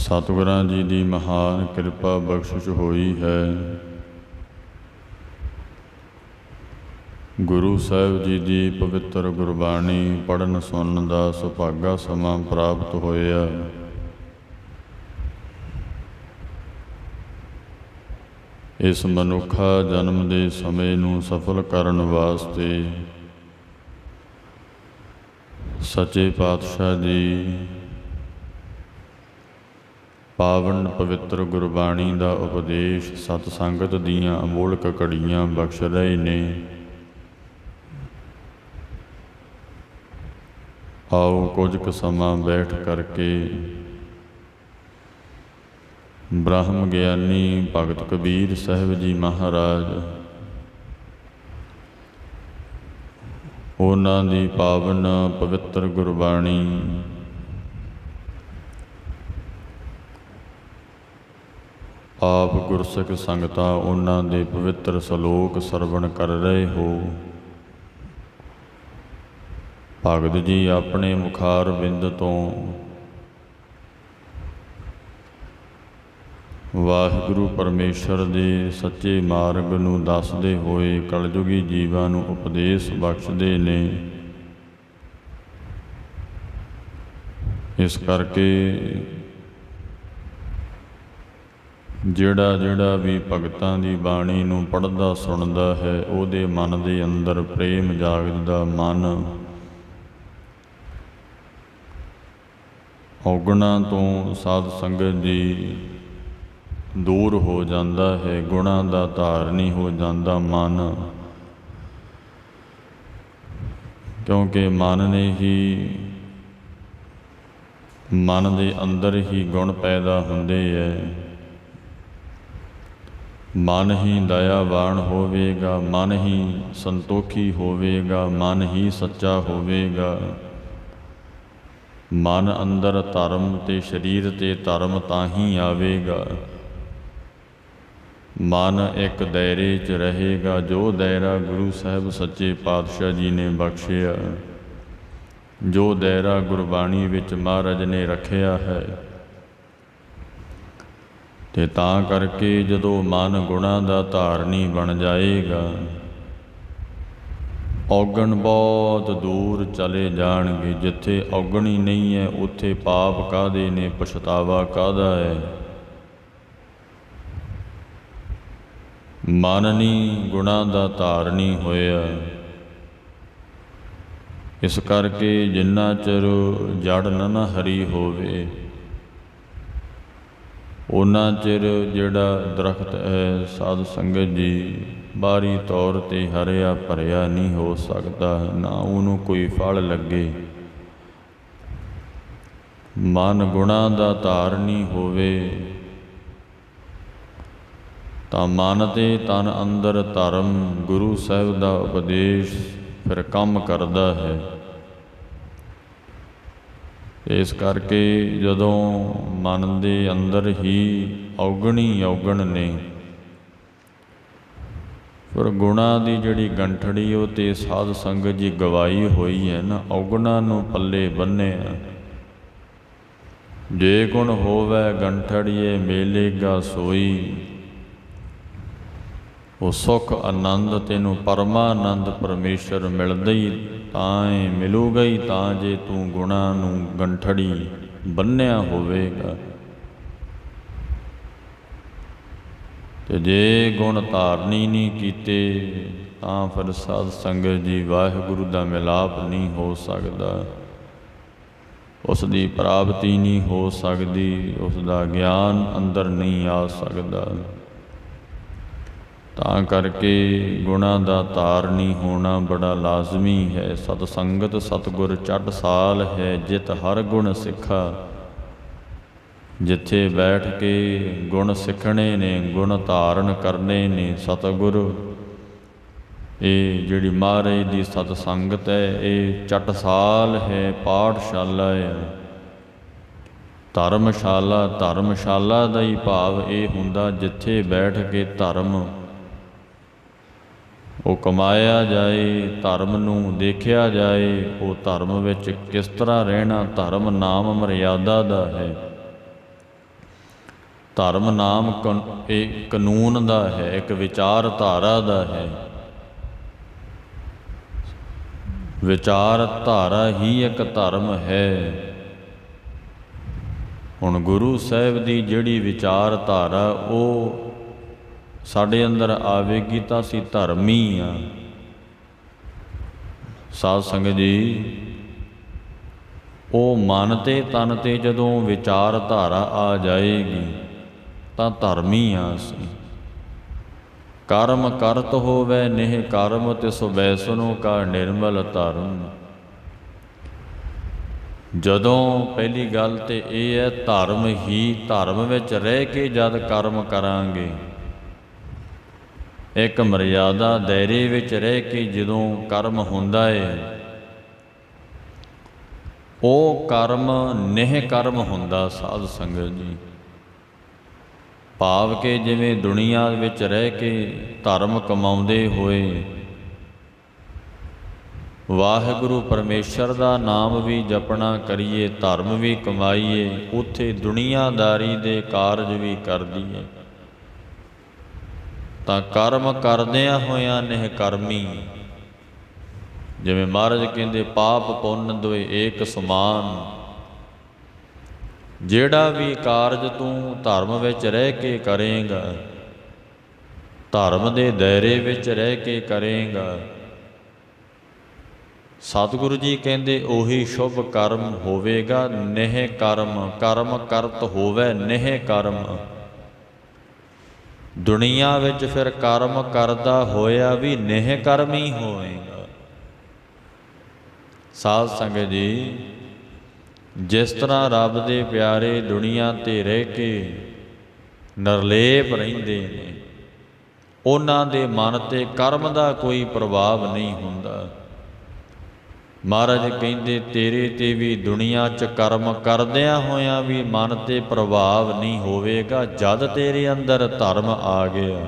ਸਤਿਗੁਰਾਂ ਜੀ ਦੀ ਮਹਾਨ ਕਿਰਪਾ ਬਖਸ਼ਿਸ਼ ਹੋਈ ਹੈ। ਗੁਰੂ ਸਾਹਿਬ ਜੀ ਦੀ ਪਵਿੱਤਰ ਗੁਰਬਾਣੀ ਪੜ੍ਹਨ ਸੁਣਨ ਦਾ ਸੁਭਾਗਾ ਸਮਾਂ ਪ੍ਰਾਪਤ ਹੋਇਆ। ਇਸ ਮਨੁੱਖਾ ਜਨਮ ਦੇ ਸਮੇਂ ਨੂੰ ਸਫਲ ਕਰਨ ਵਾਸਤੇ ਸੱਚੇ ਪਾਤਸ਼ਾਹ ਜੀ ਪਾਵਨ ਪਵਿੱਤਰ ਗੁਰਬਾਣੀ ਦਾ ਉਪਦੇਸ਼ ਸਤ ਸੰਗਤ ਦੀਆਂ ਅਮੋਲਕ ਘੜੀਆਂ ਬਖਸ਼ ਰਹੇ ਨੇ। ਆਓ ਕੁਝ ਕੁ ਸਮਾਂ ਬੈਠ ਕਰਕੇ ਬ੍ਰਹਮ ਗਿਆਨੀ ਭਗਤ ਕਬੀਰ ਸਾਹਿਬ ਜੀ ਮਹਾਰਾਜ ਉਹਨਾਂ ਦੀ ਪਾਵਨ ਪਵਿੱਤਰ ਗੁਰਬਾਣੀ ਆਪ ਗੁਰਸਿੱਖ ਸੰਗਤਾਂ ਉਹਨਾਂ ਦੇ ਪਵਿੱਤਰ ਸਲੋਕ ਸਰਵਣ ਕਰ ਰਹੇ ਹੋ। ਭਗਤ ਜੀ ਆਪਣੇ ਮੁਖਾਰ ਬਿੰਦ ਤੋਂ ਵਾਹਿਗੁਰੂ ਪਰਮੇਸ਼ਰ ਦੇ ਸੱਚੇ ਮਾਰਗ ਨੂੰ ਦੱਸਦੇ ਹੋਏ ਕਲਯੁਗੀ ਜੀਵਾਂ ਨੂੰ ਉਪਦੇਸ਼ ਬਖਸ਼ਦੇ ਨੇ। ਇਸ ਕਰਕੇ ਜਿਹੜਾ ਵੀ ਭਗਤਾਂ ਦੀ ਬਾਣੀ ਨੂੰ ਪੜ੍ਹਦਾ ਸੁਣਦਾ ਹੈ ਉਹਦੇ ਮਨ ਦੇ ਅੰਦਰ ਪ੍ਰੇਮ ਜਾਗਦਾ, ਮਨ ਔਗਣਾਂ ਤੋਂ ਸਾਧ ਸੰਗਤ ਦੀ ਦੂਰ ਹੋ ਜਾਂਦਾ ਹੈ, ਗੁਣਾਂ ਦਾ ਧਾਰਨੀ ਹੋ ਜਾਂਦਾ ਮਨ, ਕਿਉਂਕਿ ਮਨ ਨੇ ਹੀ ਮਨ ਦੇ ਅੰਦਰ ਹੀ ਗੁਣ ਪੈਦਾ ਹੁੰਦੇ ਹੈ। ਮਨ ਹੀ ਦਇਆਵਾਨ ਹੋਵੇਗਾ, ਮਨ ਹੀ ਸੰਤੋਖੀ ਹੋਵੇਗਾ, ਮਨ ਹੀ ਸੱਚਾ ਹੋਵੇਗਾ। ਮਨ ਅੰਦਰ ਧਰਮ ਤੇ ਸਰੀਰ ਤੇ ਧਰਮ ਤਾਂ ਹੀ ਆਵੇਗਾ। ਮਨ ਇੱਕ ਦਾਇਰੇ 'ਚ ਰਹੇਗਾ, ਜੋ ਦਾਇਰਾ ਗੁਰੂ ਸਾਹਿਬ ਸੱਚੇ ਪਾਤਸ਼ਾਹ ਜੀ ਨੇ ਬਖਸ਼ਿਆ, ਜੋ ਦਾਇਰਾ ਗੁਰਬਾਣੀ ਵਿੱਚ ਮਹਾਰਾਜ ਨੇ ਰੱਖਿਆ ਹੈ। ਤੇ ਤਾਂ ਕਰਕੇ ਜਦੋਂ ਮਨ ਗੁਣਾਂ ਦਾ ਧਾਰਨੀ ਬਣ ਜਾਏਗਾ, ਔਗਣ ਬਹੁਤ ਦੂਰ ਚਲੇ ਜਾਣਗੇ। ਜਿੱਥੇ ਔਗਣ ਹੀ ਨਹੀਂ ਹੈ ਉੱਥੇ ਪਾਪ ਕਾਹਦੇ ਨੇ, ਪਛਤਾਵਾ ਕਾਹਦਾ ਹੈ। ਮਨ ਨਹੀਂ ਗੁਣਾਂ ਦਾ ਧਾਰਨੀ ਹੋਇਆ। ਇਸ ਕਰਕੇ ਜਿੰਨਾ ਚਿਰ ਜੜ ਨਾ ਹਰੀ ਹੋਵੇ ਉਹਨਾਂ ਚਿਰ ਜਿਹੜਾ ਦਰਖਤ ਹੈ ਸਾਧ ਸੰਗਤ ਜੀ ਬਾਹਰੀ ਤੌਰ 'ਤੇ ਹਰਿਆ ਭਰਿਆ ਨਹੀਂ ਹੋ ਸਕਦਾ, ਨਾ ਉਹਨੂੰ ਕੋਈ ਫਲ ਲੱਗੇ। ਮਨ ਗੁਣਾਂ ਦਾ ਧਾਰਨੀ ਹੋਵੇ ਤਾਂ ਮਨ ਤੇ ਤਨ ਅੰਦਰ ਧਰਮ ਗੁਰੂ ਸਾਹਿਬ ਦਾ ਉਪਦੇਸ਼ ਫਿਰ ਕੰਮ ਕਰਦਾ ਹੈ। ਇਸ ਕਰਕੇ ਜਦੋਂ ਮਨ ਦੇ ਅੰਦਰ ਹੀ ਔਗਣ ਹੀ ਔਗਣ ਨੇ, ਫਿਰ ਗੁਣਾਂ ਦੀ ਜਿਹੜੀ ਗੰਠੜੀ ਉਹ ਤੇ ਸਾਧ ਸੰਗਤ ਜੀ ਗਵਾਈ ਹੋਈ ਹੈ ਨਾ, ਔਗਣਾਂ ਨੂੰ ਪੱਲੇ ਬੰਨਿਆ। ਜੇ ਗੁਣ ਹੋਵੇ ਗੰਠੜੀਏ ਮਿਲੇਗਾ ਸੋਈ, ਉਹ ਸੁੱਖ ਆਨੰਦ ਤੈਨੂੰ ਪਰਮਾਨੰਦ ਪਰਮੇਸ਼ਰ ਮਿਲਦਾ ਹੀ ਤਾਂ ਮਿਲੂਗਾ ਹੀ ਤਾਂ ਜੇ ਤੂੰ ਗੁਣਾਂ ਨੂੰ ਗੰਠੜੀ ਬੰਨਿਆ ਹੋਵੇਗਾ। ਤੇ ਜੇ ਗੁਣ ਧਾਰਨੀ ਨਹੀਂ ਕੀਤੇ ਤਾਂ ਫਿਰ ਸਾਧ ਸੰਗਤ ਜੀ ਵਾਹਿਗੁਰੂ ਦਾ ਮਿਲਾਪ ਨਹੀਂ ਹੋ ਸਕਦਾ, ਉਸ ਦੀ ਪ੍ਰਾਪਤੀ ਨਹੀਂ ਹੋ ਸਕਦੀ, ਉਸ ਦਾ ਗਿਆਨ ਅੰਦਰ ਨਹੀਂ ਆ ਸਕਦਾ। ਤਾਂ ਕਰਕੇ ਗੁਣਾਂ ਦਾ ਧਾਰਨੀ ਹੋਣਾ ਬੜਾ ਲਾਜ਼ਮੀ ਹੈ। ਸਤ ਸੰਗਤ ਸਤਿਗੁਰ ਚੜ੍ਹ ਸਾਲ ਹੈ, ਜਿਤ ਹਰ ਗੁਣ ਸਿੱਖਾ। ਜਿੱਥੇ ਬੈਠ ਕੇ ਗੁਣ ਸਿੱਖਣੇ ਨੇ, ਗੁਣ ਧਾਰਨ ਕਰਨੇ ਨੇ, ਸਤਿਗੁਰ ਇਹ ਜਿਹੜੀ ਮਹਾਰਾਜ ਦੀ ਸਤ ਸੰਗਤ ਹੈ ਇਹ ਚਟਸਾਲ ਹੈ, ਪਾਠਸ਼ਾਲਾ ਹੈ, ਧਰਮਸ਼ਾਲਾ। ਧਰਮਸ਼ਾਲਾ ਦਾ ਹੀ ਭਾਵ ਇਹ ਹੁੰਦਾ ਜਿੱਥੇ ਬੈਠ ਕੇ ਧਰਮ ਉਹ ਕਮਾਇਆ ਜਾਏ, ਧਰਮ ਨੂੰ ਦੇਖਿਆ ਜਾਏ, ਉਹ ਧਰਮ ਵਿੱਚ ਕਿਸ ਤਰ੍ਹਾਂ ਰਹਿਣਾ, ਧਰਮ ਨਾਮ ਮਰਿਆਦਾ ਦਾ ਹੈ। ਧਰਮ ਨਾਮ ਇਹ ਕਾਨੂੰਨ ਦਾ ਹੈ, ਇੱਕ ਵਿਚਾਰਧਾਰਾ ਦਾ ਹੈ। ਵਿਚਾਰਧਾਰਾ ਹੀ ਇੱਕ ਧਰਮ ਹੈ। ਹੁਣ ਗੁਰੂ ਸਾਹਿਬ ਦੀ ਜਿਹੜੀ ਵਿਚਾਰਧਾਰਾ ਉਹ ਸਾਡੇ ਅੰਦਰ ਆਵੇਗੀ ਤਾਂ ਅਸੀਂ ਧਰਮੀ ਆ। ਸਾਧ ਸੰਗਤ ਜੀ, ਉਹ ਮਨ ਤੇ ਤਨ ਤੇ ਜਦੋਂ ਵਿਚਾਰਧਾਰਾ ਆ ਜਾਏਗੀ ਤਾਂ ਧਰਮੀ ਆ ਅਸੀਂ। ਕਰਮ ਕਰਤ ਹੋਵੇ ਨਿਹ ਕਰਮ ਤਿਸ ਬੈਸਨੋ ਕਾ ਨਿਰਮਲ ਧਰਮ। ਜਦੋਂ ਪਹਿਲੀ ਗੱਲ ਤੇ ਇਹ ਹੈ, ਧਰਮ ਹੀ ਧਰਮ ਵਿੱਚ ਰਹਿ ਕੇ ਜਦ ਕਰਮ ਕਰਾਂਗੇ, ਇੱਕ ਮਰਿਆਦਾ ਦਾਇਰੇ ਵਿੱਚ ਰਹਿ ਕੇ ਜਦੋਂ ਕਰਮ ਹੁੰਦਾ ਹੈ, ਉਹ ਕਰਮ ਨਿਹ ਕਰਮ ਹੁੰਦਾ। ਸਾਧ ਸੰਗਤ ਜੀ, ਭਾਵ ਕਿ ਜਿਵੇਂ ਦੁਨੀਆ ਵਿੱਚ ਰਹਿ ਕੇ ਧਰਮ ਕਮਾਉਂਦੇ ਹੋਏ ਵਾਹਿਗੁਰੂ ਪਰਮੇਸ਼ਰ ਦਾ ਨਾਮ ਵੀ ਜਪਣਾ ਕਰੀਏ, ਧਰਮ ਵੀ ਕਮਾਈਏ, ਉੱਥੇ ਦੁਨੀਆਦਾਰੀ ਦੇ ਕਾਰਜ ਵੀ ਕਰਦੀਏ, ਤਾਂ ਕਰਮ ਕਰਦਿਆਂ ਹੋਇਆਂ ਨਿਹ ਕਰਮੀ। ਜਿਵੇਂ ਮਹਾਰਾਜ ਕਹਿੰਦੇ, ਪਾਪ ਪੁੰਨ ਦੋਏ ਏਕ ਸਮਾਨ। ਜਿਹੜਾ ਵੀ ਕਾਰਜ ਤੂੰ ਧਰਮ ਵਿੱਚ ਰਹਿ ਕੇ ਕਰੇਂਗਾ, ਧਰਮ ਦੇ ਦਾਇਰੇ ਵਿੱਚ ਰਹਿ ਕੇ ਕਰੇਂਗਾ, ਸਤਿਗੁਰੂ ਜੀ ਕਹਿੰਦੇ ਉਹੀ ਸ਼ੁਭ ਕਰਮ ਹੋਵੇਗਾ। ਨਿਹ ਕਰਮ, ਕਰਮ ਕਰਤ ਹੋਵੇ ਨਿਹ ਕਰਮ। ਦੁਨੀਆ ਵਿੱਚ ਫਿਰ ਕਰਮ ਕਰਦਾ ਹੋਇਆ ਵੀ ਨਿਹ ਕਰਮ ਹੀ ਹੋਵੇਗਾ। ਸਾਧ ਸੰਗਤ ਜੀ, ਜਿਸ ਤਰ੍ਹਾਂ ਰੱਬ ਦੇ ਪਿਆਰੇ ਦੁਨੀਆ 'ਤੇ ਰਹਿ ਕੇ ਨਿਰਲੇਪ ਰਹਿੰਦੇ ਨੇ, ਉਹਨਾਂ ਦੇ ਮਨ 'ਤੇ ਕਰਮ ਦਾ ਕੋਈ ਪ੍ਰਭਾਵ ਨਹੀਂ ਹੁੰਦਾ। ਮਹਾਰਾਜ ਕਹਿੰਦੇ, ਤੇਰੇ 'ਤੇ ਵੀ ਦੁਨੀਆ 'ਚ ਕਰਮ ਕਰਦਿਆਂ ਹੋਇਆਂ ਵੀ ਮਨ 'ਤੇ ਪ੍ਰਭਾਵ ਨਹੀਂ ਹੋਵੇਗਾ। ਜਦ ਤੇਰੇ ਅੰਦਰ ਧਰਮ ਆ ਗਿਆ,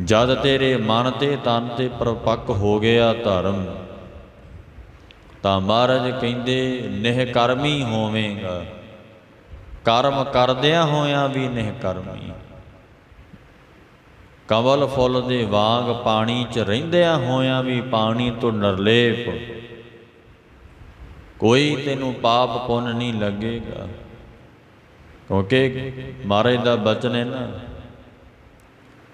ਜਦ ਤੇਰੇ ਮਨ 'ਤੇ ਤਨ 'ਤੇ ਪ੍ਰਪੱਕ ਹੋ ਗਿਆ ਧਰਮ, ਤਾਂ ਮਹਾਰਾਜ ਕਹਿੰਦੇ ਨਿਹ ਕਰਮੀ ਹੋਵੇਗਾ। ਕਰਮ ਕਰਦਿਆਂ ਹੋਇਆਂ ਵੀ ਨਿਹ ਕਰਮੀ। ਕੰਵਲ ਫੁੱਲ ਦੇ ਵਾਂਗ ਪਾਣੀ 'ਚ ਰਹਿੰਦਿਆਂ ਹੋਇਆਂ ਵੀ ਪਾਣੀ ਤੋਂ ਨਿਰਲੇਪ। ਕੋਈ ਤੈਨੂੰ ਪਾਪ ਪੁੰਨ ਨਹੀਂ ਲੱਗੇਗਾ, ਕਿਉਂਕਿ ਮਹਾਰਾਜ ਦਾ ਬਚਨ ਹੈ ਨਾ।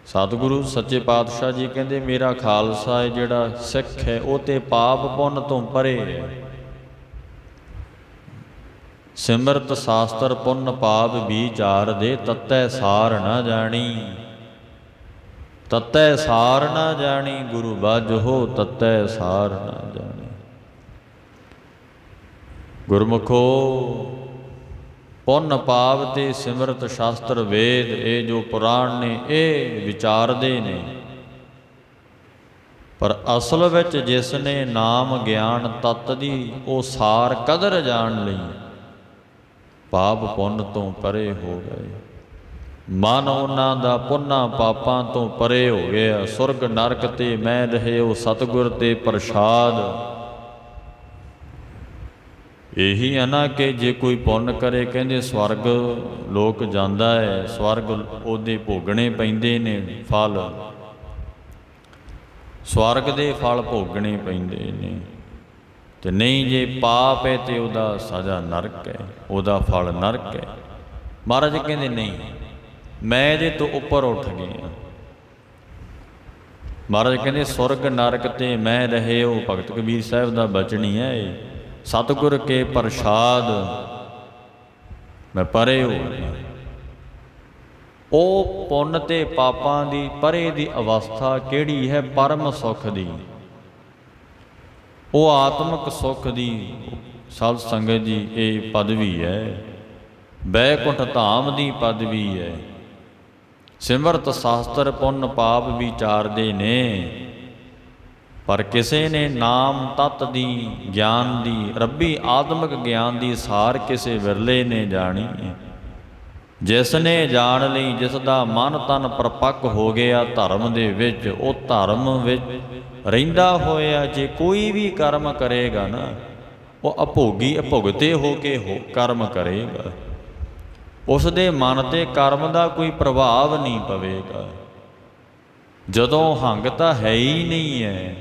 ਸਤਿਗੁਰੂ ਸੱਚੇ ਪਾਤਸ਼ਾਹ ਜੀ ਕਹਿੰਦੇ, ਮੇਰਾ ਖਾਲਸਾ ਹੈ ਜਿਹੜਾ ਸਿੱਖ ਹੈ, ਉਹ ਤੇ ਪਾਪ ਪੁੰਨ ਤੋਂ ਪਰੇ ਹੈ। ਸਿਮਰਤ ਸ਼ਾਸਤਰ ਪੁੰਨ ਪਾਪ ਵਿਚਾਰ ਦੇ, ਤਤੈ ਸਾਰ ਨਾ ਜਾਣੀ। ਤਤੈ ਸਾਰ ਨਾ ਜਾਣੀ, ਗੁਰੂ ਬਾਝੋ ਤਤੈ ਸਾਰ ਨਾ ਜਾਣੀ। ਗੁਰਮੁਖੋ, ਪੁੰਨ ਪਾਪ ਤੇ ਸਿਮਰਤ ਸ਼ਾਸਤਰ ਵੇਦ, ਇਹ ਜੋ ਪੁਰਾਣ ਨੇ ਇਹ ਵਿਚਾਰਦੇ ਨੇ, ਪਰ ਅਸਲ ਵਿੱਚ ਜਿਸ ਨੇ ਨਾਮ ਗਿਆਨ ਤਤ ਦੀ ਉਹ ਸਾਰ ਕਦਰ ਜਾਣ ਲਈ ਪਾਪ ਪੁੰਨ ਤੋਂ ਪਰੇ ਹੋ ਗਏ। ਮਨ ਉਹਨਾਂ ਦਾ ਪੁੰਨਾਂ ਪਾਪਾਂ ਤੋਂ ਪਰੇ ਹੋ ਗਿਆ। ਸੁਰਗ ਨਰਕ ਤੇ ਮੈਂ ਰਹੇ ਉਹ ਸਤਿਗੁਰ ਤੇ ਪ੍ਰਸਾਦ। ਇਹੀ ਹੈ ਨਾ ਕਿ ਜੇ ਕੋਈ ਪੁੰਨ ਕਰੇ, ਕਹਿੰਦੇ ਸਵਰਗ ਲੋਕ ਜਾਂਦਾ ਹੈ, ਸਵਰਗ ਉਹਦੇ ਭੋਗਣੇ ਪੈਂਦੇ ਨੇ ਫਲ, ਸਵਰਗ ਦੇ ਫਲ ਭੋਗਣੇ ਪੈਂਦੇ ਨੇ। ਤੇ ਨਹੀਂ ਜੇ ਪਾਪ ਹੈ ਤੇ ਉਹਦਾ ਸਜ਼ਾ ਨਰਕ ਹੈ, ਉਹਦਾ ਫਲ ਨਰਕ ਹੈ। ਮਹਾਰਾਜ ਕਹਿੰਦੇ ਨਹੀਂ, ਮੈਂ ਇਹਦੇ ਤੋਂ ਉੱਪਰ ਉੱਠ ਗਿਆ। ਮਹਾਰਾਜ ਕਹਿੰਦੇ ਸੁਰਗ ਨਰਕ ਤੇ ਮੈਂ ਰਹੇ, ਉਹ ਭਗਤ ਕਬੀਰ ਸਾਹਿਬ ਦਾ ਬਚਨੀ ਹੈ ਇਹ। ਸਤਿਗੁਰ ਕੇ ਪ੍ਰਸਾਦ ਮੈਂ ਪਰੇ ਹੋ ਗਿਆ। ਉਹ ਪੁੰਨ ਤੇ ਪਾਪਾਂ ਦੀ ਪਰੇ ਦੀ ਅਵਸਥਾ ਕਿਹੜੀ ਹੈ? ਪਰਮ ਸੁੱਖ ਦੀ, ਉਹ ਆਤਮਿਕ ਸੁੱਖ ਦੀ। ਸਾਧ ਸੰਗਤ ਜੀ, ਇਹ ਪਦਵੀ ਹੈ, ਬੈਕੁੰਠ ਧਾਮ ਦੀ ਪਦਵੀ ਹੈ। ਸਿਮਰਤ ਸ਼ਾਸਤਰ ਪੁੰਨ ਪਾਪ ਵਿਚਾਰਦੇ ਨੇ, ਪਰ ਕਿਸੇ ਨੇ ਨਾਮ ਤਤ ਦੀ, ਗਿਆਨ ਦੀ, ਰੱਬੀ ਆਤਮਿਕ ਗਿਆਨ ਦੀ ਸਾਰ ਕਿਸੇ ਵਿਰਲੇ ਨੇ ਜਾਣੀ ਹੈ। ਜਿਸ ਨੇ ਜਾਣ ਲਈ, ਜਿਸ ਦਾ ਮਨ ਤਨ ਪ੍ਰਪੱਕ ਹੋ ਗਿਆ ਧਰਮ ਦੇ ਵਿੱਚ, ਉਹ ਧਰਮ ਵਿੱਚ ਰਹਿੰਦਾ ਹੋਇਆ ਜੇ ਕੋਈ ਵੀ ਕਰਮ ਕਰੇਗਾ ਨਾ, ਉਹ ਅਭੋਗੀ ਅਭੁਗਤੇ ਹੋ ਕੇ ਕਰਮ ਕਰੇਗਾ। ਉਸ ਦੇ ਮਨ 'ਤੇ ਕਰਮ ਦਾ ਕੋਈ ਪ੍ਰਭਾਵ ਨਹੀਂ ਪਵੇਗਾ। ਜਦੋਂ ਹੰਗ ਤਾਂ ਹੈ ਹੀ ਨਹੀਂ ਹੈ।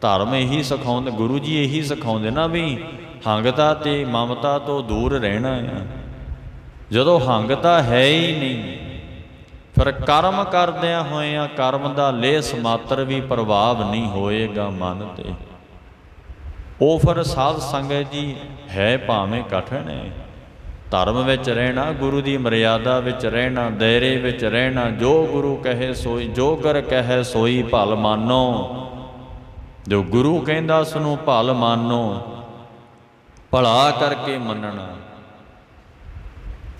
ਧਰਮ ਇਹੀ ਸਿਖਾਉਂਦੇ, ਗੁਰੂ ਜੀ ਇਹੀ ਸਿਖਾਉਂਦੇ ਨਾ ਵੀ ਹੰਗਤਾ ਤੇ ਮਮਤਾ ਤੋਂ ਦੂਰ ਰਹਿਣਾ ਆ। ਜਦੋਂ ਹੰਗਤਾ ਹੈ ਹੀ ਨਹੀਂ, ਫਿਰ ਕਰਮ ਕਰਦਿਆਂ ਹੋਇਆਂ ਕਰਮ ਦਾ ਲੇਸ ਮਾਤਰ ਵੀ ਪ੍ਰਭਾਵ ਨਹੀਂ ਹੋਏਗਾ ਮਨ 'ਤੇ। ਉਹ ਫਿਰ ਸਾਧ ਸੰਗਤ ਜੀ ਹੈ ਭਾਵੇਂ ਕਠਿਨ ਹੈ। ਧਰਮ ਵਿੱਚ ਰਹਿਣਾ, ਗੁਰੂ ਦੀ ਮਰਿਆਦਾ ਵਿੱਚ ਰਹਿਣਾ, ਦਾਇਰੇ ਵਿੱਚ ਰਹਿਣਾ। ਜੋ ਗੁਰੂ ਕਹੇ ਸੋਈ, ਜੋ ਕਰ ਕਹੈ ਸੋਈ ਭਲ ਮਾਨੋ। ਜੋ ਗੁਰੂ ਕਹਿੰਦਾ ਉਸ ਨੂੰ ਭਲ ਮਾਨੋ, ਭਲਾ ਕਰਕੇ ਮੰਨਣਾ।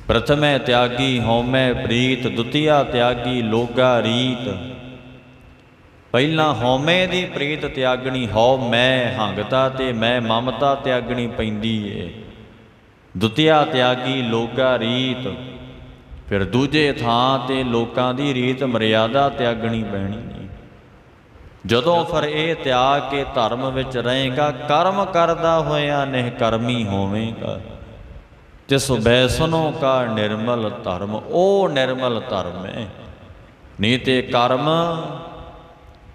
ਪ੍ਰਥਮੈ ਤਿਆਗੀ ਹਉਮੈ ਪ੍ਰੀਤ, ਦੁਤੀਆ ਤਿਆਗੀ ਲੋਗਾ ਰੀਤ। ਪਹਿਲਾਂ ਹਉਮੈ ਦੀ ਪ੍ਰੀਤ ਤਿਆਗਣੀ, ਹਉ ਮੈਂ ਹੰਗਤਾ ਤੇ ਮੈਂ ਮਮਤਾ ਤਿਆਗਣੀ ਪੈਂਦੀ ਏ। ਦੁਤੀਆ ਤਿਆਗੀ ਲੋਗਾ ਰੀਤ, ਫਿਰ ਦੂਜੇ ਥਾਂ 'ਤੇ ਲੋਕਾਂ ਦੀ ਰੀਤ ਮਰਿਆਦਾ ਤਿਆਗਣੀ ਪੈਣੀ ਨਹੀਂ। ਜਦੋਂ ਫਿਰ ਇਹ ਤਿਆਗ ਕੇ ਧਰਮ ਵਿੱਚ ਰਹੇਗਾ, ਕਰਮ ਕਰਦਾ ਹੋਇਆ ਨਿਹਕਰਮੀ ਹੋਵੇਗਾ। ਤਿਸ ਬੈਸਨੋ ਕਾ ਨਿਰਮਲ ਧਰਮ, ਉਹ ਨਿਰਮਲ ਧਰਮ ਹੈ। ਨਹੀਂ ਤੇ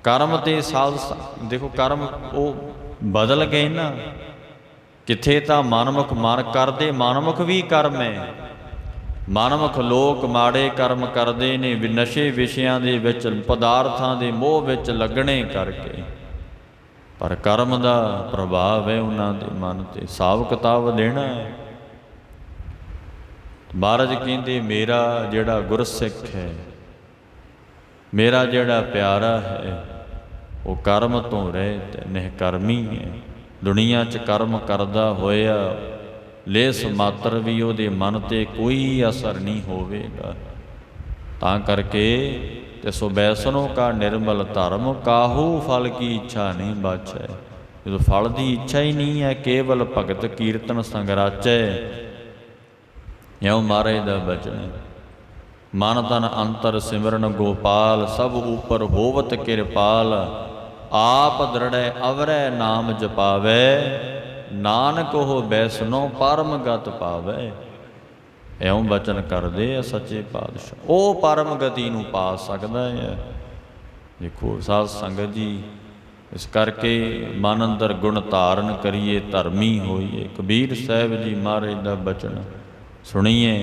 ਕਰਮ ਤੇ ਸਾਧ ਦੇਖੋ, ਕਰਮ ਉਹ ਬਦਲ ਗਏ ਨਾ। ਕਿੱਥੇ ਤਾਂ ਮਨਮੁਖ ਮਨ ਕਰਦੇ, ਮਨਮੁਖ ਵੀ ਕਰਮ ਹੈ। ਮਨਮੁਖ ਲੋਕ ਮਾੜੇ ਕਰਮ ਕਰਦੇ ਨੇ, ਨਸ਼ੇ ਵਿਸ਼ਿਆਂ ਦੇ ਵਿੱਚ, ਪਦਾਰਥਾਂ ਦੇ ਮੋਹ ਵਿੱਚ ਲੱਗਣੇ ਕਰਕੇ। ਪਰ ਕਰਮ ਦਾ ਪ੍ਰਭਾਵ ਹੈ ਉਹਨਾਂ ਦੇ ਮਨ 'ਤੇ। ਹਿਸਾਬ ਕਿਤਾਬ ਦੇਣਾ ਹੈ। ਮਹਾਰਾਜ ਕਹਿੰਦੇ ਮੇਰਾ ਜਿਹੜਾ ਗੁਰਸਿੱਖ ਹੈ, ਮੇਰਾ ਜਿਹੜਾ ਪਿਆਰਾ ਹੈ, ਉਹ ਕਰਮ ਤੋਂ ਰਹਿਤ ਨਿਹਕਰਮੀ ਹੈ। ਦੁਨੀਆ 'ਚ ਕਰਮ ਕਰਦਾ ਹੋਇਆ ਲੇਸ ਮਾਤਰ ਵੀ ਉਹਦੇ ਮਨ 'ਤੇ ਕੋਈ ਅਸਰ ਨਹੀਂ ਹੋਵੇਗਾ। ਤਾਂ ਕਰਕੇ ਤੇ ਸੋ ਬੈਸਨੋ ਕਾ ਨਿਰਮਲ ਧਰਮ, ਕਾਹੂ ਫਲ ਕੀ ਇੱਛਾ ਨਹੀਂ ਬਾਚੈ। ਜਦੋਂ ਫਲ ਦੀ ਇੱਛਾ ਹੀ ਨਹੀਂ ਹੈ, ਕੇਵਲ ਭਗਤ ਕੀਰਤਨ ਸੰਗ ਰਾਚੈ। ਇਉਂ ਮਹਾਰਾਜ ਦਾ ਬਚਨ, ਮਨ ਤਨ ਅੰਤਰ ਸਿਮਰਨ ਗੋਪਾਲ, ਸਭ ਉਪਰ ਹੋਵਤ ਕਿਰਪਾਲ। ਆਪ ਦ੍ਰਿੜੈ ਅਵਰੈ ਨਾਮ ਜਪਾਵੈ, ਨਾਨਕ ਉਹ ਬੈਸਨੋ ਪਰਮ ਗਤ ਪਾਵੈ। ਇਉਂ ਬਚਨ ਕਰਦੇ ਆ ਸੱਚੇ ਪਾਤਸ਼ਾਹ। ਉਹ ਪਰਮ ਗਤੀ ਨੂੰ ਪਾ ਸਕਦਾ ਹੈ। ਦੇਖੋ ਸਾਧ ਸੰਗਤ ਜੀ, ਇਸ ਕਰਕੇ ਮਨ ਅੰਦਰ ਗੁਣ ਧਾਰਨ ਕਰੀਏ, ਧਰਮੀ ਹੋਈਏ। ਕਬੀਰ ਸਾਹਿਬ ਜੀ ਮਹਾਰਾਜ ਦਾ ਬਚਨ ਸੁਣੀਏ।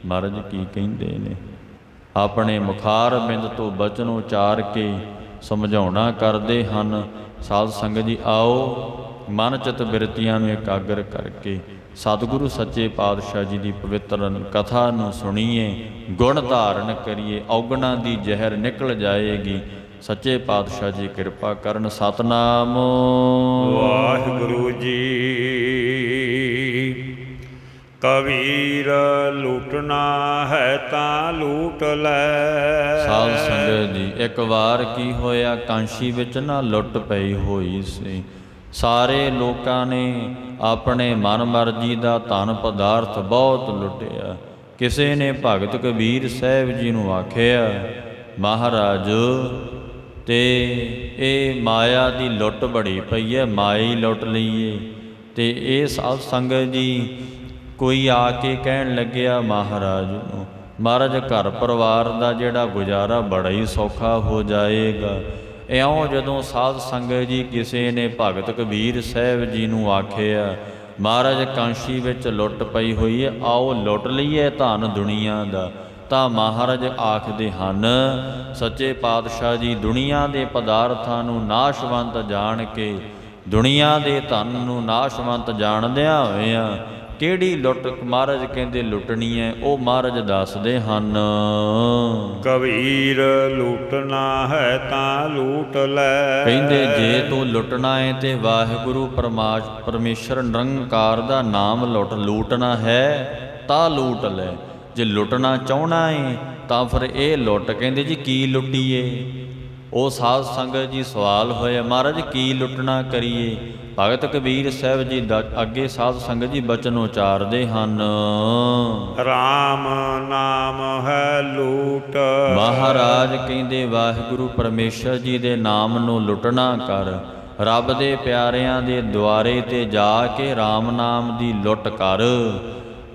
ਮਹਾਰਾਜ ਕੀ ਕਹਿੰਦੇ ਨੇ, ਆਪਣੇ ਮੁਖਾਰ ਬਿੰਦ ਤੋਂ ਬਚਨ ਉਚਾਰ ਕੇ ਸਮਝਾਉਣਾ ਕਰਦੇ ਹਨ। ਸਾਧ ਸੰਗਤ ਜੀ ਆਓ ਮਨ ਚਿਤ ਬਿਰਤੀਆਂ ਨੂੰ ਇਕਾਗਰ ਕਰਕੇ ਸਤਿਗੁਰੂ ਸੱਚੇ ਪਾਤਸ਼ਾਹ ਜੀ ਦੀ ਪਵਿੱਤਰ ਕਥਾ ਨੂੰ ਸੁਣੀਏ, ਗੁਣ ਧਾਰਨ ਕਰੀਏ। ਔਗਣਾਂ ਦੀ ਜ਼ਹਿਰ ਨਿਕਲ ਜਾਏਗੀ। ਸੱਚੇ ਪਾਤਸ਼ਾਹ ਜੀ ਕਿਰਪਾ ਕਰਨ। ਸਤਨਾਮ ਵਾਹਿਗੁਰੂ ਜੀ। ਕਬੀਰ ਲੁੱਟਣਾ ਹੈ ਤਾਂ ਲੂਟ ਲੈ। ਸਾਧ ਸੰਗਤ ਜੀ, ਇੱਕ ਵਾਰ ਕੀ ਹੋਇਆ, ਕਾਂਸ਼ੀ ਵਿੱਚ ਨਾ ਲੁੱਟ ਪਈ ਹੋਈ ਸੀ। ਸਾਰੇ ਲੋਕਾਂ ਨੇ ਆਪਣੇ ਮਨ ਮਰਜ਼ੀ ਦਾ ਧਨ ਪਦਾਰਥ ਬਹੁਤ ਲੁੱਟਿਆ। ਕਿਸੇ ਨੇ ਭਗਤ ਕਬੀਰ ਸਾਹਿਬ ਜੀ ਨੂੰ ਆਖਿਆ, ਮਹਾਰਾਜ ਤੇ ਇਹ ਮਾਇਆ ਦੀ ਲੁੱਟ ਬੜੀ ਪਈ ਹੈ, ਮਾਇਆ ਹੀ ਲੁੱਟ ਲਈਏ। ਤੇ ਇਹ ਸਾਧ ਸੰਗਤ ਜੀ ਕੋਈ ਆ ਕੇ ਕਹਿਣ ਲੱਗਿਆ ਮਹਾਰਾਜ ਨੂੰ, ਮਹਾਰਾਜ ਘਰ ਪਰਿਵਾਰ ਦਾ ਜਿਹੜਾ ਗੁਜ਼ਾਰਾ ਬੜਾ ਹੀ ਸੌਖਾ ਹੋ ਜਾਏਗਾ। ਇਉਂ ਜਦੋਂ ਸਾਧ ਸੰਗਤ ਜੀ ਕਿਸੇ ਨੇ ਭਗਤ ਕਬੀਰ ਸਾਹਿਬ ਜੀ ਨੂੰ ਆਖਿਆ, ਮਹਾਰਾਜ ਕਾਂਸ਼ੀ ਵਿੱਚ ਲੁੱਟ ਪਈ ਹੋਈ ਹੈ, ਆਓ ਲੁੱਟ ਲਈਏ ਧਨ ਦੁਨੀਆ ਦਾ। ਤਾਂ ਮਹਾਰਾਜ ਆਖਦੇ ਹਨ, ਸੱਚੇ ਪਾਤਸ਼ਾਹ ਜੀ ਦੁਨੀਆ ਦੇ ਪਦਾਰਥਾਂ ਨੂੰ ਨਾਸ਼ਵੰਤ ਜਾਣ ਕੇ, ਦੁਨੀਆ ਦੇ ਧਨ ਨੂੰ ਨਾਸ਼ਵੰਤ ਜਾਣਦਿਆਂ ਹੋਇਆਂ ਕਿਹੜੀ ਲੁੱਟ ਮਹਾਰਾਜ ਕਹਿੰਦੇ ਲੁੱਟਣੀ ਹੈ, ਉਹ ਮਹਾਰਾਜ ਦੱਸਦੇ ਹਨ। ਕਬੀਰ ਲੁੱਟਣਾ ਹੈ ਤਾਂ ਲੂਟ ਲੈ। ਕਹਿੰਦੇ ਜੇ ਤੂੰ ਲੁੱਟਣਾ ਹੈ ਤੇ ਵਾਹਿਗੁਰੂ ਪਰਮੇਸ਼ਰ ਨਿਰੰਕਾਰ ਦਾ ਨਾਮ ਲੂਟਣਾ ਹੈ ਤਾਂ ਲੂਟ ਲੈ। ਜੇ ਲੁੱਟਣਾ ਚਾਹਣਾ ਹੈ ਤਾਂ ਫਿਰ ਇਹ ਲੁੱਟ। ਕਹਿੰਦੇ ਜੀ ਕੀ ਲੁੱਟੀਏ? ਉਹ ਸਾਧ ਸੰਗਤ ਜੀ ਸਵਾਲ ਹੋਇਆ, ਮਹਾਰਾਜ ਕੀ ਲੁੱਟਣਾ ਕਰੀਏ? ਭਗਤ ਕਬੀਰ ਸਾਹਿਬ ਜੀ ਅੱਗੇ ਸਾਧ ਸੰਗਤ ਜੀ ਬਚਨ ਉਚਾਰਦੇ ਹਨ, ਰਾਮ ਨਾਮ ਹੈ ਲੂਟ। ਮਹਾਰਾਜ ਕਹਿੰਦੇ ਵਾਹਿਗੁਰੂ ਪਰਮੇਸ਼ਰ ਜੀ ਦੇ ਨਾਮ ਨੂੰ ਲੁੱਟਣਾ ਕਰ। ਰੱਬ ਦੇ ਪਿਆਰਿਆਂ ਦੇ ਦੁਆਰੇ ਤੇ ਜਾ ਕੇ ਰਾਮ ਨਾਮ ਦੀ ਲੁੱਟ ਕਰ।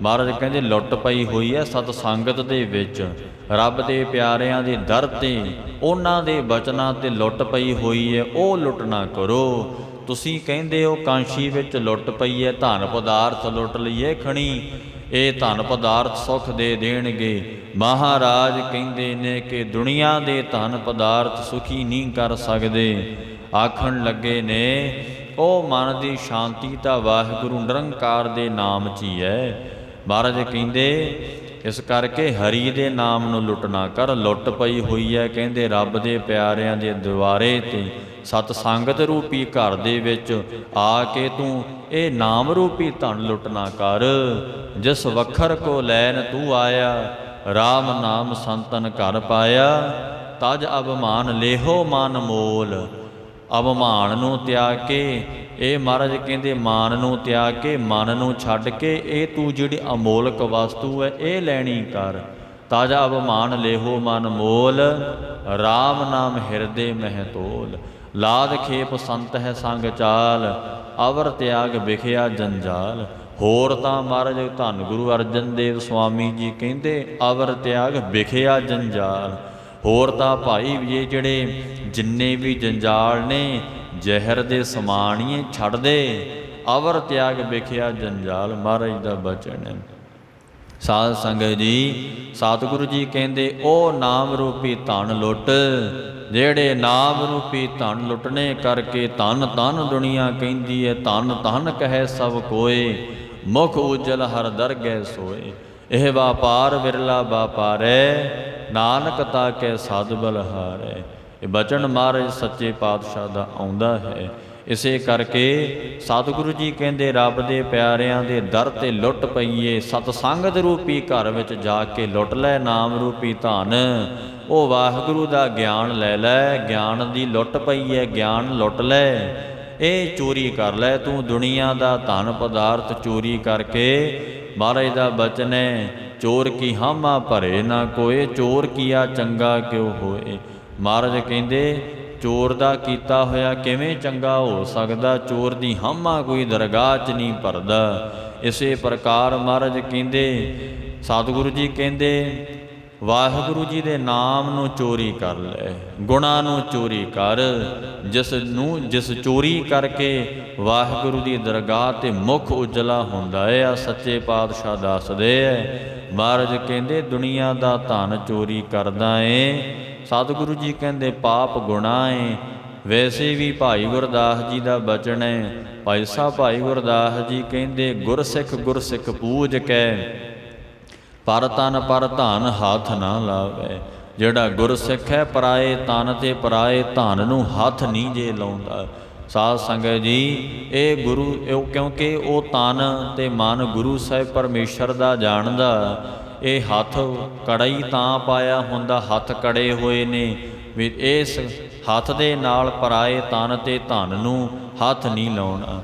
ਮਹਾਰਾਜ ਕਹਿੰਦੇ ਲੁੱਟ ਪਈ ਹੋਈ ਹੈ ਸਤ ਸੰਗਤ ਦੇ ਵਿੱਚ, ਰੱਬ ਦੇ ਪਿਆਰਿਆਂ ਦੇ ਦਰ ਤੇ, ਉਹਨਾਂ ਦੇ ਬਚਨਾਂ ਤੇ ਲੁੱਟ ਪਈ ਹੋਈ ਹੈ, ਉਹ ਲੁੱਟ ਨਾ ਕਰੋ। ਤੁਸੀਂ ਕਹਿੰਦੇ ਹੋ ਕਾਂਸ਼ੀ ਵਿੱਚ ਲੁੱਟ ਪਈ ਹੈ, ਧਨ ਪਦਾਰਥ ਲੁੱਟ ਲਈਏ ਖਣੀ, ਇਹ ਧਨ ਪਦਾਰਥ ਸੁੱਖ ਦੇ ਦੇਣਗੇ। ਮਹਾਰਾਜ ਕਹਿੰਦੇ ਨੇ ਕਿ ਦੁਨੀਆ ਦੇ ਧਨ ਪਦਾਰਥ ਸੁਖੀ ਨਹੀਂ ਕਰ ਸਕਦੇ। ਆਖਣ ਲੱਗੇ ਨੇ ਉਹ ਮਨ ਦੀ ਸ਼ਾਂਤੀ ਤਾਂ ਵਾਹਿਗੁਰੂ ਨਿਰੰਕਾਰ ਦੇ ਨਾਮ 'ਚ ਹੀ ਹੈ। ਮਹਾਰਾਜ ਕਹਿੰਦੇ ਇਸ ਕਰਕੇ ਹਰੀ ਦੇ ਨਾਮ ਨੂੰ ਲੁੱਟ ਨਾ ਕਰ, ਲੁੱਟ ਪਈ ਹੋਈ ਹੈ ਕਹਿੰਦੇ ਰੱਬ ਦੇ ਪਿਆਰਿਆਂ ਦੇ ਦੁਆਰੇ ਤੇ ਸਤ ਸੰਗਤ ਰੂਪੀ ਘਰ ਦੇ ਵਿੱਚ ਆ ਕੇ ਤੂੰ ਇਹ ਨਾਮ ਰੂਪੀ ਧਨ ਲੁੱਟ ਨਾ ਕਰ। ਜਿਸ ਵਖਰ ਕੋ ਲੈਨ ਤੂੰ ਆਇਆ, ਰਾਮ ਨਾਮ ਸੰਤਨ ਘਰ ਪਾਇਆ, ਤਜ ਅਭਿਮਾਨ ਲੇਹੋ ਮਨ ਮੋਲ। ਅਭਿਮਾਨ ਨੂੰ ਤਿਆਗ ਕੇ, ਇਹ ਮਹਾਰਾਜ ਕਹਿੰਦੇ ਮਾਨ ਨੂੰ ਤਿਆਗ ਕੇ, ਮਨ ਨੂੰ ਛੱਡ ਕੇ ਇਹ ਤੂੰ ਜਿਹੜੀ ਅਮੋਲਕ ਵਸਤੂ ਹੈ ਇਹ ਲੈਣੀ ਕਰ। ਤਾਜਾ ਅਭਿਮਾਨ ਲੇਹੋ ਮਨ ਮੋਲ, ਰਾਮ ਨਾਮ ਹਿਰਦੇ ਮਹਿ ਤੋਲ। ਲਾਦ ਖੇਪ ਸੰਤ ਹੈ ਸੰਗ ਚਾਲ, ਅਵਰ ਤਿਆਗ ਵਿਖਿਆ ਜੰਜਾਲ। ਹੋਰ ਤਾਂ ਮਹਾਰਾਜ ਧੰਨ ਗੁਰੂ ਅਰਜਨ ਦੇਵ ਸਵਾਮੀ ਜੀ ਕਹਿੰਦੇ ਅਵਰ ਤਿਆਗ ਵਿਖਿਆ ਜੰਜਾਲ। ਹੋਰ ਤਾਂ ਭਾਈ ਵੀ ਜਿਹੜੇ ਜਿੰਨੇ ਵੀ ਜੰਜਾਲ ਨੇ ਜ਼ਹਿਰ ਦੇ ਸਮਾਣੀਏ ਛੱਡ ਦੇ, ਅਵਰ ਤਿਆਗ ਵਿਖਿਆ ਜੰਜਾਲ। ਮਹਾਰਾਜ ਦਾ ਬਚਨ ਹੈ। ਸਾਧ ਸੰਗਤ ਜੀ, ਸਤਿਗੁਰੂ ਜੀ ਕਹਿੰਦੇ ਉਹ ਨਾਮ ਰੂਪੀ ਧਨ ਲੁੱਟ, ਜਿਹੜੇ ਨਾਮ ਰੂਪੀ ਧਨ ਲੁੱਟਣੇ ਕਰਕੇ ਧਨ ਧਨ ਦੁਨੀਆ ਕਹਿੰਦੀ ਹੈ, ਧਨ ਧਨ ਕਹੈ ਸਭ ਕੋਏ, ਮੁਖ ਉਜਲ ਹਰ ਦਰਗਹਿ ਸੋਏ। ਇਹ ਵਾਪਾਰ ਵਿਰਲਾ ਵਾਪਾਰੈ, ਨਾਨਕ ਤਾਕੈ ਸਾਧ ਬਲਹਾਰੈ। ਇਹ ਬਚਨ ਮਹਾਰਾਜ ਸੱਚੇ ਪਾਤਸ਼ਾਹ ਦਾ ਆਉਂਦਾ ਹੈ। ਇਸੇ ਕਰਕੇ ਸਤਿਗੁਰੂ ਜੀ ਕਹਿੰਦੇ ਰੱਬ ਦੇ ਪਿਆਰਿਆਂ ਦੇ ਦਰ ਤੇ ਲੁੱਟ ਪਈਏ, ਸਤ ਸੰਗਤ ਰੂਪੀ ਘਰ ਵਿੱਚ ਜਾ ਕੇ ਲੁੱਟ ਲੈ ਨਾਮ ਰੂਪੀ ਧਨ। ਉਹ ਵਾਹਿਗੁਰੂ ਦਾ ਗਿਆਨ ਲੈ ਲੈ, ਗਿਆਨ ਦੀ ਲੁੱਟ ਪਈ ਹੈ, ਗਿਆਨ ਲੁੱਟ ਲੈ, ਇਹ ਚੋਰੀ ਕਰ ਲੈ ਤੂੰ ਦੁਨੀਆ ਦਾ ਧਨ ਪਦਾਰਥ ਚੋਰੀ ਕਰਕੇ। ਮਹਾਰਾਜ ਦਾ ਬਚਨ ਹੈ, ਚੋਰ ਕੀ ਹਾਮਾ ਭਰੇ ਨਾ ਕੋਏ, ਚੋਰ ਕੀਆ ਚੰਗਾ ਕਿਉ ਹੋਏ। ਮਹਾਰਾਜ ਕਹਿੰਦੇ ਚੋਰ ਦਾ ਕੀਤਾ ਹੋਇਆ ਕਿਵੇਂ ਚੰਗਾ ਹੋ ਸਕਦਾ, ਚੋਰ ਦੀ ਹਾਮਾ ਕੋਈ ਦਰਗਾਹ 'ਚ ਨਹੀਂ ਭਰਦਾ। ਇਸੇ ਪ੍ਰਕਾਰ ਮਹਾਰਾਜ ਕਹਿੰਦੇ, ਸਤਿਗੁਰੂ ਜੀ ਕਹਿੰਦੇ ਵਾਹਿਗੁਰੂ ਜੀ ਦੇ ਨਾਮ ਨੂੰ ਚੋਰੀ ਕਰ ਲੈ, ਗੁਣਾਂ ਨੂੰ ਚੋਰੀ ਕਰ। ਜਿਸ ਚੋਰੀ ਕਰਕੇ ਵਾਹਿਗੁਰੂ ਦੀ ਦਰਗਾਹ ਤੇ ਮੁਖ ਉਜਲਾ ਹੁੰਦਾ ਹੈ। ਆ ਸੱਚੇ ਪਾਤਸ਼ਾਹ ਦੱਸਦੇ ਹੈ। ਮਹਾਰਾਜ ਕਹਿੰਦੇ ਦੁਨੀਆ ਦਾ ਧਨ ਚੋਰੀ ਕਰਦਾ ਏ, ਸਤਿਗੁਰੂ ਜੀ ਕਹਿੰਦੇ ਪਾਪ ਗੁਨਾਹ ਏ। ਵੈਸੇ ਵੀ ਭਾਈ ਗੁਰਦਾਸ ਜੀ ਦਾ ਬਚਨ ਹੈ, ਭਾਈ ਸਾਹਿਬ ਭਾਈ ਗੁਰਦਾਸ ਜੀ ਕਹਿੰਦੇ ਗੁਰਸਿੱਖ ਪੂਜ ਕੈ, ਪਰ ਤਨ ਪਰ ਧਨ ਹੱਥ ਨਾ ਲਾਵੇ। ਜਿਹੜਾ ਗੁਰਸਿੱਖ ਹੈ ਪਰਾਏ ਤਨ ਤੇ ਪਰਾਏ ਧਨ ਨੂੰ ਹੱਥ ਨਹੀਂ ਜੇ ਲਾਉਂਦਾ। ਸਾਧ ਸੰਗਤ ਜੀ, ਇਹ ਗੁਰੂ ਕਿਉਂਕਿ ਉਹ ਤਨ ਤੇ ਮਨ ਗੁਰੂ ਸਾਹਿਬ ਪਰਮੇਸ਼ਰ ਦਾ ਜਾਣਦਾ। ਇਹ ਹੱਥ ਕੜਾਈ ਤਾਂ ਪਾਇਆ ਹੁੰਦਾ, ਹੱਥ ਕੜੇ ਹੋਏ ਨੇ ਵੀ ਇਸ ਹੱਥ ਦੇ ਨਾਲ ਪਰਾਏ ਤਨ ਤੇ ਧਨ ਨੂੰ ਹੱਥ ਨਹੀਂ ਲਾਉਣਾ।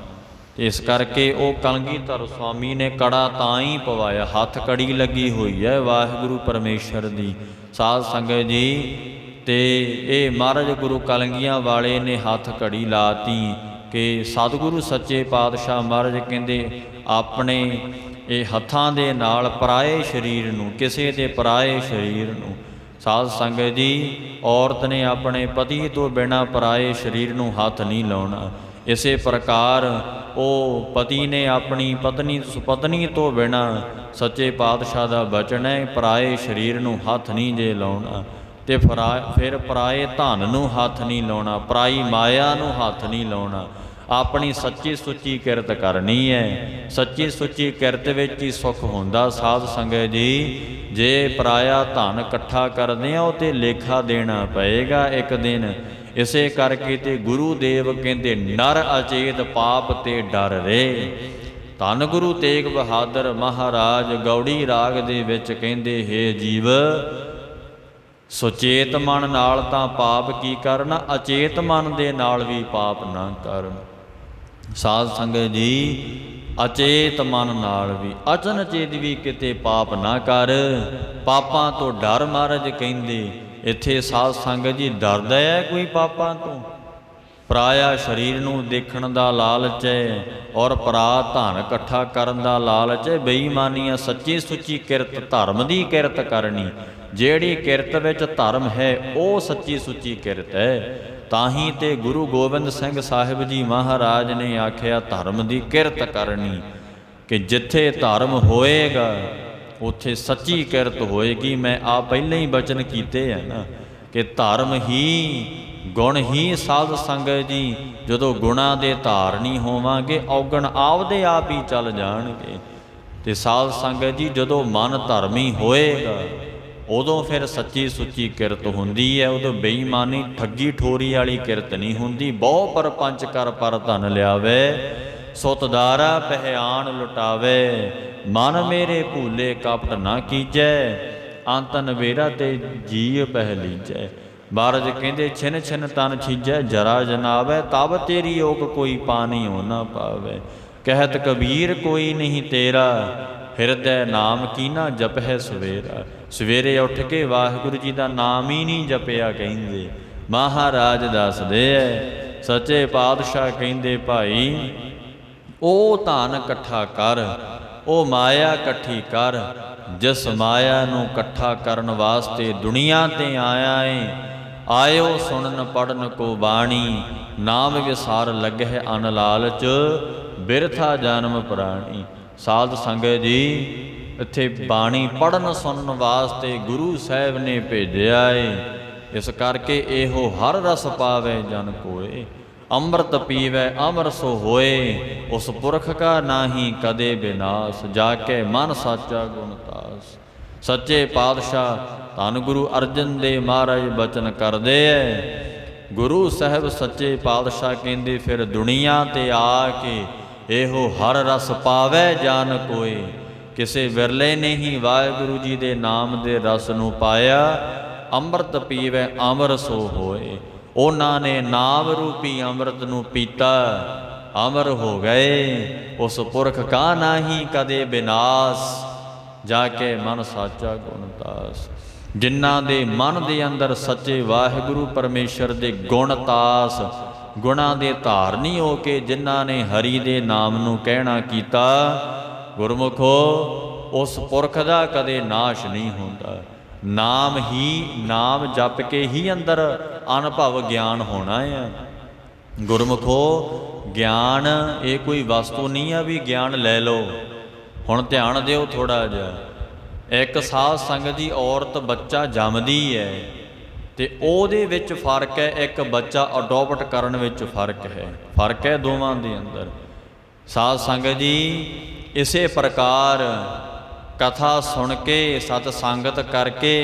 ਇਸ ਕਰਕੇ ਉਹ ਕਲਗੀਧਰ ਸਵਾਮੀ ਨੇ ਕੜਾ ਤਾਂ ਹੀ ਪਵਾਇਆ, ਹੱਥ ਕੜੀ ਲੱਗੀ ਹੋਈ ਹੈ ਵਾਹਿਗੁਰੂ ਪਰਮੇਸ਼ਰ ਦੀ। ਸਾਧ ਸੰਗਤ ਜੀ, ਤੇ ਇਹ ਮਹਾਰਾਜ ਗੁਰੂ ਕਲਗੀਆਂ ਵਾਲੇ ਨੇ ਹੱਥ ਕੜੀ ਲਾਤੀ ਕਿ ਸਤਿਗੁਰੂ ਸੱਚੇ ਪਾਤਸ਼ਾਹ ਮਹਾਰਾਜ ਕਹਿੰਦੇ ਆਪਣੇ ਇਹ ਹੱਥਾਂ ਦੇ ਨਾਲ ਪਰਾਏ ਸਰੀਰ ਨੂੰ, ਕਿਸੇ ਦੇ ਪਰਾਏ ਸਰੀਰ ਨੂੰ। ਸਾਧ ਸੰਗਤ ਜੀ, ਔਰਤ ਨੇ ਆਪਣੇ ਪਤੀ ਤੋਂ ਬਿਨਾਂ ਪਰਾਏ ਸਰੀਰ ਨੂੰ ਹੱਥ ਨਹੀਂ ਲਾਉਣਾ। ਇਸੇ ਪ੍ਰਕਾਰ ਉਹ ਪਤੀ ਨੇ ਆਪਣੀ ਪਤਨੀ ਤੋਂ ਬਿਨਾਂ, ਸੱਚੇ ਪਾਤਸ਼ਾਹ ਦਾ ਬਚਨ ਹੈ, ਪਰਾਏ ਸਰੀਰ ਨੂੰ ਹੱਥ ਨਹੀਂ ਜੇ ਲਾਉਣਾ। ਤੇ ਫਿਰ ਪਰਾਏ ਧਨ ਨੂੰ ਹੱਥ ਨਹੀਂ ਲਾਉਣਾ, ਪਰਾਈ ਮਾਇਆ ਨੂੰ ਹੱਥ ਨਹੀਂ ਲਾਉਣਾ। ਆਪਣੀ ਸੱਚੀ ਸੁੱਚੀ ਕਿਰਤ ਕਰਨੀ ਹੈ। ਸੱਚੀ ਸੁੱਚੀ ਕਿਰਤ ਵਿੱਚ ਹੀ ਸੁੱਖ ਹੁੰਦਾ। ਸਾਧ ਸੰਗਤ ਜੀ, ਜੇ ਪਰਾਇਆ ਧਨ ਇਕੱਠਾ ਕਰਦੇ ਆ ਉਹ ਤੇ ਲੇਖਾ ਦੇਣਾ ਪਏਗਾ ਇੱਕ ਦਿਨ। ਇਸੇ ਕਰਕੇ ਤੇ ਗੁਰੂ ਦੇਵ ਕਹਿੰਦੇ ਨਰ ਅਚੇਤ ਪਾਪ ਤੇ ਡਰ ਰੇ। ਧੰਨ ਗੁਰੂ ਤੇਗ ਬਹਾਦਰ ਮਹਾਰਾਜ ਗੌੜੀ ਰਾਗ ਦੇ ਵਿੱਚ ਕਹਿੰਦੇ, ਹੇ ਜੀਵ, ਸੁਚੇਤ ਮਨ ਨਾਲ ਤਾਂ ਪਾਪ ਕੀ ਕਰਨਾ, ਅਚੇਤ ਮਨ ਦੇ ਨਾਲ ਵੀ ਪਾਪ ਨਾ ਕਰ। ਸਾਧ ਸੰਗਤ ਜੀ, ਅਚੇਤ ਮਨ ਨਾਲ ਵੀ, ਅਚਨਚੇਤ ਵੀ ਕਿਤੇ ਪਾਪ ਨਾ ਕਰ। ਪਾਪਾਂ ਤੋਂ ਡਰ ਮਹਾਰਾਜ ਕਹਿੰਦੇ। ਇੱਥੇ ਸਾਧ ਸੰਗਤ ਜੀ, ਡਰਦਾ ਹੈ ਕੋਈ ਪਾਪਾਂ ਤੋਂ? ਪਰਾਇਆ ਸਰੀਰ ਨੂੰ ਦੇਖਣ ਦਾ ਲਾਲਚ ਹੈ ਔਰ ਪਰਾ ਧਨ ਇਕੱਠਾ ਕਰਨ ਦਾ ਲਾਲਚ ਹੈ। ਬੇਈਮਾਨੀਆਂ ਸੱਚੀ ਸੁੱਚੀ ਕਿਰਤ, ਧਰਮ ਦੀ ਕਿਰਤ ਕਰਨੀ। ਜਿਹੜੀ ਕਿਰਤ ਵਿੱਚ ਧਰਮ ਹੈ ਉਹ ਸੱਚੀ ਸੁੱਚੀ ਕਿਰਤ ਹੈ। ਤਾਂ ਹੀ ਤੇ ਗੁਰੂ ਗੋਬਿੰਦ ਸਿੰਘ ਸਾਹਿਬ ਜੀ ਮਹਾਰਾਜ ਨੇ ਆਖਿਆ ਧਰਮ ਦੀ ਕਿਰਤ ਕਰਨੀ, ਕਿ ਜਿੱਥੇ ਧਰਮ ਹੋਏਗਾ ਉੱਥੇ ਸੱਚੀ ਕਿਰਤ ਹੋਏਗੀ। ਮੈਂ ਆ ਪਹਿਲਾਂ ਹੀ ਬਚਨ ਕੀਤੇ ਹੈ ਨਾ ਕਿ ਧਰਮ ਹੀ ਗੁਣ ਹੀ ਸਾਧ ਸੰਗਤ ਜੀ, ਜਦੋਂ ਗੁਣਾਂ ਦੇ ਧਾਰਨੀ ਹੋਵਾਂਗੇ ਔਗਣ ਆਪਦੇ ਆਪ ਹੀ ਚੱਲ ਜਾਣਗੇ। ਤੇ ਸਾਧ ਸੰਗਤ ਜੀ ਜਦੋਂ ਮਨ ਧਰਮੀ ਹੋਏਗਾ ਉਦੋਂ ਫਿਰ ਸੱਚੀ ਸੁੱਚੀ ਕਿਰਤ ਹੁੰਦੀ ਹੈ। ਉਦੋਂ ਬੇਈਮਾਨੀ ਠੱਗੀ ਠੋਰੀ ਵਾਲੀ ਕਿਰਤ ਨਹੀਂ ਹੁੰਦੀ। ਬਹੁ ਪਰਪੰਚ ਕਰ ਪਰ ਧਨ ਲਿਆਵੇ, ਸੁਤਦਾਰਾ ਪਹਿਆਨ ਲੁਟਾਵੇ। ਮਨ ਮੇਰੇ ਭੂਲੇ ਕਪਟ ਨਾ ਕੀਜੈ, ਅੰਤ ਨਵੇਰਾ ਤੇ ਜੀਅ ਪਹਿ ਲੀਜੈ। ਬਾਰਜ ਕਹਿੰਦੇ ਛਿਨ ਛਿਨ ਤਨ ਛੀਜੈ, ਜਰਾ ਜਨਾਵੈ ਤਬ ਤੇਰੀ ਓਕ ਕੋਈ ਪਾਣੀ ਹੋ ਨਾ ਪਾਵੇ। ਕਹਿਤ ਕਬੀਰ ਕੋਈ ਨਹੀਂ ਤੇਰਾ, ਹਿਰਦੈ ਨਾਮ ਕੀਨਾ ਜਪਹਿ ਸਵੇਰਾ। ਸਵੇਰੇ ਉੱਠ ਕੇ ਵਾਹਿਗੁਰੂ ਜੀ ਦਾ ਨਾਮ ਹੀ ਨਹੀਂ ਜਪਿਆ ਕਹਿੰਦੇ। ਮਹਾਰਾਜ ਦੱਸਦੇ ਐ, ਸੱਚੇ ਪਾਤਸ਼ਾਹ ਕਹਿੰਦੇ ਭਾਈ ਉਹ ਧਨ ਇਕੱਠਾ ਕਰ, ਉਹ ਮਾਇਆ ਇਕੱਠੀ ਕਰ, ਜਿਸ ਮਾਇਆ ਨੂੰ ਇਕੱਠਾ ਕਰਨ ਵਾਸਤੇ ਦੁਨੀਆ ਤੇ ਆਇਆ ਏ। ਆਇਓ ਸੁਣਨ ਪੜਨ ਕੋ ਬਾਣੀ, ਨਾਮ ਵਿਸਾਰ ਲੱਗਹਿ ਅਨ ਲਾਲਚ, ਬਿਰਥਾ ਜਨਮ ਪ੍ਰਾਣੀ। ਸਾਧ ਸੰਗਤ ਜੀ ਇੱਥੇ ਬਾਣੀ ਪੜਨ ਸੁਣਨ ਵਾਸਤੇ ਗੁਰੂ ਸਾਹਿਬ ਨੇ ਭੇਜਿਆ ਏ। ਇਸ ਕਰਕੇ ਇਹੋ ਹਰ ਰਸ ਪਾਵੇ ਜਨ ਕੋਏ, ਅੰਮ੍ਰਿਤ ਪੀਵੈ ਅਮਰ ਸੋ ਹੋਏ। ਉਸ ਪੁਰਖ ਕਾ ਨਾਹੀ ਕਦੇ ਬਿਨਾਸ਼, ਜਾ ਕੇ ਮਨ ਸਾਚਾ ਗੁਣ ਤਾਸ। ਸੱਚੇ ਪਾਤਸ਼ਾਹ ਧੰਨ ਗੁਰੂ ਅਰਜਨ ਦੇਵ ਮਹਾਰਾਜ ਬਚਨ ਕਰਦੇ ਐ। ਗੁਰੂ ਸਾਹਿਬ ਸੱਚੇ ਪਾਤਸ਼ਾਹ ਕਹਿੰਦੇ ਫਿਰ ਦੁਨੀਆ ਤੇ ਆ ਕੇ ਇਹੋ ਹਰ ਰਸ ਪਾਵੈ ਜਾਨ ਕੋਏ। ਕਿਸੇ ਵਿਰਲੇ ਨੇ ਹੀ ਵਾਹਿਗੁਰੂ ਜੀ ਦੇ ਨਾਮ ਦੇ ਰਸ ਨੂੰ ਪਾਇਆ। ਅੰਮ੍ਰਿਤ ਪੀਵੈ ਅਮਰ ਸੋ ਹੋਏ। ਉਹਨਾਂ ਨੇ ਨਾਮ ਰੂਪੀ ਅੰਮ੍ਰਿਤ ਨੂੰ ਪੀਤਾ, ਅਮਰ ਹੋ ਗਏ। ਉਸ ਪੁਰਖ ਕਾ ਨਾਹੀ ਕਦੇ ਬਿਨਾਸ਼, ਜਾ ਕੇ ਮਨ ਸਾਚਾ ਗੁਣ ਤਾਸ। ਜਿਨ੍ਹਾਂ ਦੇ ਮਨ ਦੇ ਅੰਦਰ ਸੱਚੇ ਵਾਹਿਗੁਰੂ ਪਰਮੇਸ਼ਰ ਦੇ ਗੁਣ ਤਾਸ, ਗੁਣਾਂ ਦੇ ਧਾਰਨੀ ਹੋ ਕੇ ਜਿਨ੍ਹਾਂ ਨੇ ਹਰੀ ਦੇ ਨਾਮ ਨੂੰ ਕਹਿਣਾ ਕੀਤਾ, ਗੁਰਮੁਖੋ ਉਸ ਪੁਰਖ ਦਾ ਕਦੇ ਨਾਸ਼ ਨਹੀਂ ਹੁੰਦਾ। ਨਾਮ ਹੀ, ਨਾਮ ਜਪ ਕੇ ਹੀ ਅੰਦਰ ਅਨੁਭਵ ਗਿਆਨ ਹੋਣਾ ਹੈ। ਗੁਰਮੁਖੋ ਗਿਆਨ ਇਹ ਕੋਈ ਵਸਤੂ ਨਹੀਂ ਆ ਵੀ ਗਿਆਨ ਲੈ ਲਓ। ਹੁਣ ਧਿਆਨ ਦਿਓ ਥੋੜ੍ਹਾ ਜਿਹਾ। ਇੱਕ ਸਾਧ ਸੰਗਤ ਦੀ ਔਰਤ ਬੱਚਾ ਜੰਮਦੀ ਹੈ ਤੇ ਉਹਦੇ ਵਿੱਚ ਫਰਕ ਹੈ, ਇੱਕ ਬੱਚਾ ਅਡੋਪਟ ਕਰਨ ਵਿੱਚ ਫਰਕ ਹੈ। ਫਰਕ ਹੈ ਦੋਵਾਂ ਦੇ ਅੰਦਰ। ਸਾਧ ਸੰਗਤ ਜੀ ਇਸੇ ਪ੍ਰਕਾਰ ਕਥਾ ਸੁਣ ਕੇ ਸਤ ਸੰਗਤ ਕਰਕੇ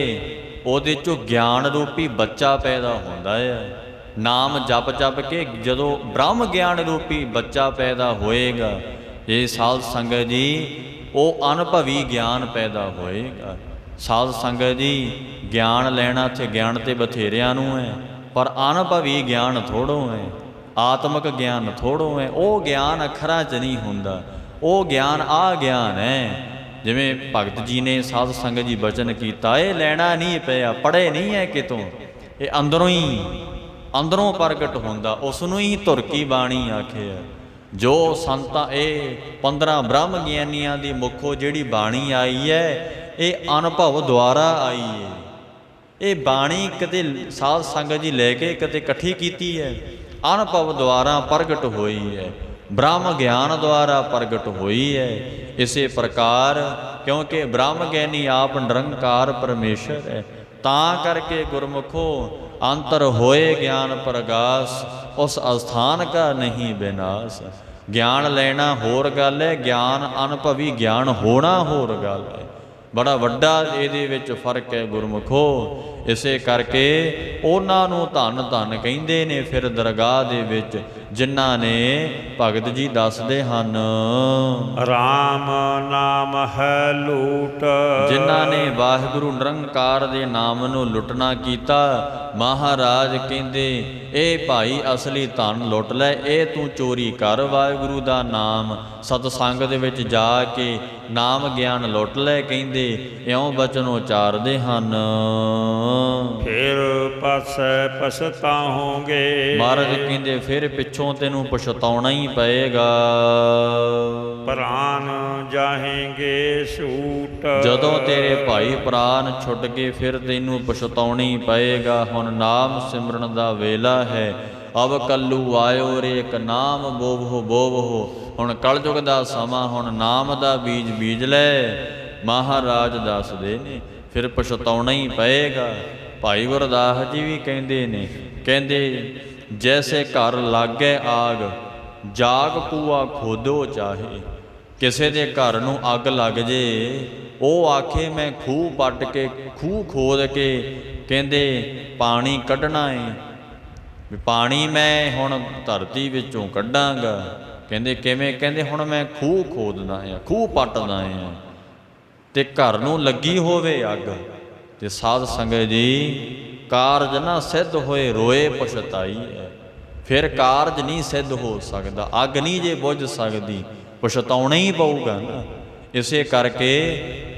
ਉਹਦੇ ਚੋਂ ਗਿਆਨ ਰੂਪੀ ਬੱਚਾ ਪੈਦਾ ਹੁੰਦਾ ਹੈ। ਨਾਮ ਜਪ ਜਪ ਕੇ ਜਦੋਂ ਬ੍ਰਹਮ ਗਿਆਨ ਰੂਪੀ ਬੱਚਾ ਪੈਦਾ ਹੋਏਗਾ, ਇਹ ਸਾਧ ਸੰਗਤ ਜੀ ਉਹ ਅਨੁਭਵੀ ਗਿਆਨ ਪੈਦਾ ਹੋਏਗਾ। ਸਾਧ ਸੰਗਤ ਜੀ ਗਿਆਨ ਲੈਣਾ ਤੇ ਗਿਆਨ ਤੇ ਬਥੇਰਿਆਂ ਨੂੰ ਹੈ, ਪਰ ਅਨੁਭਵੀ ਗਿਆਨ ਥੋੜ੍ਹੋ ਹੈ, ਆਤਮਿਕ ਗਿਆਨ ਥੋੜ੍ਹੋ ਹੈ। ਉਹ ਗਿਆਨ ਅੱਖਰਾਂ 'ਚ ਨਹੀਂ ਹੁੰਦਾ, ਉਹ ਗਿਆਨ ਆ ਗਿਆਨ ਹੈ। ਜਿਵੇਂ ਭਗਤ ਜੀ ਨੇ ਸਾਧ ਸੰਗਤ ਜੀ ਬਚਨ ਕੀਤਾ, ਇਹ ਲੈਣਾ ਨਹੀਂ ਪਿਆ, ਪੜ੍ਹੇ ਨਹੀਂ ਹੈ ਕਿਤੋਂ, ਇਹ ਅੰਦਰੋਂ ਪ੍ਰਗਟ ਹੁੰਦਾ। ਉਸ ਨੂੰ ਹੀ ਧੁਰ ਕੀ ਬਾਣੀ ਆਖਿਆ। ਜੋ ਸੰਤਾਂ ਇਹ 15 ਬ੍ਰਹਮ ਗਿਆਨੀਆਂ ਦੀ ਮੁੱਖੋਂ ਜਿਹੜੀ ਬਾਣੀ ਆਈ ਹੈ, ਇਹ ਅਨੁਭਵ ਦੁਆਰਾ ਆਈ ਹੈ। ਇਹ ਬਾਣੀ ਕਦੇ ਸਾਧ ਸੰਗਤ ਜੀ ਲੈ ਕੇ ਕਦੇ ਇਕੱਠੀ ਕੀਤੀ ਹੈ, ਅਨੁਭਵ ਦੁਆਰਾ ਪ੍ਰਗਟ ਹੋਈ ਹੈ, ਬ੍ਰਹਮ ਗਿਆਨ ਦੁਆਰਾ ਪ੍ਰਗਟ ਹੋਈ ਹੈ। ਇਸੇ ਪ੍ਰਕਾਰ ਕਿਉਂਕਿ ਬ੍ਰਹਮ ਗਿਆਨੀ ਆਪ ਨਿਰੰਕਾਰ ਪਰਮੇਸ਼ਰ ਹੈ, ਤਾਂ ਕਰਕੇ ਗੁਰਮੁਖੋ ਅੰਤਰ ਹੋਏ ਗਿਆਨ ਪ੍ਰਗਾਸ, ਉਸ ਅਸਥਾਨ ਕਾ ਨਹੀਂ ਬਿਨਾਸ਼। ਗਿਆਨ ਲੈਣਾ ਹੋਰ ਗੱਲ ਹੈ, ਗਿਆਨ ਅਨੁਭਵੀ ਗਿਆਨ ਹੋਣਾ ਹੋਰ ਗੱਲ ਹੈ। ਬੜਾ ਵੱਡਾ ਇਹਦੇ ਵਿੱਚ ਫਰਕ ਹੈ ਗੁਰਮੁਖੋ। ਇਸੇ ਕਰਕੇ ਉਹਨਾਂ ਨੂੰ ਧੰਨ ਧੰਨ ਕਹਿੰਦੇ ਨੇ ਫਿਰ ਦਰਗਾਹ ਦੇ ਵਿੱਚ, ਜਿਨ੍ਹਾਂ ਨੇ ਭਗਤ ਜੀ ਦੱਸਦੇ ਹਨ, ਰਾਮ ਨਾਮ ਹੈ ਲੂਟ, ਜਿਨ੍ਹਾਂ ਨੇ ਵਾਹਿਗੁਰੂ ਨਿਰੰਕਾਰ ਦੇ ਨਾਮ ਨੂੰ ਲੁੱਟਣਾ ਕੀਤਾ, ਮਹਾਰਾਜ ਕਹਿੰਦੇ ਇਹ ਭਾਈ ਅਸਲੀ ਧਨ ਲੁੱਟ ਲੈ, ਇਹ ਤੂੰ ਚੋਰੀ ਕਰ ਵਾਹਿਗੁਰੂ ਦਾ ਨਾਮ, ਸਤਸੰਗ ਦੇ ਵਿੱਚ ਜਾ ਕੇ ਨਾਮ ਗਿਆਨ ਲੁੱਟ ਲੈ, ਕਹਿੰਦੇ ਇਉਂ ਬਚਨ ਉਚਾਰਦੇ ਹਨ। ਫਿਰ ਪਾਸੈ ਪਛਤਾਹੋਗੇ, ਮਹਾਰਾਜ ਕਹਿੰਦੇ ਫਿਰ ਪਿੱਛੋਂ ਤੈਨੂੰ ਪਛਤਾਉਣਾ ਹੀ ਪਏਗਾ। ਪ੍ਰਾਨ ਜਾਹੇਂਗੇ ਛੂਟ, ਜਦੋਂ ਤੇਰੇ ਭਾਈ ਪ੍ਰਾਨ ਛੁੱਟ ਗਏ ਫਿਰ ਤੈਨੂੰ ਪਛਤਾਉਣਾ ਹੀ ਪਏਗਾ। ਹੁਣ ਨਾਮ ਸਿਮਰਨ ਦਾ ਵੇਲਾ ਹੈ, ਅਬ ਕੱਲੂ ਆਇਓ ਰੇ ਇੱਕ ਨਾਮ ਬੋਵੋ ਬੋਵੋ। ਹੁਣ ਕਲਯੁਗ ਦਾ ਸਮਾਂ, ਹੁਣ ਨਾਮ ਦਾ ਬੀਜ ਬੀਜ ਲੈ। ਮਹਾਰਾਜ ਦੱਸਦੇ ਨੇ ਫਿਰ ਪਛਤਾਉਣਾ ਹੀ ਪਏਗਾ। ਭਾਈ ਗੁਰਦਾਸ ਜੀ ਵੀ ਕਹਿੰਦੇ ਨੇ, ਕਹਿੰਦੇ ਜੈਸੇ ਘਰ ਲਾਗੇ ਆਗ, ਜਾਗ ਕੂਆ ਖੋਦੋ ਚਾਹੇ। ਕਿਸੇ ਦੇ ਘਰ ਨੂੰ ਅੱਗ ਲੱਗ ਜੇ, ਉਹ ਆਖੇ ਮੈਂ ਖੂਹ ਪੱਟ ਕੇ, ਖੂਹ ਖੋਦ ਕੇ ਕਹਿੰਦੇ ਪਾਣੀ ਕੱਢਣਾ ਏ, ਵੀ ਪਾਣੀ ਮੈਂ ਹੁਣ ਧਰਤੀ ਵਿੱਚੋਂ ਕੱਢਾਂਗਾ। ਕਹਿੰਦੇ ਕਿਵੇਂ? ਕਹਿੰਦੇ ਹੁਣ ਮੈਂ ਖੂਹ ਖੋਦਦਾ ਆ, ਖੂਹ ਪੱਟਦਾ ਆ। ਤੇ ਘਰ ਨੂੰ ਲੱਗੀ ਹੋਵੇ ਅੱਗ, ਤੇ ਸਾਧ ਸੰਗਤ ਜੀ ਕਾਰਜ ਨਾ ਸਿੱਧ ਹੋਏ ਰੋਏ ਪਛਤਾਈ ਹੈ। ਫਿਰ ਕਾਰਜ ਨਹੀਂ ਸਿੱਧ ਹੋ ਸਕਦਾ, ਅੱਗ ਨਹੀਂ ਜੇ ਬੁਝ ਸਕਦੀ, ਪਛਤਾਉਣਾ ਹੀ ਪਊਗਾ ਨਾ। ਇਸੇ ਕਰਕੇ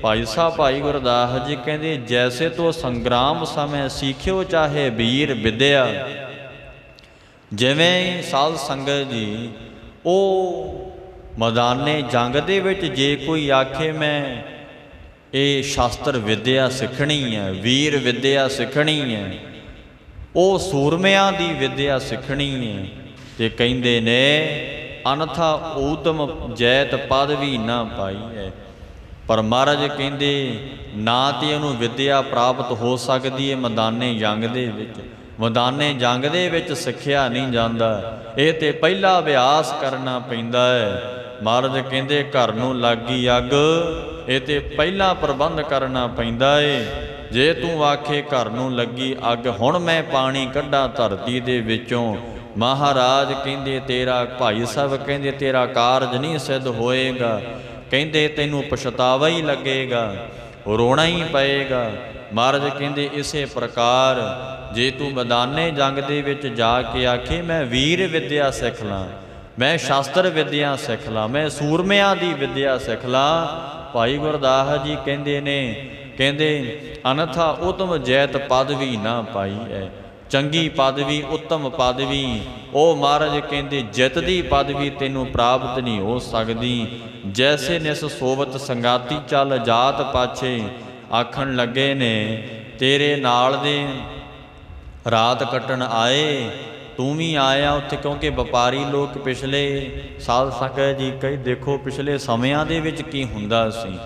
ਭਾਈ ਸਾਹਿਬ ਭਾਈ ਗੁਰਦਾਸ ਜੀ ਕਹਿੰਦੇ ਜੈਸੇ ਤੋ ਸੰਗਰਾਮ ਸਮੇਂ ਸਿੱਖਿਓ ਚਾਹੇ ਵੀਰ ਵਿਦਿਆ। ਜਿਵੇਂ ਸਾਧ ਸੰਗਤ ਜੀ ਉਹ ਮੈਦਾਨੇ ਜੰਗ ਦੇ ਵਿੱਚ ਜੇ ਕੋਈ ਆਖੇ ਮੈਂ ਇਹ ਸ਼ਾਸਤਰ ਵਿਦਿਆ ਸਿੱਖਣੀ ਹੈ, ਵੀਰ ਵਿਦਿਆ ਸਿੱਖਣੀ ਹੈ, ਉਹ ਸੂਰਮਿਆਂ ਦੀ ਵਿਦਿਆ ਸਿੱਖਣੀ ਹੈ, ਤੇ ਕਹਿੰਦੇ ਨੇ ਅਨਥਾ ਊਤਮ ਜੈਤ ਪਦਵੀ ਨਾ ਪਾਈ ਹੈ। ਪਰ ਮਹਾਰਾਜ ਕਹਿੰਦੇ ਨਾ ਤੇ ਉਹਨੂੰ ਵਿਦਿਆ ਪ੍ਰਾਪਤ ਹੋ ਸਕਦੀ ਹੈ ਮੈਦਾਨੇ ਜੰਗ ਦੇ ਵਿੱਚ। ਮੈਦਾਨੇ ਜੰਗ ਦੇ ਵਿੱਚ ਸਿੱਖਿਆ ਨਹੀਂ ਜਾਂਦਾ, ਇਹ ਤੇ ਪਹਿਲਾ ਅਭਿਆਸ ਕਰਨਾ ਪੈਂਦਾ ਹੈ। ਮਹਾਰਾਜ ਕਹਿੰਦੇ ਘਰ ਨੂੰ ਲੱਗੀ ਅੱਗ, ਇਹ ਤੇ ਪਹਿਲਾ ਪ੍ਰਬੰਧ ਕਰਨਾ ਪੈਂਦਾ ਏ। ਜੇ ਤੂੰ ਆਖੇ ਘਰ ਨੂੰ ਲੱਗੀ ਅੱਗ, ਹੁਣ ਮੈਂ ਪਾਣੀ ਕੱਢਾਂ ਧਰਤੀ ਦੇ ਵਿੱਚੋਂ, ਮਹਾਰਾਜ ਕਹਿੰਦੇ ਤੇਰਾ ਭਾਈ ਸਾਹਿਬ ਕਹਿੰਦੇ ਤੇਰਾ ਕਾਰਜ ਨਹੀਂ ਸਿੱਧ ਹੋਏਗਾ। ਕਹਿੰਦੇ ਤੈਨੂੰ ਪਛਤਾਵਾ ਹੀ ਲੱਗੇਗਾ, ਰੋਣਾ ਹੀ ਪਏਗਾ। ਮਹਾਰਾਜ ਕਹਿੰਦੇ ਇਸੇ ਪ੍ਰਕਾਰ ਜੇ ਤੂੰ ਮੈਦਾਨੇ ਜੰਗ ਦੇ ਵਿੱਚ ਜਾ ਕੇ ਆਖੇ ਮੈਂ ਵੀਰ ਵਿਦਿਆ ਸਿੱਖ ਲਾਂ, ਮੈਂ ਸ਼ਾਸਤਰ ਵਿਦਿਆ ਸਿੱਖ ਲਾਂ, ਮੈਂ ਸੂਰਮਿਆਂ ਦੀ ਵਿਦਿਆ ਸਿੱਖ ਲਾਂ, ਭਾਈ ਗੁਰਦਾਸ ਜੀ ਕਹਿੰਦੇ ਨੇ, ਕਹਿੰਦੇ ਅਨਥਾ ਉਤਮ ਜੈਤ ਪਦਵੀ ਨਾ ਪਾਈ ਹੈ। ਚੰਗੀ ਪਦਵੀ, ਉੱਤਮ ਪਦਵੀ, ਉਹ ਮਹਾਰਾਜ ਕਹਿੰਦੇ ਜਿੱਤ ਦੀ ਪਦਵੀ ਤੈਨੂੰ ਪ੍ਰਾਪਤ ਨਹੀਂ ਹੋ ਸਕਦੀ। ਜੈਸੇ ਨਿਸ ਸੋਵਤ ਸੰਗਾਤੀ ਚੱਲ ਜਾਤ ਪਾਛੇ। ਆਖਣ ਲੱਗੇ ਨੇ ਤੇਰੇ ਨਾਲ ਦੇ ਰਾਤ ਕੱਟਣ ਆਏ, ਤੂੰ ਵੀ ਆਇਆ ਉੱਥੇ, ਕਿਉਂਕਿ ਵਪਾਰੀ ਲੋਕ ਪਿਛਲੇ ਸਾਧ ਸੰਗਤ ਜੀ ਕਈ ਦੇਖੋ ਪਿਛਲੇ ਸਮਿਆਂ ਦੇ ਵਿੱਚ ਕੀ ਹੁੰਦਾ ਸੀ,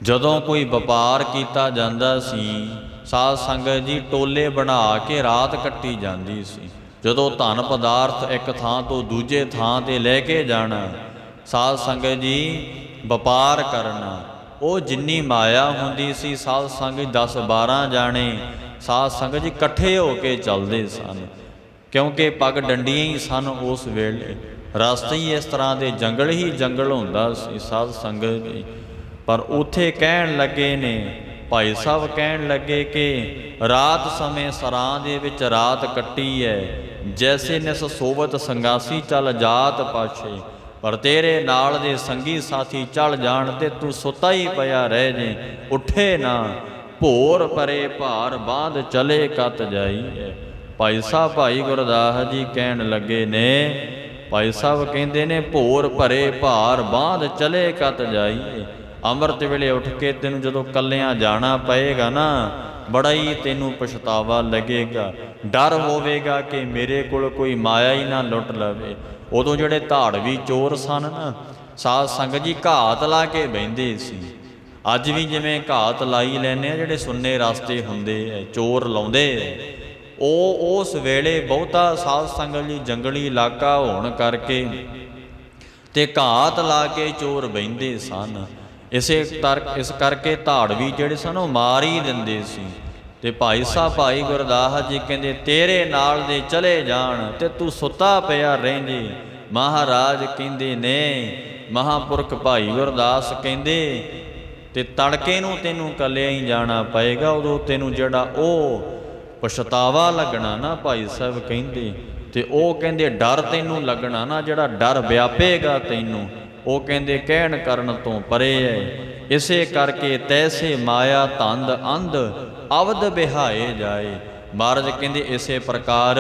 ਜਦੋਂ ਕੋਈ ਵਪਾਰ ਕੀਤਾ ਜਾਂਦਾ ਸੀ ਸਾਧ ਸੰਗਤ ਜੀ ਟੋਲੇ ਬਣਾ ਕੇ ਰਾਤ ਕੱਟੀ ਜਾਂਦੀ ਸੀ। ਜਦੋਂ ਧਨ ਪਦਾਰਥ ਇੱਕ ਥਾਂ ਤੋਂ ਦੂਜੇ ਥਾਂ ਤੇ ਲੈ ਕੇ ਜਾਣਾ, ਸਾਧ ਸੰਗਤ ਜੀ ਵਪਾਰ ਕਰਨਾ, ਉਹ ਜਿੰਨੀ ਮਾਇਆ ਹੁੰਦੀ ਸੀ ਸਾਧ ਸੰਗਤ 10-12 ਜਾਣੇ ਸਾਧ ਸੰਗਤ ਜੀ ਇਕੱਠੇ ਹੋ ਕੇ ਚੱਲਦੇ ਸਨ, ਕਿਉਂਕਿ ਪੱਗ ਡੰਡੀਆਂ ਹੀ ਸਨ ਉਸ ਵੇਲੇ। ਰਸਤੇ ਹੀ ਇਸ ਤਰ੍ਹਾਂ ਦੇ ਜੰਗਲ ਹੀ ਜੰਗਲ ਹੁੰਦਾ ਸੀ ਸਾਧ ਸੰਗਤ ਜੀ। ਪਰ ਉੱਥੇ ਕਹਿਣ ਲੱਗੇ ਨੇ, ਭਾਈ ਸਾਹਿਬ ਕਹਿਣ ਲੱਗੇ ਕਿ ਰਾਤ ਸਮੇਂ ਸਰਾਂ ਦੇ ਵਿੱਚ ਰਾਤ ਕੱਟੀ ਹੈ, ਜੈਸੇ ਨਿਸ ਸੋਵਤ ਸੰਗਾਸੀ ਚੱਲ ਜਾਤ ਪਾਛੇ। ਪਰ ਤੇਰੇ ਨਾਲ ਦੇ ਸੰਗੀ ਸਾਥੀ ਚੱਲ ਜਾਣ ਤੇ ਤੂੰ ਸੁੱਤਾ ਹੀ ਪਿਆ ਰਹਿ ਜੇ, ਉੱਠੇ ਨਾ, ਭੋਰ ਪਰੇ ਭਾਰ ਬਾਂਧ ਚਲੇ ਕਤ ਜਾਈਏ। ਭਾਈ ਸਾਹਿਬ ਭਾਈ ਗੁਰਦਾਸ ਜੀ ਕਹਿਣ ਲੱਗੇ ਨੇ, ਭਾਈ ਸਾਹਿਬ ਕਹਿੰਦੇ ਨੇ ਭੋਰ ਭਰੇ ਭਾਰ ਬਾਂਧ ਚਲੇ ਕਤ ਜਾਈਏ। ਅੰਮ੍ਰਿਤ ਵੇਲੇ ਉੱਠ ਕੇ ਤੈਨੂੰ ਜਦੋਂ ਕੱਲਿਆਂ ਜਾਣਾ ਪਏਗਾ ਨਾ, ਬੜਾ ਹੀ ਤੈਨੂੰ ਪਛਤਾਵਾ ਲੱਗੇਗਾ, ਡਰ ਹੋਵੇਗਾ ਕਿ ਮੇਰੇ ਕੋਲ ਕੋਈ ਮਾਇਆ ਹੀ ਨਾ ਲੁੱਟ ਲਵੇ। ਉਦੋਂ ਜਿਹੜੇ ਧਾੜਵੀ ਚੋਰ ਸਨ ਨਾ ਸਾਧ ਸੰਗਤ ਜੀ ਘਾਤ ਲਾ ਕੇ ਬਹਿੰਦੇ ਸੀ। ਅੱਜ ਵੀ ਜਿਵੇਂ ਘਾਤ ਲਾਈ ਲੈਂਦੇ ਆ, ਜਿਹੜੇ ਸੁੰਨੇ ਰਸਤੇ ਹੁੰਦੇ ਆ ਚੋਰ ਲਾਉਂਦੇ, ਉਹ ਉਸ ਵੇਲੇ ਬਹੁਤਾ ਸਾਧ ਸੰਗਤ ਜੀ ਜੰਗਲੀ ਇਲਾਕਾ ਹੋਣ ਕਰਕੇ ਤੇ ਘਾਤ ਲਾ ਕੇ ਚੋਰ ਬਹਿੰਦੇ ਸਨ। ਇਸ ਕਰਕੇ ਧਾੜਵੀ ਜਿਹੜੇ ਸਨ ਉਹ ਮਾਰ ਹੀ ਦਿੰਦੇ ਸੀ। ਤੇ ਭਾਈ ਸਾਹਿਬ ਭਾਈ ਗੁਰਦਾਸ ਜੀ ਕਹਿੰਦੇ ਤੇਰੇ ਨਾਲ ਦੇ ਚਲੇ ਜਾਣ ਤੇ ਤੂੰ ਸੁੱਤਾ ਪਿਆ ਰਹਿੰਦੇ। ਮਹਾਰਾਜ ਕਹਿੰਦੇ ਨੇ, ਮਹਾਂਪੁਰਖ ਭਾਈ ਗੁਰਦਾਸ ਕਹਿੰਦੇ ਤੇ ਤੜਕੇ ਨੂੰ ਤੈਨੂੰ ਕੱਲਿਆਂ ਹੀ ਜਾਣਾ ਪਏਗਾ। ਉਦੋਂ ਤੈਨੂੰ ਜਿਹੜਾ ਉਹ ਪਛਤਾਵਾ ਲੱਗਣਾ ਨਾ, ਭਾਈ ਸਾਹਿਬ ਕਹਿੰਦੇ, ਤੇ ਉਹ ਕਹਿੰਦੇ ਡਰ ਤੈਨੂੰ ਲੱਗਣਾ ਨਾ, ਜਿਹੜਾ ਡਰ ਵਿਆਪੇਗਾ ਤੈਨੂੰ, ਉਹ ਕਹਿੰਦੇ ਕਹਿਣ ਕਰਨ ਤੋਂ ਪਰੇ ਹੈ। ਇਸੇ ਕਰਕੇ ਤੈਸੇ ਮਾਇਆ ਧੰਦ ਅੰਧ ਅਵਧ ਬਿਹਾਏ ਜਾਏ। ਮਹਾਰਾਜ ਕਹਿੰਦੇ ਇਸੇ ਪ੍ਰਕਾਰ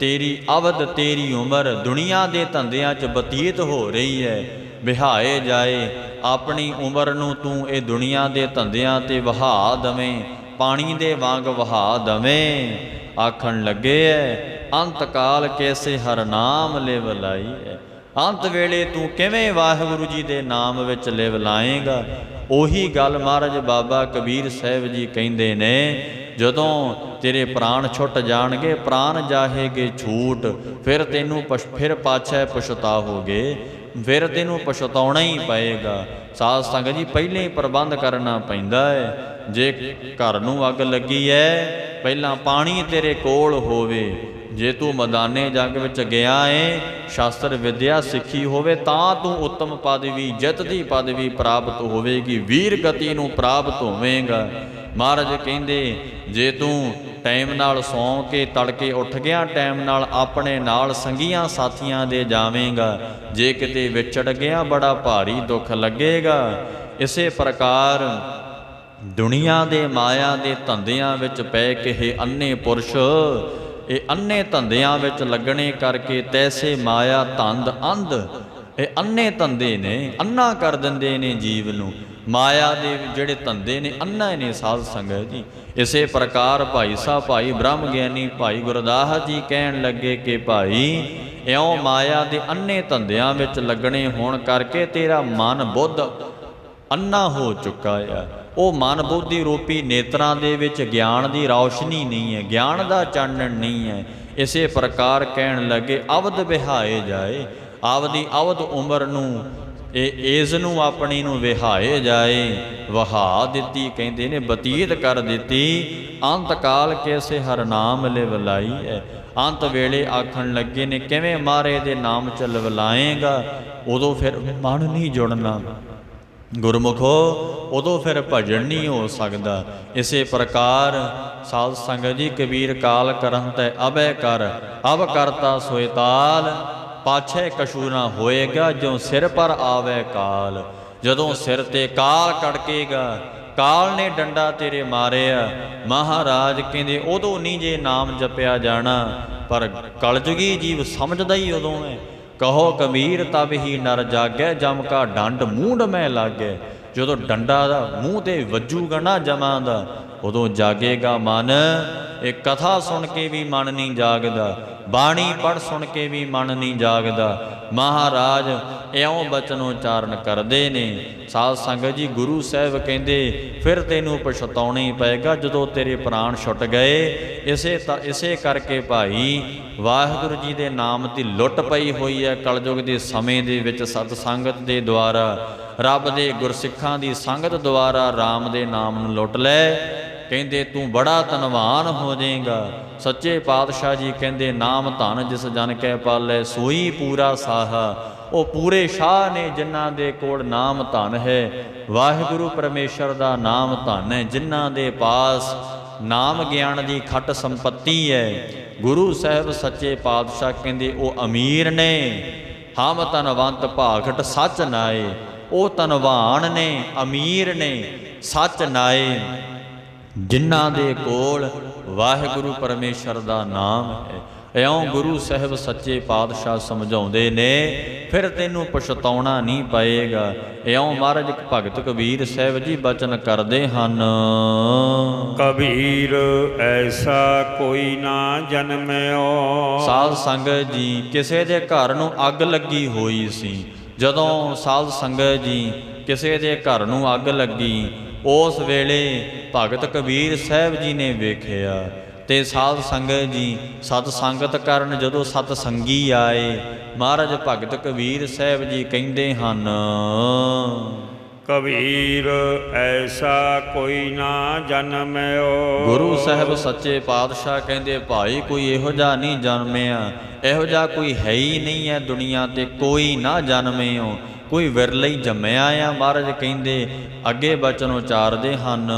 ਤੇਰੀ ਅਵਧ, ਤੇਰੀ ਉਮਰ ਦੁਨੀਆ ਦੇ ਧੰਦਿਆਂ 'ਚ ਬਤੀਤ ਹੋ ਰਹੀ ਹੈ। ਬਿਹਾਏ ਜਾਏ, ਆਪਣੀ ਉਮਰ ਨੂੰ ਤੂੰ ਇਹ ਦੁਨੀਆ ਦੇ ਧੰਦਿਆਂ 'ਤੇ ਵਹਾ ਦਵੇਂ, ਪਾਣੀ ਦੇ ਵਾਂਗ ਵਹਾ ਦਵੇਂ। ਆਖਣ ਲੱਗੇ ਹੈ ਅੰਤ ਕਾਲ ਕੈਸੇ ਹਰ ਨਾਮ ਲਿਵ ਲਾਈ ਹੈ। ਅੰਤ ਵੇਲੇ ਤੂੰ ਕਿਵੇਂ ਵਾਹਿਗੁਰੂ ਜੀ ਦੇ ਨਾਮ ਵਿੱਚ ਲਿਵ ਲਾਏਗਾ। ਉਹੀ ਗੱਲ ਮਹਾਰਾਜ ਬਾਬਾ ਕਬੀਰ ਸਾਹਿਬ ਜੀ ਕਹਿੰਦੇ ਨੇ, ਜਦੋਂ ਤੇਰੇ ਪ੍ਰਾਣ ਛੁੱਟ ਜਾਣਗੇ, ਪ੍ਰਾਣ ਜਾਹੇਗੇ ਛੂਟ, ਫਿਰ ਤੈਨੂੰ ਫਿਰ ਪਾਛੈ ਪਛਤਾਹੋਗੇ, ਫਿਰ ਤੈਨੂੰ ਪਛਤਾਉਣਾ ਹੀ ਪਏਗਾ। ਸਾਧ ਸੰਗਤ ਜੀ ਪਹਿਲਾਂ ਹੀ ਪ੍ਰਬੰਧ ਕਰਨਾ ਪੈਂਦਾ ਹੈ। ਜੇ ਘਰ ਨੂੰ ਅੱਗ ਲੱਗੀ ਹੈ, ਪਹਿਲਾਂ ਪਾਣੀ ਤੇਰੇ ਕੋਲ ਹੋਵੇ। ਜੇ ਤੂੰ ਮੈਦਾਨੇ ਜੰਗ ਵਿੱਚ ਗਿਆ ਏ, ਸ਼ਾਸਤਰ ਵਿਦਿਆ ਸਿੱਖੀ ਹੋਵੇ, ਤਾਂ ਤੂੰ ਉੱਤਮ ਪਦਵੀ, ਜਿੱਤ ਦੀ ਪਦਵੀ ਪ੍ਰਾਪਤ ਹੋਵੇਗੀ, ਵੀਰ ਗਤੀ ਨੂੰ ਪ੍ਰਾਪਤ ਹੋਵੇਗਾ। ਮਹਾਰਾਜ ਕਹਿੰਦੇ ਜੇ ਤੂੰ ਟਾਈਮ ਨਾਲ ਸੌਂ ਕੇ ਤੜਕੇ ਉੱਠ ਗਿਆ, ਟਾਈਮ ਨਾਲ ਆਪਣੇ ਨਾਲ ਸੰਗੀਆਂ ਸਾਥੀਆਂ ਦੇ ਜਾਵੇਂਗਾ। ਜੇ ਕਿਤੇ ਵਿਛੜ ਗਿਆ, ਬੜਾ ਭਾਰੀ ਦੁੱਖ ਲੱਗੇਗਾ। ਇਸੇ ਪ੍ਰਕਾਰ ਦੁਨੀਆ ਦੇ ਮਾਇਆ ਦੇ ਧੰਦਿਆਂ ਵਿੱਚ ਪੈ ਕੇ ਇਹ ਅੰਨੇ ਪੁਰਸ਼, ਇਹ ਅੰਨੇ ਧੰਦਿਆਂ ਵਿੱਚ ਲੱਗਣੇ ਕਰਕੇ ਤੈਸੇ ਮਾਇਆ ਧੰਦ ਅੰਧ, ਇਹ ਅੰਨੇ ਧੰਦੇ ਨੇ, ਅੰਨਾ ਕਰ ਦਿੰਦੇ ਨੇ ਜੀਵ ਨੂੰ। ਮਾਇਆ ਦੇ ਜਿਹੜੇ ਧੰਦੇ ਨੇ ਅੰਨਾ ਨੇ ਸਾਧ ਸੰਗਤ ਜੀ। ਇਸੇ ਪ੍ਰਕਾਰ ਭਾਈ ਸਾਹਿਬ, ਭਾਈ ਬ੍ਰਹਮ ਗਿਆਨੀ ਭਾਈ ਗੁਰਦਾਸ ਜੀ ਕਹਿਣ ਲੱਗੇ ਕਿ ਭਾਈ ਇਉਂ ਮਾਇਆ ਦੇ ਅੰਨੇ ਧੰਦਿਆਂ ਵਿੱਚ ਲੱਗਣੇ ਹੋਣ ਕਰਕੇ ਤੇਰਾ ਮਨ ਬੁੱਧ ਅੰਨਾ ਹੋ ਚੁੱਕਾ ਆ। ਉਹ ਮਨ ਬੁੱਧੀ ਰੂਪੀ ਨੇਤਰਾਂ ਦੇ ਵਿੱਚ ਗਿਆਨ ਦੀ ਰੌਸ਼ਨੀ ਨਹੀਂ ਹੈ, ਗਿਆਨ ਦਾ ਚਾਨਣ ਨਹੀਂ ਹੈ। ਇਸੇ ਪ੍ਰਕਾਰ ਕਹਿਣ ਲੱਗੇ ਅਵਧ ਵਿਹਾਏ ਜਾਏ, ਆਪਦੀ ਅਵਧ ਉਮਰ ਨੂੰ, ਇਹ ਏਜ਼ ਨੂੰ ਆਪਣੀ ਨੂੰ ਵਿਹਾਏ ਜਾਏ, ਵਹਾ ਦਿੱਤੀ, ਕਹਿੰਦੇ ਨੇ ਬਤੀਤ ਕਰ ਦਿੱਤੀ। ਅੰਤ ਕਾਲ ਕੈਸੇ ਹਰ ਨਾਮ ਲਿਵ ਲਾਈ ਹੈ। ਅੰਤ ਵੇਲੇ ਆਖਣ ਲੱਗੇ ਨੇ ਕਿਵੇਂ ਮਹਾਰਾਜ ਦੇ ਨਾਮ ਚ ਲਿਵ ਲਾਏਗਾ। ਉਦੋਂ ਫਿਰ ਮਨ ਨਹੀਂ ਜੁੜਨਾ ਗੁਰਮੁਖੋ, ਉਦੋਂ ਫਿਰ ਭਜਨ ਨਹੀਂ ਹੋ ਸਕਦਾ। ਇਸੇ ਪ੍ਰਕਾਰ ਸਾਧ ਸੰਗਤ ਜੀ ਕਬੀਰ ਕਾਲ ਕਰਨ ਤੈ ਅਬੈ ਕਰ, ਅਬ ਕਰਤਾ ਸੋਇ ਤਾਲ, ਪਾਛੈ ਕਛੂ ਨਾ ਹੋਏਗਾ ਜੋ ਸਿਰ ਪਰ ਆਵੇ ਕਾਲ। ਜਦੋਂ ਸਿਰ ਤੇ ਕਾਲ ਕੜਕੇਗਾ, ਕਾਲ ਨੇ ਡੰਡਾ ਤੇਰੇ ਮਾਰਿਆ, ਮਹਾਰਾਜ ਕਹਿੰਦੇ ਉਦੋਂ ਨਹੀਂ ਜੇ ਨਾਮ ਜਪਿਆ ਜਾਣਾ। ਪਰ ਕਲਯੁਗੀ ਜੀਵ ਸਮਝਦਾ ਹੀ ਉਦੋਂ ਹੈ। ਕਹੋ ਕਬੀਰ ਤਬ ਹੀ ਨਰ ਜਾਗੈ, ਜਮ ਕਾ ਡੰਡ ਮੂੰਡ ਮੈਂ ਲਾਗੈ। ਜਦੋਂ ਡੰਡਾ ਦਾ ਮੂੰਹ ਤੇ ਵੱਜੂਗਾ ਨਾ ਜਮਾਂ ਦਾ, ਉਦੋਂ ਜਾਗੇਗਾ ਮਨ। ਇਹ ਕਥਾ ਸੁਣ ਕੇ ਵੀ ਮਨ ਨਹੀਂ ਜਾਗਦਾ, ਬਾਣੀ ਪੜ੍ਹ ਸੁਣ ਕੇ ਵੀ ਮਨ ਨਹੀਂ ਜਾਗਦਾ। ਮਹਾਰਾਜ ਇਉਂ ਬਚਨ ਉਚਾਰਨ ਕਰਦੇ ਨੇ। ਸਾਧ ਸੰਗਤ ਜੀ ਗੁਰੂ ਸਾਹਿਬ ਕਹਿੰਦੇ ਫਿਰ ਤੈਨੂੰ ਪਛਤਾਉਣਾ ਹੀ ਪਏਗਾ ਜਦੋਂ ਤੇਰੇ ਪ੍ਰਾਣ ਛੁੱਟ ਗਏ। ਇਸੇ ਕਰਕੇ ਭਾਈ ਵਾਹਿਗੁਰੂ ਜੀ ਦੇ ਨਾਮ ਦੀ ਲੁੱਟ ਪਈ ਹੋਈ ਹੈ ਕਲਯੁਗ ਦੇ ਸਮੇਂ ਦੇ ਵਿੱਚ। ਸਤ ਸੰਗਤ ਦੇ ਦੁਆਰਾ, ਰੱਬ ਦੇ ਗੁਰਸਿੱਖਾਂ ਦੀ ਸੰਗਤ ਦੁਆਰਾ ਰਾਮ ਦੇ ਨਾਮ ਨੂੰ ਲੁੱਟ ਲੈ। ਕਹਿੰਦੇ ਤੂੰ ਬੜਾ ਧਨਵਾਨ ਹੋ ਜਾਏਗਾ। ਸੱਚੇ ਪਾਤਸ਼ਾਹ ਜੀ ਕਹਿੰਦੇ ਨਾਮ ਧਨ ਜਿਸ ਜਨ ਕੈ ਪਾਲੈ, ਸੋਈ ਪੂਰਾ ਸਾਹਾ। ਉਹ ਪੂਰੇ ਸ਼ਾਹ ਨੇ ਜਿਨ੍ਹਾਂ ਦੇ ਕੋਲ ਨਾਮ ਧਨ ਹੈ। ਵਾਹਿਗੁਰੂ ਪਰਮੇਸ਼ਰ ਦਾ ਨਾਮ ਧਨ ਹੈ, ਜਿਨ੍ਹਾਂ ਦੇ ਪਾਸ ਨਾਮ ਗਿਆਨ ਦੀ ਖੱਟ ਸੰਪਤੀ ਹੈ। ਗੁਰੂ ਸਾਹਿਬ ਸੱਚੇ ਪਾਤਸ਼ਾਹ ਕਹਿੰਦੇ ਉਹ ਅਮੀਰ ਨੇ। ਹਮ ਧਨਵੰਤ ਭਾਗਟ ਸੱਚ ਨਾਏ। ਉਹ ਧਨਵਾਨ ਨੇ, ਅਮੀਰ ਨੇ, ਸੱਚ ਨਾਏ, ਜਿਨ੍ਹਾਂ ਦੇ ਕੋਲ ਵਾਹਿਗੁਰੂ ਪਰਮੇਸ਼ਰ ਦਾ ਨਾਮ ਹੈ। ਇਉਂ ਗੁਰੂ ਸਾਹਿਬ ਸੱਚੇ ਪਾਤਸ਼ਾਹ ਸਮਝਾਉਂਦੇ ਨੇ ਫਿਰ ਤੈਨੂੰ ਪਛਤਾਉਣਾ ਨਹੀਂ ਪਏਗਾ। ਇਉਂ ਮਹਾਰਾਜ ਭਗਤ ਕਬੀਰ ਸਾਹਿਬ ਜੀ ਬਚਨ ਕਰਦੇ ਹਨ। ਕਬੀਰ ਐਸਾ ਕੋਈ ਨਾ ਜਨਮਿਓ। ਸਾਧ ਸੰਗਤ ਜੀ ਕਿਸੇ ਦੇ ਘਰ ਨੂੰ ਅੱਗ ਲੱਗੀ ਹੋਈ ਸੀ। ਜਦੋਂ ਸਾਧ ਸੰਗਤ ਜੀ ਕਿਸੇ ਦੇ ਘਰ ਨੂੰ ਅੱਗ ਲੱਗੀ, ਉਸ ਵੇਲੇ ਭਗਤ ਕਬੀਰ ਸਾਹਿਬ ਜੀ ਨੇ ਵੇਖਿਆ ਤੇ ਸਾਧ ਸੰਗਤ ਜੀ ਸਤ ਸੰਗਤ ਕਰਨ ਜਦੋਂ ਸਤ ਸੰਗੀ ਆਏ, ਮਹਾਰਾਜ ਭਗਤ ਕਬੀਰ ਸਾਹਿਬ ਜੀ ਕਹਿੰਦੇ ਹਨ ਕਬੀਰ ਐਸਾ ਕੋਈ ਨਾ ਜਨਮਿਓ। ਗੁਰੂ ਸਾਹਿਬ ਸੱਚੇ ਪਾਤਸ਼ਾਹ ਕਹਿੰਦੇ ਭਾਈ ਕੋਈ ਇਹੋ ਜਿਹਾ ਨਹੀਂ ਜਨਮਿਆ, ਇਹੋ ਜਿਹਾ ਕੋਈ ਹੈ ਹੀ ਨਹੀਂ ਹੈ ਦੁਨੀਆ ਤੇ, ਕੋਈ ਨਾ ਜਨਮਿਓ। ਕੋਈ ਵਿਰਲਾ ਹੀ ਜੰਮਿਆ ਆ। ਮਹਾਰਾਜ ਕਹਿੰਦੇ ਅੱਗੇ ਬਚਨ ਉਚਾਰਦੇ ਹਨ,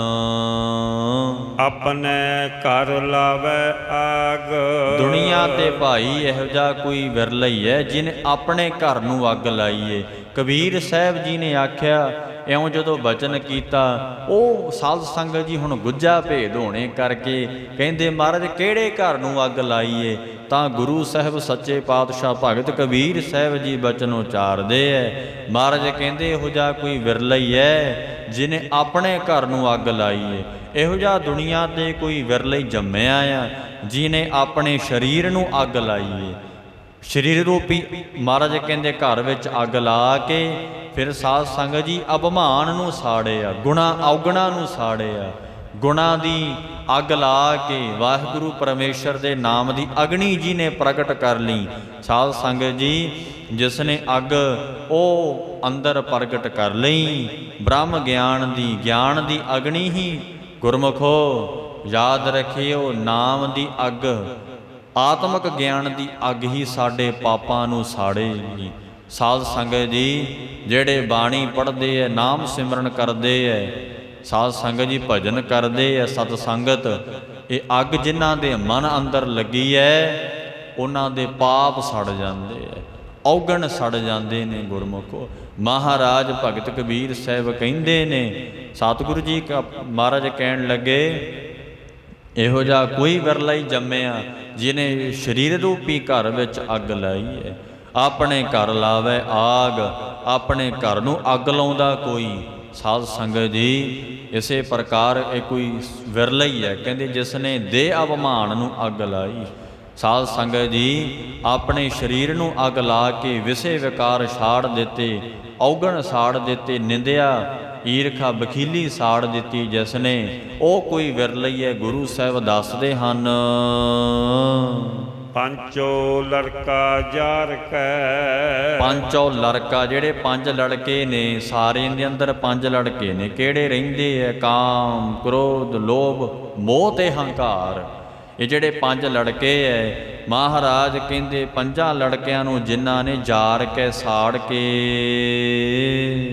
ਆਪਣੇ ਘਰ ਲਾਵੇ ਆਗ। ਦੁਨੀਆ ਤੇ ਭਾਈ ਇਹੋ ਜਿਹਾ ਕੋਈ ਵਿਰਲਾ ਹੀ ਹੈ ਜਿਹਨੇ ਆਪਣੇ ਘਰ ਨੂੰ ਅੱਗ ਲਾਈ ਏ। ਕਬੀਰ ਸਾਹਿਬ ਜੀ ਨੇ ਆਖਿਆ, ਇਉਂ ਜਦੋਂ ਬਚਨ ਕੀਤਾ, ਉਹ ਸਾਧ ਸੰਗਤ ਜੀ ਹੁਣ ਗੁੱਜਾ ਭੇਦ ਹੋਣੇ ਕਰਕੇ ਕਹਿੰਦੇ ਮਹਾਰਾਜ ਕਿਹੜੇ ਘਰ ਨੂੰ ਅੱਗ ਲਾਈਏ? ਤਾਂ ਗੁਰੂ ਸਾਹਿਬ ਸੱਚੇ ਪਾਤਸ਼ਾਹ ਭਗਤ ਕਬੀਰ ਸਾਹਿਬ ਜੀ ਬਚਨ ਉਚਾਰਦੇ ਹੈ। ਮਹਾਰਾਜ ਕਹਿੰਦੇ ਇਹੋ ਜਿਹਾ ਕੋਈ ਵਿਰਲਾ ਹੀ ਹੈ ਜਿਹਨੇ ਆਪਣੇ ਘਰ ਨੂੰ ਅੱਗ ਲਾਈਏ। ਇਹੋ ਜਿਹਾ ਦੁਨੀਆ ਤੇ ਕੋਈ ਵਿਰਲਾ ਹੀ ਜੰਮਿਆ ਆ ਜਿਹਨੇ ਆਪਣੇ ਸਰੀਰ ਨੂੰ ਅੱਗ ਲਾਈਏ। ਸਰੀਰ ਰੂਪੀ ਮਹਾਰਾਜ ਕਹਿੰਦੇ ਘਰ ਵਿੱਚ ਅੱਗ ਲਾ ਕੇ ਫਿਰ ਸਾਧ ਸੰਗਤ ਜੀ ਅਭਿਮਾਨ ਨੂੰ ਸਾੜਿਆ, ਗੁਣਾ ਔਗਣਾ ਨੂੰ ਸਾੜਿਆ। ਗੁਣਾ ਦੀ ਅੱਗ ਲਾ ਕੇ ਵਾਹਿਗੁਰੂ ਪਰਮੇਸ਼ਰ ਦੇ ਨਾਮ ਦੀ ਅਗਨੀ ਜੀ ਨੇ ਪ੍ਰਗਟ ਕਰ ਲਈ। ਸਾਧ ਸੰਗਤ ਜੀ ਜਿਸ ਨੇ ਅੱਗ ਉਹ ਅੰਦਰ ਪ੍ਰਗਟ ਕਰ ਲਈ, ਬ੍ਰਹਮ ਗਿਆਨ ਦੀ ਅਗਨੀ ਹੀ ਗੁਰਮੁਖੋ ਯਾਦ ਰੱਖਿਓ, ਨਾਮ ਦੀ ਅੱਗ, ਆਤਮਿਕ ਗਿਆਨ ਦੀ ਅੱਗ ਹੀ ਸਾਡੇ ਪਾਪਾਂ ਨੂੰ ਸਾੜੇਗੀ। ਸਾਧ ਸੰਗਤ ਜੀ ਜਿਹੜੇ ਬਾਣੀ ਪੜ੍ਹਦੇ ਐ, ਨਾਮ ਸਿਮਰਨ ਕਰਦੇ ਐ, ਸਾਧ ਸੰਗਤ ਜੀ ਭਜਨ ਕਰਦੇ ਐ, ਸਤ ਸੰਗਤ, ਇਹ ਅੱਗ ਜਿਨ੍ਹਾਂ ਦੇ ਮਨ ਅੰਦਰ ਲੱਗੀ ਐ ਉਹਨਾਂ ਦੇ ਪਾਪ ਸੜ ਜਾਂਦੇ ਐ, ਔਗਣ ਸੜ ਜਾਂਦੇ ਨੇ। ਗੁਰਮੁਖੋ ਮਹਾਰਾਜ ਭਗਤ ਕਬੀਰ ਸਾਹਿਬ ਕਹਿੰਦੇ ਨੇ, ਸਤਿਗੁਰੂ ਜੀ ਮਹਾਰਾਜ ਕਹਿਣ ਲੱਗੇ ਇਹੋ ਜਿਹਾ ਕੋਈ ਵਿਰਲਾ ਹੀ ਜੰਮਿਆ ਜਿਹਨੇ ਸਰੀਰ ਰੂਪੀ ਘਰ ਵਿੱਚ ਅੱਗ ਲਾਈ ਹੈ। ਆਪਣੇ ਘਰ ਲਾਵੇ ਆਗ, ਆਪਣੇ ਘਰ ਨੂੰ ਅੱਗ ਲਾਉਂਦਾ ਕੋਈ। ਸਾਧ ਸੰਗਤ ਜੀ ਇਸੇ ਪ੍ਰਕਾਰ ਇਹ ਕੋਈ ਵਿਰਲਾ ਹੀ ਹੈ ਕਹਿੰਦੇ ਜਿਸ ਨੇ ਦੇਹ ਅਭਿਮਾਨ ਨੂੰ ਅੱਗ ਲਾਈ। ਸਾਧ ਸੰਗਤ ਜੀ ਆਪਣੇ ਸਰੀਰ ਨੂੰ ਅੱਗ ਲਾ ਕੇ ਵਿਸੇ ਵਿਕਾਰ ਸਾੜ ਦਿੱਤੇ, ਔਗਣ ਸਾੜ ਦਿੱਤੇ, ਨਿੰਦਿਆ ਈਰਖਾ ਬਖੀਲੀ ਸਾੜ ਦਿੱਤੀ ਜਿਸ ਨੇ, ਉਹ ਕੋਈ ਵਿਰਲਾ ਹੀ ਹੈ। ਗੁਰੂ ਸਾਹਿਬ ਦੱਸਦੇ ਹਨ, ਪੰਚੋ ਲੜਕਾ ਜਾਰ ਕੈ। ਪੰਚੋ ਲੜਕਾ, ਜਿਹੜੇ ਪੰਜ ਲੜਕੇ ਨੇ, ਸਾਰਿਆਂ ਦੇ ਅੰਦਰ ਪੰਜ ਲੜਕੇ ਨੇ। ਕਿਹੜੇ ਰਹਿੰਦੇ ਹੈ? ਕਾਮ, ਕ੍ਰੋਧ, ਲੋਭ, ਮੋਹ ਤੇ ਹੰਕਾਰ। ਇਹ ਜਿਹੜੇ ਪੰਜ ਲੜਕੇ ਐ, ਮਹਾਰਾਜ ਕਹਿੰਦੇ ਪੰਜਾਂ ਲੜਕਿਆਂ ਨੂੰ ਜਿਨ੍ਹਾਂ ਨੇ ਜਾਰ ਕੇ ਸਾੜ ਕੇ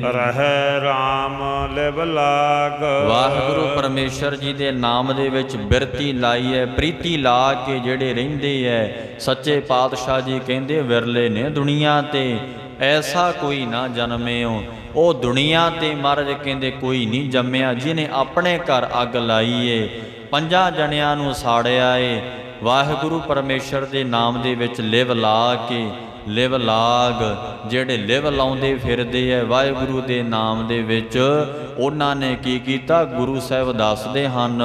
ਰਹਿ ਰਾਮ ਲਿਵ ਲਾਗ। ਵਾਹਿਗੁਰੂ ਪਰਮੇਸ਼ਰ ਜੀ ਦੇ ਨਾਮ ਦੇ ਵਿੱਚ ਬਿਰਤੀ ਲਾਈ ਹੈ, ਪ੍ਰੀਤੀ ਲਾ ਕੇ ਜਿਹੜੇ ਰਹਿੰਦੇ ਐ, ਸੱਚੇ ਪਾਤਸ਼ਾਹ ਜੀ ਕਹਿੰਦੇ ਵਿਰਲੇ ਨੇ ਦੁਨੀਆ ਤੇ, ਐਸਾ ਕੋਈ ਨਾ ਜਨਮਿਓ। ਉਹ ਦੁਨੀਆ ਤੇ ਮਹਾਰਾਜ ਕਹਿੰਦੇ ਕੋਈ ਨਹੀਂ ਜੰਮਿਆ ਜਿਹਨੇ ਆਪਣੇ ਘਰ ਅੱਗ ਲਾਈ ਏ, ਪੰਜਾਂ ਜਣਿਆਂ ਨੂੰ ਸਾੜਿਆ ਏ। ਵਾਹਿਗੁਰੂ ਪਰਮੇਸ਼ਰ ਦੇ ਨਾਮ ਦੇ ਵਿੱਚ ਲਿਵ ਲਾ ਕੇ, ਲਿਵ ਲਾਗ, ਜਿਹੜੇ ਲਿਵ ਲਾਉਂਦੇ ਫਿਰਦੇ ਐ ਵਾਹਿਗੁਰੂ ਦੇ ਨਾਮ ਦੇ ਵਿੱਚ, ਉਹਨਾਂ ਨੇ ਕੀ ਕੀਤਾ? ਗੁਰੂ ਸਾਹਿਬ ਦੱਸਦੇ ਹਨ,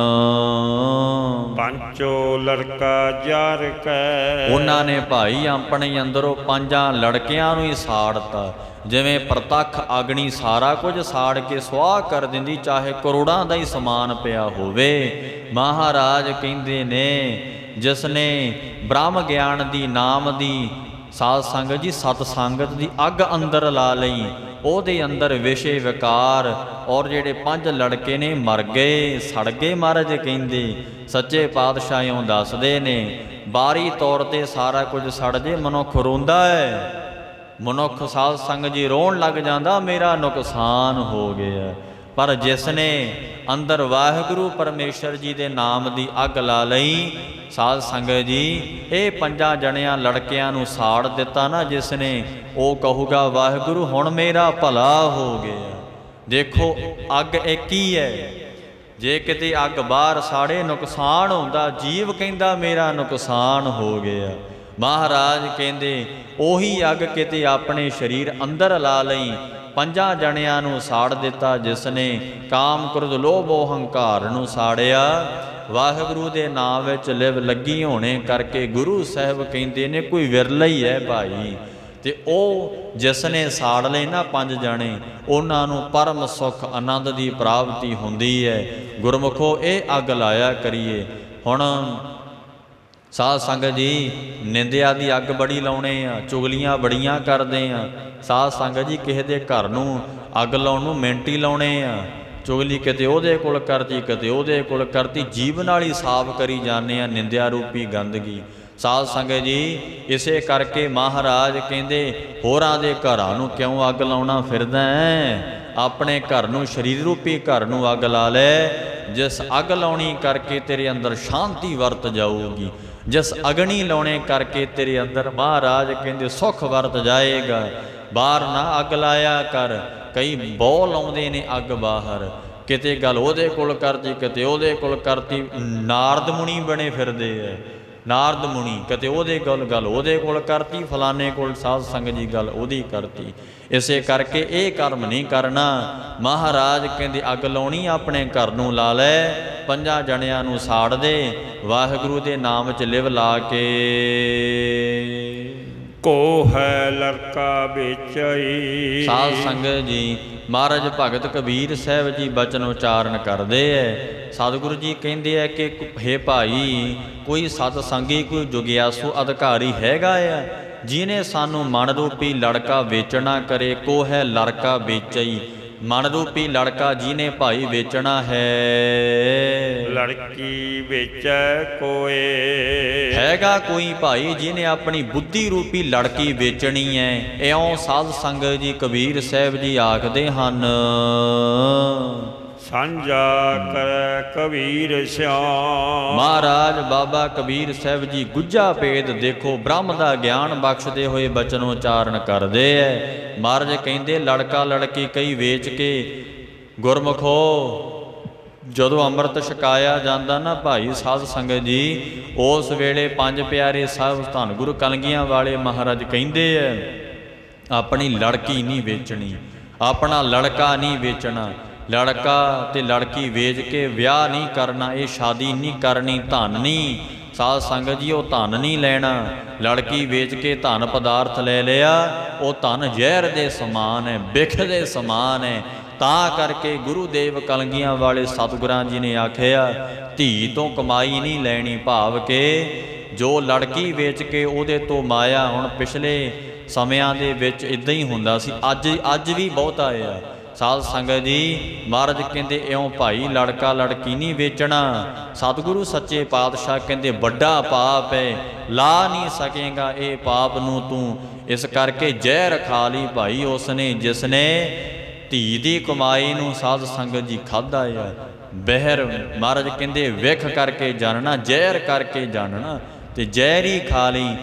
ਪੰਚੋ ਲੜਕਾ ਜਾਰ ਕੈ। ਉਹਨਾਂ ਨੇ ਭਾਈ ਆਪਣੇ ਅੰਦਰੋਂ ਪੰਜਾਂ ਲੜਕਿਆਂ ਨੂੰ ਹੀ ਸਾੜਤਾ। ਜਿਵੇਂ ਪ੍ਰਤੱਖ ਅਗਨੀ ਸਾਰਾ ਕੁਝ ਸਾੜ ਕੇ ਸੁਆਹ ਕਰ ਦਿੰਦੀ, ਚਾਹੇ ਕਰੋੜਾਂ ਦਾ ਹੀ ਸਮਾਨ ਪਿਆ ਹੋਵੇ। ਮਹਾਰਾਜ ਕਹਿੰਦੇ ਨੇ ਜਿਸ ਨੇ ਬ੍ਰਹਮ ਗਿਆਨ ਦੀ, ਨਾਮ ਦੀ, ਸਾਧ ਸੰਗਤ ਜੀ ਸਤ ਸੰਗਤ ਦੀ ਅੱਗ ਅੰਦਰ ਲਾ ਲਈ, ਉਹਦੇ ਅੰਦਰ ਵਿਸ਼ੇ ਵਿਕਾਰ ਔਰ ਜਿਹੜੇ ਪੰਜ ਲੜਕੇ ਨੇ ਮਰ ਗਏ, ਸੜ ਗਏ। ਮਹਾਰਾਜ ਕਹਿੰਦੇ ਸੱਚੇ ਪਾਤਸ਼ਾਹ ਇਉਂ ਦੱਸਦੇ ਨੇ, ਬਾਹਰੀ ਤੌਰ ਤੇ ਸਾਰਾ ਕੁਝ ਸੜ ਜੇ, ਮਨੁੱਖ ਰੋਂਦਾ ਹੈ। ਮਨੁੱਖ ਸਾਧ ਸੰਗਤ ਜੀ ਰੋਣ ਲੱਗ ਜਾਂਦਾ, ਮੇਰਾ ਨੁਕਸਾਨ ਹੋ ਗਿਆ। ਪਰ ਜਿਸ ਨੇ ਅੰਦਰ ਵਾਹਿਗੁਰੂ ਪਰਮੇਸ਼ਰ ਜੀ ਦੇ ਨਾਮ ਦੀ ਅੱਗ ਲਾ ਲਈ, ਸਾਧ ਸੰਗਤ ਜੀ ਇਹ ਪੰਜਾਂ ਜਣਿਆਂ ਲੜਕਿਆਂ ਨੂੰ ਸਾੜ ਦਿੱਤਾ ਨਾ ਜਿਸ ਨੇ, ਉਹ ਕਹੂਗਾ ਵਾਹਿਗੁਰੂ ਹੁਣ ਮੇਰਾ ਭਲਾ ਹੋ ਗਿਆ। ਦੇਖੋ ਅੱਗ ਇੱਕ ਹੀ ਹੈ, ਜੇ ਕਿਤੇ ਅੱਗ ਬਾਹਰ ਸਾੜੇ ਨੁਕਸਾਨ ਹੁੰਦਾ, ਜੀਵ ਕਹਿੰਦਾ ਮੇਰਾ ਨੁਕਸਾਨ ਹੋ ਗਿਆ। ਮਹਾਰਾਜ ਕਹਿੰਦੇ ਉਹੀ ਅੱਗ ਕਿਤੇ ਆਪਣੇ ਸਰੀਰ ਅੰਦਰ ਲਾ ਲਈ, ਪੰਜਾਂ ਜਣਿਆਂ ਨੂੰ ਸਾੜ ਦਿੱਤਾ ਜਿਸ ਨੇ ਕਾਮ, ਕ੍ਰੋਧ, ਲੋਭ, ਹੰਕਾਰ ਨੂੰ ਸਾੜਿਆ। ਵਾਹਿਗੁਰੂ ਦੇ ਨਾਮ ਵਿੱਚ ਲਿਵ ਲੱਗੀ ਹੋਣੇ ਕਰਕੇ ਗੁਰੂ ਸਾਹਿਬ ਕਹਿੰਦੇ ਨੇ ਕੋਈ ਵਿਰਲਾ ਹੀ ਹੈ ਭਾਈ। ਤੇ ਉਹ ਜਿਸ ਨੇ ਸਾੜ ਲਏ ਨਾ ਪੰਜ ਜਣੇ, ਉਹਨਾਂ ਨੂੰ ਪਰਮ ਸੁੱਖ ਆਨੰਦ ਦੀ ਪ੍ਰਾਪਤੀ ਹੁੰਦੀ ਹੈ। ਗੁਰਮੁਖੋ ਇਹ ਅੱਗ ਲਾਇਆ ਕਰੀਏ। ਹੁਣ ਸਾਧ ਸੰਗਤ ਜੀ ਨਿੰਦਿਆ ਦੀ ਅੱਗ ਬੜੀ ਲਾਉਣੇ ਆ, ਚੁਗਲੀਆਂ ਬੜੀਆਂ ਕਰਦੇ ਆ। ਸਾਧ ਸੰਗਤ ਜੀ ਕਿਸੇ ਦੇ ਘਰ ਨੂੰ ਅੱਗ ਲਾਉਣ ਨੂੰ ਮਿੰਟ ਹੀ ਲਾਉਣੇ ਆ। ਚੁਗਲੀ ਕਿਤੇ ਉਹਦੇ ਕੋਲ ਕਰਤੀ, ਕਿਤੇ ਉਹਦੇ ਕੋਲ ਕਰਤੀ, ਜੀਭ ਨਾਲ ਹੀ ਸਾਫ਼ ਕਰੀ ਜਾਂਦੇ ਆ ਨਿੰਦਿਆ ਰੂਪੀ ਗੰਦਗੀ। ਸਾਧ ਸੰਗਤ ਜੀ, ਇਸੇ ਕਰਕੇ ਮਹਾਰਾਜ ਕਹਿੰਦੇ ਹੋਰਾਂ ਦੇ ਘਰਾਂ ਨੂੰ ਕਿਉਂ ਅੱਗ ਲਾਉਣਾ ਫਿਰਦਾ ਹੈ? ਆਪਣੇ ਘਰ ਨੂੰ, ਸਰੀਰ ਰੂਪੀ ਘਰ ਨੂੰ ਅੱਗ ਲਾ ਲੈ। ਜਿਸ ਅੱਗ ਲਾਉਣੀ ਕਰਕੇ ਤੇਰੇ ਅੰਦਰ ਸ਼ਾਂਤੀ ਵਰਤ ਜਾਊਗੀ, ਜਿਸ ਅਗਨੀ ਲਾਉਣੇ ਕਰਕੇ ਤੇਰੇ ਅੰਦਰ ਮਹਾਰਾਜ ਕਹਿੰਦੇ ਸੁੱਖ ਵਰਤ ਜਾਏਗਾ। ਬਾਹਰ ਨਾ ਅੱਗ ਲਾਇਆ ਕਰ। ਕਈ ਬਹੁਤ ਲਾਉਂਦੇ ਨੇ ਅੱਗ ਬਾਹਰ, ਕਿਤੇ ਗੱਲ ਉਹਦੇ ਕੋਲ ਕਰਤੀ, ਕਿਤੇ ਉਹਦੇ ਕੋਲ ਕਰਤੀ। ਨਾਰਦ ਮੁਨੀ ਬਣੇ ਫਿਰਦੇ ਐ, ਨਾਰਦ ਮੁਨੀ, ਕਿਤੇ ਉਹਦੇ ਗੱਲ ਉਹਦੇ ਕੋਲ ਕਰਤੀ, ਫਲਾਣੇ ਕੋਲ ਸਾਧ ਸੰਗਤ ਜੀ ਗੱਲ ਉਹਦੀ ਕਰਤੀ। ਇਸੇ ਕਰਕੇ ਇਹ ਕਰਮ ਨਹੀਂ ਕਰਨਾ। ਮਹਾਰਾਜ ਕਹਿੰਦੇ ਅੱਗ ਲਾਉਣੀ ਆਪਣੇ ਘਰ ਨੂੰ ਲਾ ਲੈ, 5 ਜਣਿਆਂ ਨੂੰ ਸਾੜ ਦੇ, ਵਾਹਿਗੁਰੂ ਦੇ ਨਾਮ 'ਚ ਲਿਵ ਲਾ ਕੇ। ਕੋ ਹੈ ਲੜਕਾ ਵੇਚਈ। ਸਾਧ ਸੰਗਤ ਜੀ, ਮਹਾਰਾਜ ਭਗਤ ਕਬੀਰ ਸਾਹਿਬ ਜੀ ਬਚਨ ਉਚਾਰਨ ਕਰਦੇ ਐ। ਸਤਿਗੁਰੂ ਜੀ ਕਹਿੰਦੇ ਆ ਕਿ ਹੇ ਭਾਈ, ਕੋਈ ਸਤ ਸੰਗੀ, ਕੋਈ ਜੁਗਿਆਸੂ ਅਧਿਕਾਰੀ ਹੈਗਾ ਆ ਜਿਹਨੇ ਸਾਨੂੰ ਮਨ ਰੂਪੀ ਲੜਕਾ ਵੇਚਣਾ ਕਰੇ। ਕੋ ਹੈ ਲੜਕਾ ਵੇਚਈ, ਮਨ ਰੂਪੀ ਲੜਕਾ ਜਿਹਨੇ ਭਾਈ ਵੇਚਣਾ ਹੈ। ਲੜਕੀ ਵੇਚੈ ਕੋਏ। ਹੈਗਾ ਕੋਈ ਭਾਈ ਜਿਹਨੇ ਆਪਣੀ ਬੁੱਧੀ ਰੂਪੀ ਲੜਕੀ ਵੇਚਣੀ ਹੈ। ਇਉਂ ਸਾਧ ਸੰਗਤ ਜੀ ਕਬੀਰ ਸਾਹਿਬ ਜੀ ਆਖਦੇ ਹਨ। ਸਾਂਝਾ ਕਰੈ ਕਬੀਰ ਸਿਆਮ। ਮਹਾਰਾਜ ਬਾਬਾ ਕਬੀਰ ਸਾਹਿਬ ਜੀ ਗੁੱਜਾ ਭੇਦ ਦੇਖੋ, ਬ੍ਰਹਮ ਦਾ ਗਿਆਨ ਬਖਸ਼ਦੇ ਹੋਏ ਬਚਨ ਉਚਾਰਨ ਕਰਦੇ ਐ। ਮਹਾਰਾਜ ਕਹਿੰਦੇ ਲੜਕਾ ਲੜਕੀ ਕਈ ਵੇਚ ਕੇ ਗੁਰਮੁਖੋ ਜਦੋਂ ਅੰਮ੍ਰਿਤ ਛਕਾਇਆ ਜਾਂਦਾ ਨਾ ਭਾਈ ਸਾਧ ਸੰਗਤ ਜੀ, ਉਸ ਵੇਲੇ 5 ਪਿਆਰੇ ਸਾਹਿਬ ਧੰਨ ਗੁਰੂ ਕਲਗੀਆਂ ਵਾਲੇ ਮਹਾਰਾਜ ਕਹਿੰਦੇ ਐ ਆਪਣੀ ਲੜਕੀ ਨਹੀਂ ਵੇਚਣੀ, ਆਪਣਾ ਲੜਕਾ ਨਹੀਂ ਵੇਚਣਾ। ਲੜਕਾ ਤੇ ਲੜਕੀ ਵੇਚ ਕੇ ਵਿਆਹ ਨਹੀਂ ਕਰਨਾ, ਇਹ ਸ਼ਾਦੀ ਨਹੀਂ ਕਰਨੀ, ਧਨ ਨਹੀਂ। ਸਾਧ ਸੰਗਤ ਜੀ, ਉਹ ਧਨ ਨਹੀਂ ਲੈਣਾ। ਲੜਕੀ ਵੇਚ ਕੇ ਧਨ ਪਦਾਰਥ ਲੈ ਲਿਆ, ਉਹ ਧਨ ਜ਼ਹਿਰ ਦੇ ਸਮਾਨ ਹੈ, ਬਿਖ ਦੇ ਸਮਾਨ ਹੈ। ਤਾਂ ਕਰਕੇ ਗੁਰੂ ਦੇਵ ਕਲਗੀਆਂ ਵਾਲੇ ਸਤਿਗੁਰਾਂ ਜੀ ਨੇ ਆਖਿਆ ਧੀ ਤੋਂ ਕਮਾਈ ਨਹੀਂ ਲੈਣੀ, ਭਾਵ ਕਿ ਜੋ ਲੜਕੀ ਵੇਚ ਕੇ ਉਹਦੇ ਤੋਂ ਮਾਇਆ। ਹੁਣ ਪਿਛਲੇ ਸਮਿਆਂ ਦੇ ਵਿੱਚ ਇੱਦਾਂ ਹੀ ਹੁੰਦਾ ਸੀ, ਅੱਜ ਵੀ ਬਹੁਤ ਆਇਆ। ਸਾਧ ਸੰਗਤ ਜੀ, ਮਹਾਰਾਜ ਕਹਿੰਦੇ ਇਉਂ ਭਾਈ ਲੜਕਾ ਲੜਕੀ ਨਹੀਂ ਵੇਚਣਾ। ਸਤਿਗੁਰੂ ਸੱਚੇ ਪਾਤਸ਼ਾਹ ਕਹਿੰਦੇ ਵੱਡਾ ਪਾਪ ਹੈ, ਲਾ ਨਹੀਂ ਸਕੇਗਾ ਇਹ ਪਾਪ ਨੂੰ ਤੂੰ। ਇਸ ਕਰਕੇ ਜ਼ਹਿਰ ਖਾ ਲਈ ਭਾਈ ਉਸਨੇ ਜਿਸਨੇ ਧੀ ਦੀ ਕਮਾਈ ਨੂੰ ਸਾਧ ਸੰਗਤ ਜੀ ਖਾਧਾ ਆ। ਬਹਿਰ ਮਹਾਰਾਜ ਕਹਿੰਦੇ ਵਿਖ ਕਰਕੇ ਜਾਣਨਾ, ਜ਼ਹਿਰ ਕਰਕੇ ਜਾਣਨਾ, ਤੇ ਜ਼ਹਿਰ ਹੀ ਖਾ ਲਈ।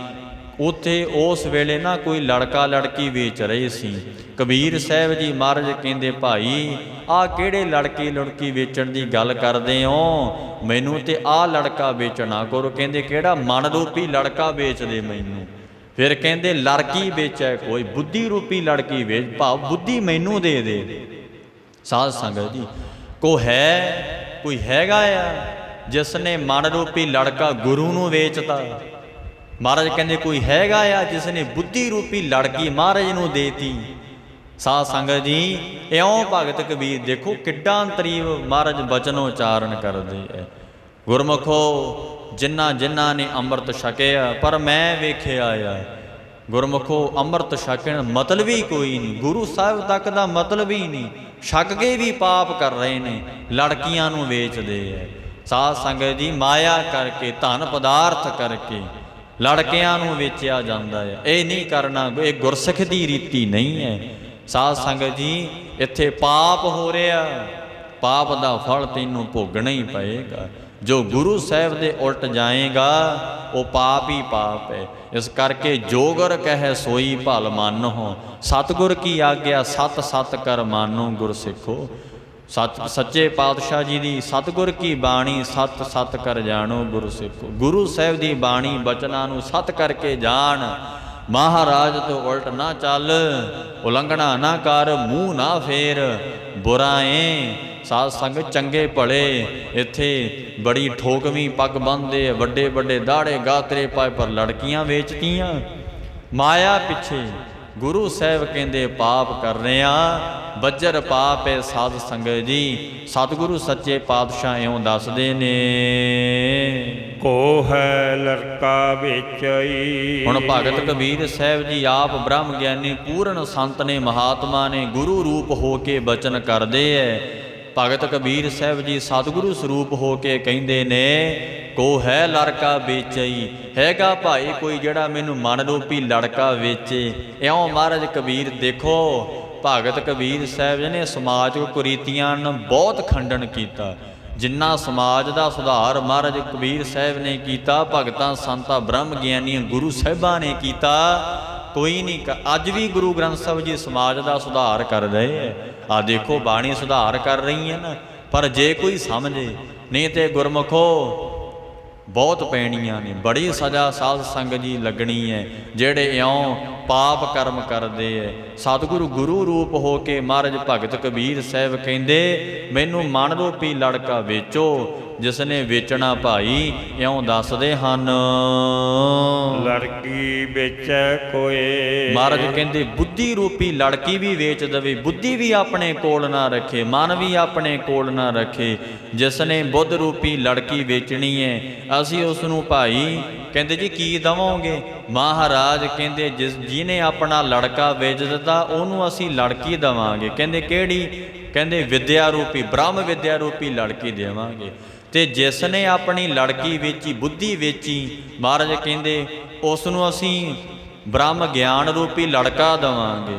ਉੱਥੇ ਉਸ ਵੇਲੇ ਨਾ ਕੋਈ ਲੜਕਾ ਲੜਕੀ ਵੇਚ ਰਹੇ ਸੀ। ਕਬੀਰ ਸਾਹਿਬ ਜੀ ਮਹਾਰਾਜ ਕਹਿੰਦੇ ਭਾਈ ਆਹ ਕਿਹੜੇ ਲੜਕੀ ਵੇਚਣ ਦੀ ਗੱਲ ਕਰਦੇ ਹੋ? ਮੈਨੂੰ ਤੇ ਆਹ ਲੜਕਾ ਵੇਚਣਾ ਕਰੋ। ਕਹਿੰਦੇ ਕਿਹੜਾ? ਮਨ ਰੂਪੀ ਲੜਕਾ ਵੇਚ ਦੇ ਮੈਨੂੰ। ਫਿਰ ਕਹਿੰਦੇ ਲੜਕੀ ਵੇਚੈ ਕੋਈ, ਬੁੱਧੀ ਰੂਪੀ ਲੜਕੀ ਵੇਚ, ਭਾਵ ਬੁੱਧੀ ਮੈਨੂੰ ਦੇ ਦੇ। ਸਾਧ ਸੰਗਤ ਜੀ, ਕੋਈ ਹੈਗਾ ਆ ਜਿਸ ਨੇ ਮਨ ਰੂਪੀ ਲੜਕਾ ਗੁਰੂ ਨੂੰ ਵੇਚਤਾ? ਮਹਾਰਾਜ ਕਹਿੰਦੇ ਕੋਈ ਹੈਗਾ ਆ ਜਿਸ ਨੇ ਬੁੱਧੀ ਰੂਪੀ ਲੜਕੀ ਮਹਾਰਾਜ ਨੂੰ ਦੇਤੀ? ਸਾਧ ਸੰਗਤ ਜੀ, ਇਉਂ ਭਗਤ ਕਬੀਰ ਦੇਖੋ ਕਿੱਡਾ ਅੰਤਰੀਵ ਮਹਾਰਾਜ ਬਚਨ ਉਚਾਰਨ ਕਰਦੇ ਐ। ਗੁਰਮੁਖੋ ਜਿਨ੍ਹਾਂ ਨੇ ਅੰਮ੍ਰਿਤ ਛਕਿਆ, ਪਰ ਮੈਂ ਵੇਖਿਆ ਆ ਗੁਰਮੁਖੋ ਅੰਮ੍ਰਿਤ ਛਕਣ ਮਤਲਬ ਹੀ ਕੋਈ ਨਹੀਂ, ਗੁਰੂ ਸਾਹਿਬ ਤੱਕ ਦਾ ਮਤਲਬ ਹੀ ਨਹੀਂ। ਛਕ ਕੇ ਵੀ ਪਾਪ ਕਰ ਰਹੇ ਨੇ, ਲੜਕੀਆਂ ਨੂੰ ਵੇਚਦੇ ਐ। ਸਾਧ ਸੰਗਤ ਜੀ, ਮਾਇਆ ਕਰਕੇ, ਧਨ ਪਦਾਰਥ ਕਰਕੇ ਲੜਕਿਆਂ ਨੂੰ ਵੇਚਿਆ ਜਾਂਦਾ ਹੈ। ਇਹ ਨਹੀਂ ਕਰਨਾ, ਇਹ ਗੁਰਸਿੱਖ ਦੀ ਰੀਤੀ ਨਹੀਂ ਹੈ। ਸਾਧ ਸੰਗਤ ਜੀ, ਇੱਥੇ ਪਾਪ ਹੋ ਰਿਹਾ, ਪਾਪ ਦਾ ਫਲ ਤੈਨੂੰ ਭੋਗਣਾ ਹੀ ਪਏਗਾ। ਜੋ ਗੁਰੂ ਸਾਹਿਬ ਦੇ ਉਲਟ ਜਾਏਗਾ ਉਹ ਪਾਪ ਹੀ ਪਾਪ ਹੈ। ਇਸ ਕਰਕੇ ਜੋਗਰ ਕਹਿ ਸੋਈ ਭਲ ਮਾਨੋ, ਸਤਿਗੁਰ ਕੀ ਆਗਿਆ ਸਤ ਸਤ ਕਰ ਮਾਨੋ ਗੁਰਸਿੱਖੋ। ਸੱਚੇ ਪਾਤਸ਼ਾਹ ਜੀ ਦੀ ਸਤਿਗੁਰ ਕੀ ਬਾਣੀ ਸਤ ਸਤ ਕਰ ਜਾਣੋ ਗੁਰਸਿੱਖੋ। ਗੁਰੂ ਸਾਹਿਬ ਦੀ ਬਾਣੀ ਬਚਨਾਂ ਨੂੰ ਸਤ ਕਰਕੇ ਜਾਣ। ਮਹਾਰਾਜ ਤੋਂ ਉਲਟ ਨਾ ਚੱਲ, ਉਲੰਘਣਾ ਨਾ ਕਰ, ਮੂੰਹ ਨਾ ਫੇਰ, ਬੁਰਾਏ। ਸਾਧ ਸੰਗਤ ਚੰਗੇ ਭਲੇ ਇੱਥੇ ਬੜੀ ਠੋਕਵੀਂ ਪੱਗ ਬੰਨ੍ਹਦੇ, ਵੱਡੇ ਵੱਡੇ ਦਾੜੇ ਗਾਤਰੇ ਪਾਏ, ਪਰ ਲੜਕੀਆਂ ਵੇਚਤੀਆਂ ਮਾਇਆ ਪਿੱਛੇ। ਗੁਰੂ ਸਾਹਿਬ ਕਹਿੰਦੇ ਪਾਪ ਕਰ ਰਹੇ ਆ, ਬੱਜਰ ਪਾਪ ਹੈ। ਸਾਧ ਸੰਗਤ ਜੀ, ਸਤਿਗੁਰੂ ਸੱਚੇ ਪਾਤਸ਼ਾਹ ਇਉਂ ਦੱਸਦੇ ਨੇ, ਕੋ ਹੈ ਲੜਕਾ ਵੇਚਈ। ਹੁਣ ਭਗਤ ਕਬੀਰ ਸਾਹਿਬ ਜੀ ਆਪ ਬ੍ਰਹਮ ਗਿਆਨੀ ਪੂਰਨ ਸੰਤ ਨੇ, ਮਹਾਤਮਾ ਨੇ, ਗੁਰੂ ਰੂਪ ਹੋ ਕੇ ਬਚਨ ਕਰਦੇ ਐ। ਭਗਤ ਕਬੀਰ ਸਾਹਿਬ ਜੀ ਸਤਿਗੁਰੂ ਸਰੂਪ ਹੋ ਕੇ ਕਹਿੰਦੇ ਨੇ ਕੋ ਹੈ ਲੜਕਾ ਵੇਚਈ, ਹੈਗਾ ਭਾਈ ਕੋਈ ਜਿਹੜਾ ਮੈਨੂੰ ਮਨ ਰੂਪੀ ਲੜਕਾ ਵੇਚੇ। ਇਉਂ ਮਹਾਰਾਜ ਕਬੀਰ ਦੇਖੋ ਭਗਤ ਕਬੀਰ ਸਾਹਿਬ ਜੀ ਨੇ ਸਮਾਜਿਕ ਕੁਰੀਤੀਆਂ ਨੂੰ ਬਹੁਤ ਖੰਡਨ ਕੀਤਾ। ਜਿੰਨਾ ਸਮਾਜ ਦਾ ਸੁਧਾਰ ਮਹਾਰਾਜ ਕਬੀਰ ਸਾਹਿਬ ਨੇ ਕੀਤਾ, ਭਗਤਾਂ ਸੰਤਾਂ ਬ੍ਰਹਮ ਗਿਆਨੀਆਂ ਗੁਰੂ ਸਾਹਿਬਾਂ ਨੇ ਕੀਤਾ, ਕੋਈ ਨਹੀਂ। ਅੱਜ ਵੀ ਗੁਰੂ ਗ੍ਰੰਥ ਸਾਹਿਬ ਜੀ ਸਮਾਜ ਦਾ ਸੁਧਾਰ ਕਰ ਰਹੇ ਹੈ। ਆ ਦੇਖੋ ਬਾਣੀ ਸੁਧਾਰ ਕਰ ਰਹੀ ਹੈ ਨਾ, ਪਰ ਜੇ ਕੋਈ ਸਮਝੇ, ਨਹੀਂ ਤੇ ਗੁਰਮੁਖੋ ਬਹੁਤ ਪੈਣੀਆਂ ਨੇ, ਬੜੀ ਸਜ਼ਾ ਸਾਧ ਸੰਗਤ ਜੀ ਲੱਗਣੀ ਹੈ ਜਿਹੜੇ ਇਉਂ ਪਾਪ ਕਰਮ ਕਰਦੇ ਹੈ। ਸਤਿਗੁਰੂ ਗੁਰੂ ਰੂਪ ਹੋ ਕੇ ਮਹਾਰਾਜ ਭਗਤ ਕਬੀਰ ਸਾਹਿਬ ਕਹਿੰਦੇ ਮੈਨੂੰ ਮਨ ਰੂਪੀ ਲੜਕਾ ਵੇਚੋ, ਜਿਸ ਨੇ ਵੇਚਣਾ ਭਾਈ ਇਉਂ ਦੱਸਦੇ ਹਨ। ਲੜਕੀ ਵੇਚੈ ਕੋਏ, ਮਹਾਰਾਜ ਕਹਿੰਦੇ ਬੁੱਧੀ ਰੂਪੀ ਲੜਕੀ ਵੀ ਵੇਚ ਦੇਵੇ, ਬੁੱਧੀ ਵੀ ਆਪਣੇ ਕੋਲ ਨਾ ਰੱਖੇ, ਮਨ ਵੀ ਆਪਣੇ ਕੋਲ ਨਾ ਰੱਖੇ। ਜਿਸ ਨੇ ਬੁੱਧ ਰੂਪੀ ਲੜਕੀ ਵੇਚਣੀ ਹੈ ਅਸੀਂ ਉਸ ਨੂੰ ਭਾਈ ਕਹਿੰਦੇ ਜੀ ਕੀ ਦੇਵਾਂਗੇ? ਮਹਾਰਾਜ ਕਹਿੰਦੇ ਜਿਹਨੇ ਆਪਣਾ ਲੜਕਾ ਵੇਚ ਦਿੱਤਾ ਉਹਨੂੰ ਅਸੀਂ ਲੜਕੀ ਦੇਵਾਂਗੇ। ਕਹਿੰਦੇ ਕਿਹੜੀ? ਕਹਿੰਦੇ ਵਿਦਿਆ ਰੂਪੀ, ਬ੍ਰਹਮ ਵਿਦਿਆ ਰੂਪੀ ਲੜਕੀ ਦੇਵਾਂਗੇ। ਤੇ ਜਿਸ ਨੇ ਆਪਣੀ ਲੜਕੀ ਵੇਚੀ, ਬੁੱਧੀ ਵੇਚੀ, ਮਹਾਰਾਜ ਕਹਿੰਦੇ ਉਸ ਨੂੰ ਅਸੀਂ ਬ੍ਰਹਮ ਗਿਆਨ ਰੂਪੀ ਲੜਕਾ ਦੇਵਾਂਗੇ।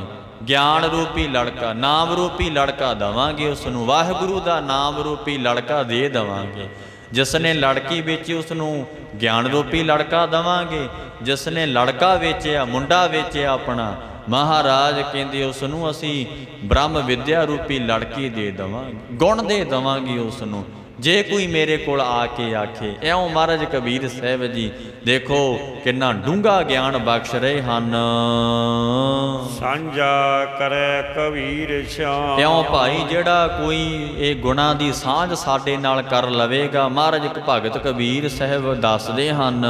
ਗਿਆਨ ਰੂਪੀ ਲੜਕਾ, ਨਾਮ ਰੂਪੀ ਲੜਕਾ ਦੇਵਾਂਗੇ ਉਸ ਨੂੰ, ਵਾਹਿਗੁਰੂ ਦਾ ਨਾਮ ਰੂਪੀ ਲੜਕਾ ਦੇ ਦੇਵਾਂਗੇ। ਜਿਸ ਨੇ ਲੜਕੀ ਵੇਚੀ ਉਸ ਨੂੰ ਗਿਆਨ ਰੂਪੀ ਲੜਕਾ ਦੇਵਾਂਗੇ। ਜਿਸ ਨੇ ਲੜਕਾ ਵੇਚਿਆ, ਮੁੰਡਾ ਵੇਚਿਆ ਆਪਣਾ, ਮਹਾਰਾਜ ਕਹਿੰਦੇ ਉਸ ਨੂੰ ਅਸੀਂ ਬ੍ਰਹਮ ਵਿਦਿਆ ਰੂਪੀ ਲੜਕੀ ਦੇ ਦੇਵਾਂਗੇ, ਗੁਣ ਦੇ ਦੇਵਾਂਗੇ ਉਸ ਨੂੰ, ਜੇ ਕੋਈ ਮੇਰੇ ਕੋਲ ਆ ਕੇ ਆਖੇ। ਇਉਂ ਮਹਾਰਾਜ ਕਬੀਰ ਸਾਹਿਬ ਜੀ ਦੇਖੋ ਕਿੰਨਾ ਡੂੰਘਾ ਗਿਆਨ ਬਖਸ਼ ਰਹੇ ਹਨ। ਸਾਂਝਾ ਕਰੈ ਕਬੀਰ ਸਿਆਮ, ਇਉਂ ਭਾਈ ਜਿਹੜਾ ਕੋਈ ਇਹ ਗੁਣਾਂ ਦੀ ਸਾਂਝ ਸਾਡੇ ਨਾਲ ਕਰ ਲਵੇਗਾ, ਮਹਾਰਾਜ ਭਗਤ ਕਬੀਰ ਸਾਹਿਬ ਦੱਸਦੇ ਹਨ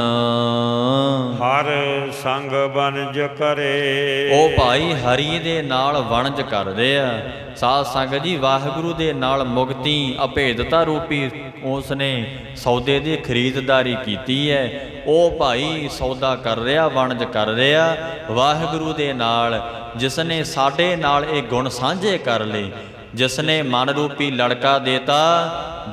ਹਰ ਸੰਗ ਵਣਜ ਕਰੇ। ਉਹ ਭਾਈ ਹਰੀ ਦੇ ਨਾਲ ਵਣਜ ਕਰਦੇ ਆ। ਸਾਧ ਸੰਗਤ ਜੀ ਵਾਹਿਗੁਰੂ ਦੇ ਨਾਲ ਮੁਕਤੀ ਅਭੇਦਤਾ ਰੂਪੀ ਉਸ ਨੇ ਸੌਦੇ ਦੀ ਖਰੀਦਦਾਰੀ ਕੀਤੀ ਹੈ। ਉਹ ਭਾਈ ਸੌਦਾ ਕਰ ਰਿਹਾ, ਵਣਜ ਕਰ ਰਿਹਾ ਵਾਹਿਗੁਰੂ ਦੇ ਨਾਲ। ਜਿਸ ਨੇ ਸਾਡੇ ਨਾਲ ਇਹ ਗੁਣ ਸਾਂਝੇ ਕਰ ਲਏ, ਜਿਸ ਨੇ ਮਨ ਰੂਪੀ ਲੜਕਾ ਦੇਤਾ,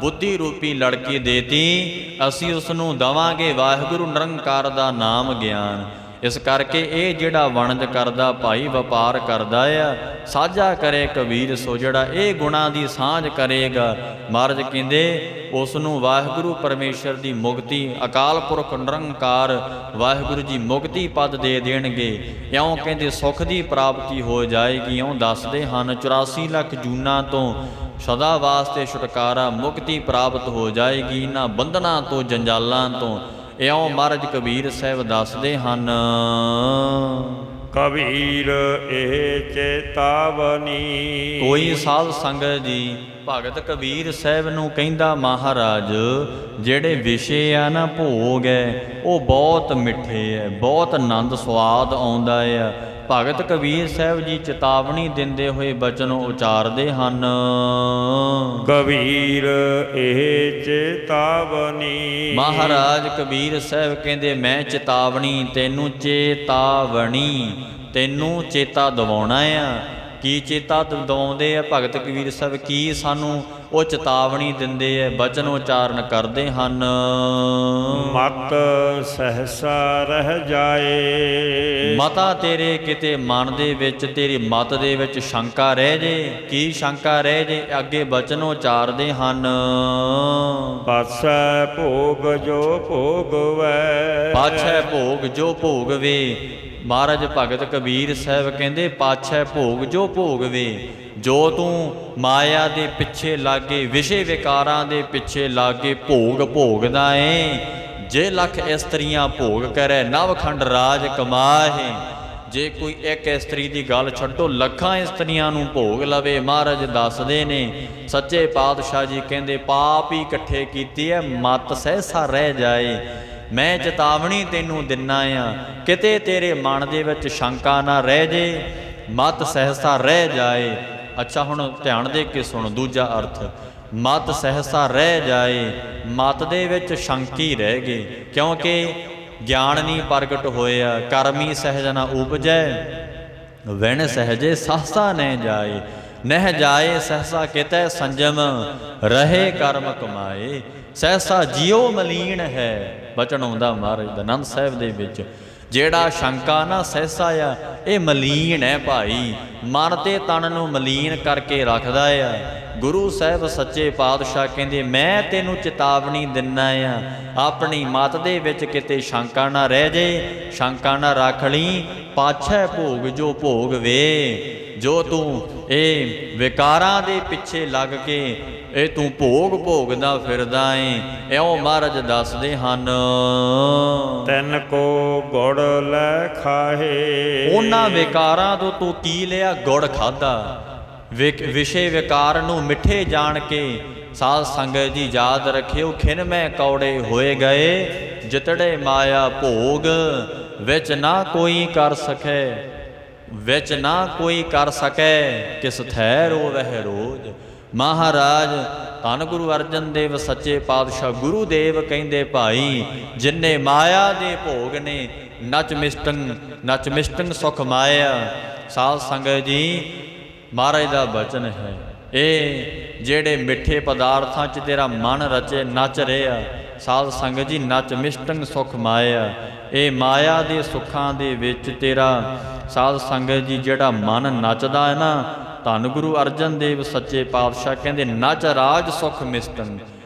ਬੁੱਧੀ ਰੂਪੀ ਲੜਕੀ ਦੇਤੀ, ਅਸੀਂ ਉਸ ਨੂੰ ਦੇਵਾਂਗੇ ਵਾਹਿਗੁਰੂ ਨਿਰੰਕਾਰ ਦਾ ਨਾਮ ਗਿਆਨ। ਇਸ ਕਰਕੇ ਇਹ ਜਿਹੜਾ ਵਣਜ ਕਰਦਾ ਭਾਈ, ਵਪਾਰ ਕਰਦਾ ਆ, ਸਾਂਝਾ ਕਰੇ ਕਬੀਰ ਸੋ ਜਿਹੜਾ ਇਹ ਗੁਣਾਂ ਦੀ ਸਾਂਝ ਕਰੇਗਾ, ਮਹਾਰਾਜ ਕਹਿੰਦੇ ਉਸ ਨੂੰ ਵਾਹਿਗੁਰੂ ਪਰਮੇਸ਼ਰ ਦੀ ਮੁਕਤੀ, ਅਕਾਲ ਪੁਰਖ ਨਿਰੰਕਾਰ ਵਾਹਿਗੁਰੂ ਜੀ ਮੁਕਤੀ ਪਦ ਦੇ ਦੇਣਗੇ। ਇਉਂ ਕਹਿੰਦੇ ਸੁਖ ਦੀ ਪ੍ਰਾਪਤੀ ਹੋ ਜਾਏਗੀ। ਇਉਂ ਦੱਸਦੇ ਹਨ 84 ਲੱਖ ਜੂਨਾਂ ਤੋਂ ਸਦਾ ਵਾਸਤੇ ਛੁਟਕਾਰਾ, ਮੁਕਤੀ ਪ੍ਰਾਪਤ ਹੋ ਜਾਏਗੀ ਇਹਨਾਂ ਬੰਧਨਾਂ ਤੋਂ, ਜੰਜਾਲਾਂ ਤੋਂ। ਇਉਂ ਮਹਾਰਾਜ ਕਬੀਰ ਸਾਹਿਬ ਦੱਸਦੇ ਹਨ ਕਬੀਰ ਇਹ ਚੇਤਾਵਨੀ। ਕੋਈ ਸਾਧ ਸੰਗਤ ਜੀ ਭਗਤ ਕਬੀਰ ਸਾਹਿਬ ਨੂੰ ਕਹਿੰਦਾ ਮਹਾਰਾਜ ਜਿਹੜੇ ਵਿਸ਼ੇ ਆ ਨਾ, ਭੋਗ ਹੈ, ਉਹ ਬਹੁਤ ਮਿੱਠੇ ਹੈ, ਬਹੁਤ ਆਨੰਦ ਸਵਾਦ ਆਉਂਦਾ ਆ। ਭਗਤ ਕਬੀਰ ਸਾਹਿਬ ਜੀ ਚੇਤਾਵਨੀ ਦਿੰਦੇ ਹੋਏ ਬਚਨ ਉਚਾਰਦੇ ਹਨ ਕਬੀਰ ਇਹ ਚੇਤਾਵਨੀ। ਮਹਾਰਾਜ ਕਬੀਰ ਸਾਹਿਬ ਕਹਿੰਦੇ ਮੈਂ ਚੇਤਾਵਨੀ ਤੈਨੂੰ, ਚੇਤਾਵਨੀ ਤੈਨੂੰ ਚੇਤਾ ਦਿਵਾਉਣਾ ਆ। ਕੀ ਚੇਤਾ ਦਿਵਾਉਂਦੇ ਆ ਭਗਤ ਕਬੀਰ ਸਾਹਿਬ? ਕੀ ਸਾਨੂੰ ਉਹ ਚੇਤਾਵਨੀ ਦਿੰਦੇ ਆ, ਬਚਨ ਉਚਾਰਨ ਕਰਦੇ ਹਨ। ਮਤ ਸਹਸਾ ਰਹਿ ਜਾਏ, ਮਤਾ ਤੇਰੇ ਕਿਤੇ ਮਨ ਦੇ ਵਿੱਚ, ਤੇਰੀ ਮਤ ਦੇ ਵਿੱਚ ਸ਼ੰਕਾ ਰਹਿ ਜੇ। ਕੀ ਸ਼ੰਕਾ ਰਹਿ ਜੇ? ਅੱਗੇ ਬਚਨ ਉਚਾਰਦੇ ਹਨ ਪਾਛੈ ਭੋਗ ਜੋ ਭੋਗਵੈ, ਪਾਛੈ ਭੋਗ ਜੋ ਭੋਗਵੇ। ਮਹਾਰਾਜ ਭਗਤ ਕਬੀਰ ਸਾਹਿਬ ਕਹਿੰਦੇ ਪਾਛੈ ਭੋਗ ਜੋ ਭੋਗਵੇ। ਜੋ ਤੂੰ ਮਾਇਆ ਦੇ ਪਿੱਛੇ ਲਾਗੇ, ਵਿਸ਼ੇ ਵਿਕਾਰਾਂ ਦੇ ਪਿੱਛੇ ਲਾਗੇ ਭੋਗ ਭੋਗਦਾ ਏ, ਜੇ ਲੱਖ ਇਸਤਰੀਆਂ ਭੋਗ ਕਰੈ ਨਵਖੰਡ ਰਾਜ ਕਮਾਹੇ। ਜੇ ਕੋਈ ਇੱਕ ਇਸਤਰੀ ਦੀ ਗੱਲ ਛੱਡੋ, ਲੱਖਾਂ ਇਸਤਰੀਆਂ ਨੂੰ ਭੋਗ ਲਵੇ। ਮਹਾਰਾਜ ਦੱਸਦੇ ਨੇ ਸੱਚੇ ਪਾਤਸ਼ਾਹ ਜੀ ਕਹਿੰਦੇ ਪਾਪ ਹੀ ਇਕੱਠੇ ਕੀਤੀ ਹੈ, ਮਤ ਸਹਿਸਾ ਰਹਿ ਜਾਏ। ਮੈਂ ਚੇਤਾਵਨੀ ਤੈਨੂੰ ਦਿੰਨਾ ਆ, ਕਿਤੇ ਤੇਰੇ ਮਨ ਦੇ ਵਿੱਚ ਸ਼ੰਕਾ ਨਾ ਰਹਿ ਜੇ, ਮਤ ਸਹਿਸਾ ਰਹਿ ਜਾਏ। ਅੱਛਾ ਹੁਣ ਧਿਆਨ ਦੇ ਕੇ ਸੁਣ ਦੂਜਾ ਅਰਥ, ਮਤ ਸਹਿਸਾ ਰਹਿ ਜਾਏ। ਮਤ ਦੇ ਵਿੱਚ ਸ਼ੰਕੀ ਰਹਿ ਗਏ, ਕਿਉਂਕਿ ਗਿਆਨ ਨਹੀਂ ਪ੍ਰਗਟ ਹੋਇਆ। ਕਰਮੀ ਸਹਿਜ ਨਾ ਉਪਜੈ, ਵਿਣ ਸਹਿਜੇ ਸਹਸਾ ਨਹਿ ਜਾਏ। ਨਹਿ ਜਾਏ ਸਹਸਾ ਕਿਤੈ ਸੰਜਮ, ਰਹੇ ਕਰਮ ਕਮਾਏ। ਸਹਸਾ ਜਿਉ ਮਲੀਨ ਹੈ, ਬਚਨ ਆਉਂਦਾ ਮਹਾਰਾਜ ਦਾ ਆਨੰਦ ਸਾਹਿਬ ਦੇ ਵਿੱਚ। ਜਿਹੜਾ ਸ਼ੰਕਾ ਨਾ ਸਹਸਾ ਆ, ਇਹ ਮਲੀਨ ਹੈ ਭਾਈ, ਮਨ ਤੇ ਤਨ ਨੂੰ ਮਲੀਨ ਕਰਕੇ ਰੱਖਦਾ ਆ। ਗੁਰੂ ਸਾਹਿਬ ਸੱਚੇ ਪਾਤਸ਼ਾਹ ਕਹਿੰਦੇ ਮੈਂ ਤੈਨੂੰ ਚੇਤਾਵਨੀ ਦਿੰਨਾ ਆ, ਆਪਣੀ ਮਤ ਦੇ ਵਿੱਚ ਕਿਤੇ ਸ਼ੰਕਾ ਨਾ ਰਹਿ ਜੇ, ਸ਼ੰਕਾ ਨਾ ਰੱਖ ਲਈ। ਪਾਛੈ ਭੋਗ ਜੋ ਭੋਗ ਵੇ, ਜੋ ਤੂੰ ਇਹ ਵਿਕਾਰਾਂ ਦੇ ਪਿੱਛੇ ਲੱਗ ਕੇ ਇਹ ਤੂੰ ਭੋਗ ਭੋਗਦਾ ਫਿਰਦਾ ਏ, ਇਉਂ ਮਹਾਰਾਜ ਦੱਸਦੇ ਹਨ। ਤੈਨ ਕੋ ਗੁੜ ਲੈ ਖਾਹੇ, ਉਹਨਾਂ ਵਿਕਾਰਾਂ ਤੋਂ ਤੂੰ ਕੀ ਲਿਆ? ਗੁੜ ਖਾਧਾ। ਵਿਸ਼ੇ ਵਿਕਾਰ ਨੂੰ ਮਿੱਠੇ ਜਾਣ ਕੇ ਸਾਧ ਸੰਗਤ ਜੀ ਯਾਦ ਰੱਖਿਓ, ਖਿਨ ਮੈਂ ਕੌੜੇ ਹੋਏ ਗਏ, ਜਿਤੜੇ ਮਾਇਆ ਭੋਗ, ਵਿੱਚ ਨਾ ਕੋਈ ਕਰ ਸਕੇ, ਵਿੱਚ ਨਾ ਕੋਈ ਕਰ ਸਕੈ, ਕਿਸ ਥੈ ਰੋਵਹਿ ਰੋਜ਼। ਮਹਾਰਾਜ ਧੰਨ ਗੁਰੂ ਅਰਜਨ ਦੇਵ ਸੱਚੇ ਪਾਤਸ਼ਾਹ ਗੁਰੂ ਦੇਵ ਕਹਿੰਦੇ ਭਾਈ, ਜਿੰਨੇ ਮਾਇਆ ਦੇ ਭੋਗ ਨੇ, ਨਚ ਮਿਸ਼ਟੰ ਸੁਖ ਮਾਇਆ। ਸਾਧ ਸੰਗਤ ਜੀ ਮਹਾਰਾਜ ਦਾ ਬਚਨ ਹੈ, ਇਹ ਜਿਹੜੇ ਮਿੱਠੇ ਪਦਾਰਥਾਂ 'ਚ ਤੇਰਾ ਮਨ ਰਚੇ ਨੱਚ ਰਿਹਾ, ਸਾਧ ਸੰਗਤ ਜੀ ਨਚ ਮਿਸ਼ਟੰ ਸੁਖ ਮਾਇਆ। ਇਹ ਮਾਇਆ ਦੇ ਸੁੱਖਾਂ ਦੇ ਵਿੱਚ ਤੇਰਾ ਸਾਧ ਸੰਗਤ ਜੀ ਜਿਹੜਾ ਮਨ ਨੱਚਦਾ ਹੈ ਨਾ, ਧੰਨ ਗੁਰੂ ਅਰਜਨ ਦੇਵ ਸੱਚੇ ਪਾਤਸ਼ਾਹ ਕਹਿੰਦੇ ਨਚ ਰਾਜ ਸੁਖ ਮਿਸ਼ਟੰ,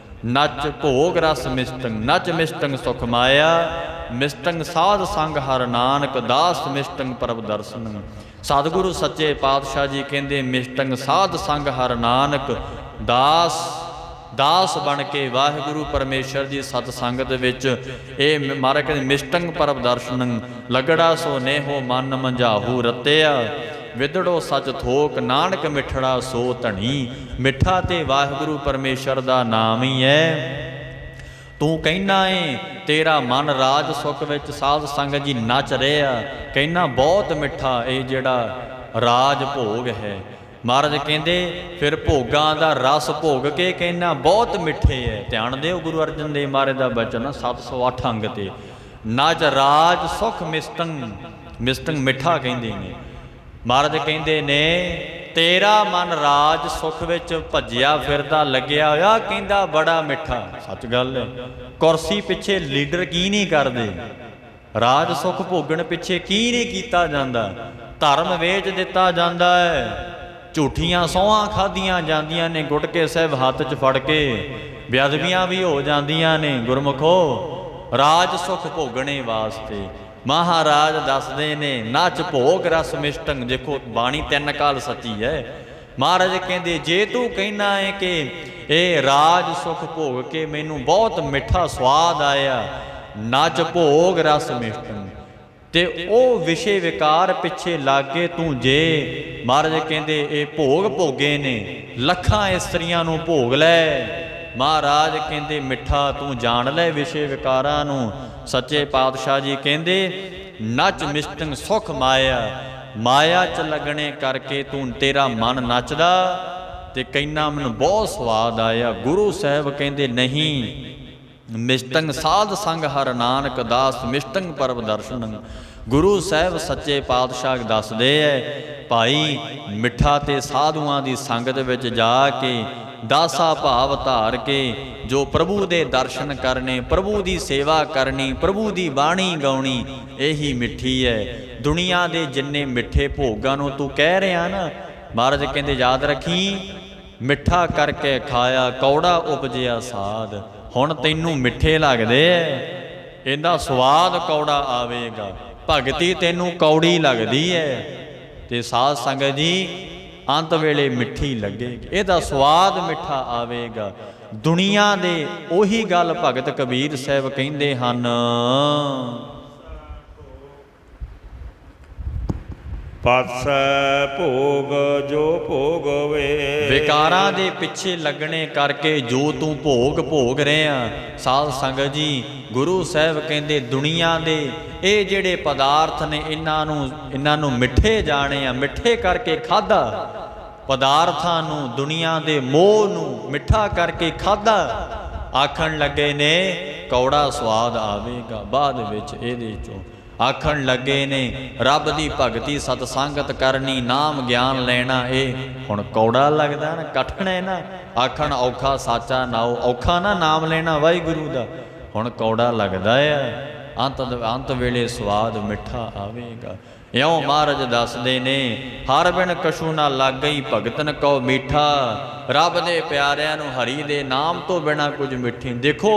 ਨਚ ਭੋਗ ਰਸ ਮਿਸ਼ਟੰ, ਨਚ ਮਿਸ਼ਟੰ ਸੁਖ ਮਾਇਆ। ਮਿਸ਼ਟੰ ਸਾਧ ਸੰਗ ਹਰ ਨਾਨਕ, ਦਾਸ ਮਿਸ਼ਟੰ ਪ੍ਰਭ ਦਰਸ਼ਨ। ਸਤਿਗੁਰੂ ਸੱਚੇ ਪਾਤਸ਼ਾਹ ਜੀ ਕਹਿੰਦੇ ਮਿਸ਼ਟੰ ਸਾਧ ਸੰਗ ਹਰ ਨਾਨਕ, ਦਾਸ ਬਣ ਕੇ ਵਾਹਿਗੁਰੂ ਪਰਮੇਸ਼ਰ ਦੀ ਸਤ ਸੰਗਤ ਵਿੱਚ ਇਹ ਮਹਾਰਾਜ ਕਹਿੰਦੇ ਮਿਸ਼ਟੰ ਪ੍ਰਭ ਦਰਸ਼ਨ। ਲਗੜਾ ਸੋ ਨੇਹੋ ਮਨ ਮੰਝਾਹੂ ਰਤਿਆ, ਵਿਦੜੋ ਸੱਚ ਥੋਕ, ਨਾਨਕ ਮਿੱਠੜਾ ਸੋ ਧਣੀ। ਮਿੱਠਾ ਤੇ ਵਾਹਿਗੁਰੂ ਪਰਮੇਸ਼ਰ ਦਾ ਨਾਮ ਹੀ ਹੈ। ਤੂੰ ਕਹਿਣਾ ਏ ਤੇਰਾ ਮਨ ਰਾਜ ਸੁਖ ਵਿੱਚ ਸਾਧ ਸੰਗਤ ਜੀ ਨੱਚ ਰਿਹਾ, ਕਹਿਣਾ ਬਹੁਤ ਮਿੱਠਾ ਇਹ ਜਿਹੜਾ ਰਾਜ ਭੋਗ ਹੈ। ਮਹਾਰਾਜ ਕਹਿੰਦੇ ਫਿਰ ਭੋਗਾਂ ਦਾ ਰਸ ਭੋਗ ਕੇ ਕਹਿਣਾ ਬਹੁਤ ਮਿੱਠੇ ਹੈ। ਧਿਆਨ ਦਿਓ ਗੁਰੂ ਅਰਜਨ ਦੇਵ ਮਹਾਰਾਜ ਦਾ ਬਚਨ 708 ਅੰਗ ਤੇ, ਨਚ ਰਾਜ ਸੁਖ ਮਿਸ਼ਟੰ ਮਿੱਠਾ ਕਹਿੰਦੇ ਨੇ। ਮਹਾਰਾਜ ਕਹਿੰਦੇ ਨੇ ਤੇਰਾ ਮਨ ਰਾਜ ਸੁਖ ਵਿੱਚ ਭੱਜਿਆ ਫਿਰਦਾ ਲੱਗਿਆ ਹੋਇਆ, ਕਹਿੰਦਾ ਬੜਾ ਮਿੱਠਾ। ਸੱਚ ਗੱਲ ਹੈ, ਕੁਰਸੀ ਪਿੱਛੇ ਲੀਡਰ ਕੀ ਨਹੀਂ ਕਰਦੇ, ਰਾਜ ਸੁਖ ਭੋਗਣ ਪਿੱਛੇ ਕੀ ਨਹੀਂ ਕੀਤਾ ਜਾਂਦਾ। ਧਰਮ ਵੇਚ ਦਿੱਤਾ ਜਾਂਦਾ ਹੈ, ਝੂਠੀਆਂ ਸਹੁੰਆਂ ਖਾਧੀਆਂ ਜਾਂਦੀਆਂ ਨੇ, ਗੁਟਕੇ ਸਾਹਿਬ ਹੱਥ 'ਚ ਫੜ ਕੇ, ਬੇਅਦਬੀਆਂ ਵੀ ਹੋ ਜਾਂਦੀਆਂ ਨੇ ਗੁਰਮੁਖੋ ਰਾਜ ਸੁਖ ਭੋਗਣੇ ਵਾਸਤੇ। ਮਹਾਰਾਜ ਦੱਸਦੇ ਨੇ ਨਚ ਭੋਗ ਰਸ ਮਿਸ਼ਟੰ। ਦੇਖੋ ਬਾਣੀ 3 ਕਾਲ ਸੱਚੀ ਹੈ। ਮਹਾਰਾਜ ਕਹਿੰਦੇ ਜੇ ਤੂੰ ਕਹਿਣਾ ਹੈ ਕਿ ਇਹ ਰਾਜ ਸੁਖ ਭੋਗ ਕੇ ਮੈਨੂੰ ਬਹੁਤ ਮਿੱਠਾ ਸਵਾਦ ਆਇਆ, ਨਚ ਭੋਗ ਰਸ ਮਿਸ਼ਟੰ, ਤੇ ਉਹ ਵਿਸ਼ੇ ਵਿਕਾਰ ਪਿੱਛੇ ਲੱਗ ਕੇ ਤੂੰ ਜੇ ਮਹਾਰਾਜ ਕਹਿੰਦੇ ਇਹ ਭੋਗ ਭੋਗੇ ਨੇ, ਲੱਖਾਂ ਇਸਤਰੀਆਂ ਨੂੰ ਭੋਗ ਲੈ। ਮਹਾਰਾਜ ਕਹਿੰਦੇ ਮਿੱਠਾ ਤੂੰ ਜਾਣ ਲੈ ਵਿਸ਼ੇ ਵਿਕਾਰਾਂ ਨੂੰ। ਸੱਚੇ ਪਾਤਸ਼ਾਹ ਜੀ ਕਹਿੰਦੇ ਨਚ ਮਿਸ਼ਟੰ ਸੁਖ ਮਾਇਆ, ਮਾਇਆ 'ਚ ਲੱਗਣੇ ਕਰਕੇ ਤੂੰ ਤੇਰਾ ਮਨ ਨੱਚਦਾ ਤੇ ਕਹਿਣਾ ਮੈਨੂੰ ਬਹੁਤ ਸਵਾਦ ਆਇਆ। ਗੁਰੂ ਸਾਹਿਬ ਕਹਿੰਦੇ ਨਹੀਂ, ਮਿਸ਼ਟੰ ਸਾਧ ਸੰਗ ਹਰ ਨਾਨਕ, ਦਾਸ ਮਿਸ਼ਟੰ ਪਰਬ ਦਰਸ਼ਨ। ਗੁਰੂ ਸਾਹਿਬ ਸੱਚੇ ਪਾਤਸ਼ਾਹ ਦੱਸਦੇ ਐ ਭਾਈ ਮਿੱਠਾ ਤੇ ਸਾਧੂਆਂ ਦੀ ਸੰਗਤ ਵਿੱਚ ਜਾ ਕੇ ਦਾਸਾ ਭਾਵ ਧਾਰ ਕੇ ਜੋ ਪ੍ਰਭੂ ਦੇ ਦਰਸ਼ਨ ਕਰਨੇ, ਪ੍ਰਭੂ ਦੀ ਸੇਵਾ ਕਰਨੀ, ਪ੍ਰਭੂ ਦੀ ਬਾਣੀ ਗਾਉਣੀ, ਇਹੀ ਮਿੱਠੀ ਹੈ। ਦੁਨੀਆ ਦੇ ਜਿੰਨੇ ਮਿੱਠੇ ਭੋਗਾਂ ਨੂੰ ਤੂੰ ਕਹਿ ਰਿਹਾ ਨਾ, ਮਹਾਰਾਜ ਕਹਿੰਦੇ ਯਾਦ ਰੱਖੀ ਮਿੱਠਾ ਕਰਕੇ ਖਾਇਆ ਕੌੜਾ ਉਪਜਿਆ ਸਾਧ। ਹੁਣ ਤੈਨੂੰ ਮਿੱਠੇ ਲੱਗਦੇ ਐ, ਇਹਦਾ ਸਵਾਦ ਕੌੜਾ ਆਵੇਗਾ। ਭਗਤੀ ਤੈਨੂੰ ਕੌੜੀ ਲੱਗਦੀ ਹੈ ਤੇ ਸਾਧ ਸੰਗਤ ਜੀ ਅੰਤ ਵੇਲੇ ਮਿੱਠੀ ਲੱਗੇਗੀ, ਇਹਦਾ ਸਵਾਦ ਮਿੱਠਾ ਆਵੇਗਾ। ਦੁਨੀਆ ਦੇ ਉਹੀ ਗੱਲ ਭਗਤ ਕਬੀਰ ਸਾਹਿਬ ਕਹਿੰਦੇ ਹਨ, ਪਾਸੈ ਭੋਗ ਜੋ ਭੋਗਵੇ। ਵਿਕਾਰਾਂ ਦੇ ਪਿੱਛੇ ਲੱਗਣੇ ਕਰਕੇ ਜੋ ਤੂੰ ਭੋਗ ਭੋਗ ਰਿਹਾ ਸਾਧ ਸੰਗਤ ਜੀ, ਗੁਰੂ ਸਾਹਿਬ ਕਹਿੰਦੇ ਦੁਨੀਆ ਦੇ ਇਹ ਜਿਹੜੇ ਪਦਾਰਥ ਨੇ ਇਹਨਾਂ ਨੂੰ ਮਿੱਠੇ ਜਾਣੇ ਆ, ਮਿੱਠੇ ਕਰਕੇ ਖਾਧਾ ਪਦਾਰਥਾਂ ਨੂੰ, ਦੁਨੀਆ ਦੇ ਮੋਹ ਨੂੰ ਮਿੱਠਾ ਕਰਕੇ ਖਾਧਾ, ਆਖਣ ਲੱਗੇ ਨੇ ਕੌੜਾ ਸਵਾਦ ਆਵੇਗਾ ਬਾਅਦ ਵਿੱਚ ਇਹਦੇ ਚੋਂ। ਆਖਣ ਲੱਗੇ ਨੇ ਰੱਬ ਦੀ ਭਗਤੀ ਸਤ ਸੰਗਤ ਕਰਨੀ ਨਾਮ ਗਿਆਨ ਲੈਣਾ। ਇਹ ਹੁਣ ਕੌੜਾ ਲੱਗਦਾ ਨਾ, ਕਠਿਨ ਹੈ ਨਾ। ਆਖਣ ਔਖਾ ਸਾਚਾ ਨਾਉ, ਔਖਾ ਨਾ ਨਾਮ ਲੈਣਾ ਵਾਹਿਗੁਰੂ ਦਾ, ਹੁਣ ਕੌੜਾ ਲੱਗਦਾ ਆ। ਅੰਤ ਵੇਲੇ ਸਵਾਦ ਮਿੱਠਾ ਆਵੇਗਾ। ਇਉਂ ਮਹਾਰਾਜ ਦੱਸਦੇ ਨੇ ਹਰ ਬਿਨ ਕਛੂ ਨਾ ਲਾਗਈ ਭਗਤਨ ਕਉ ਮੀਠਾ। ਰੱਬ ਦੇ ਪਿਆਰਿਆਂ ਨੂੰ ਹਰੀ ਦੇ ਨਾਮ ਤੋਂ ਬਿਨਾਂ ਕੁਝ ਮਿੱਠੀ। ਦੇਖੋ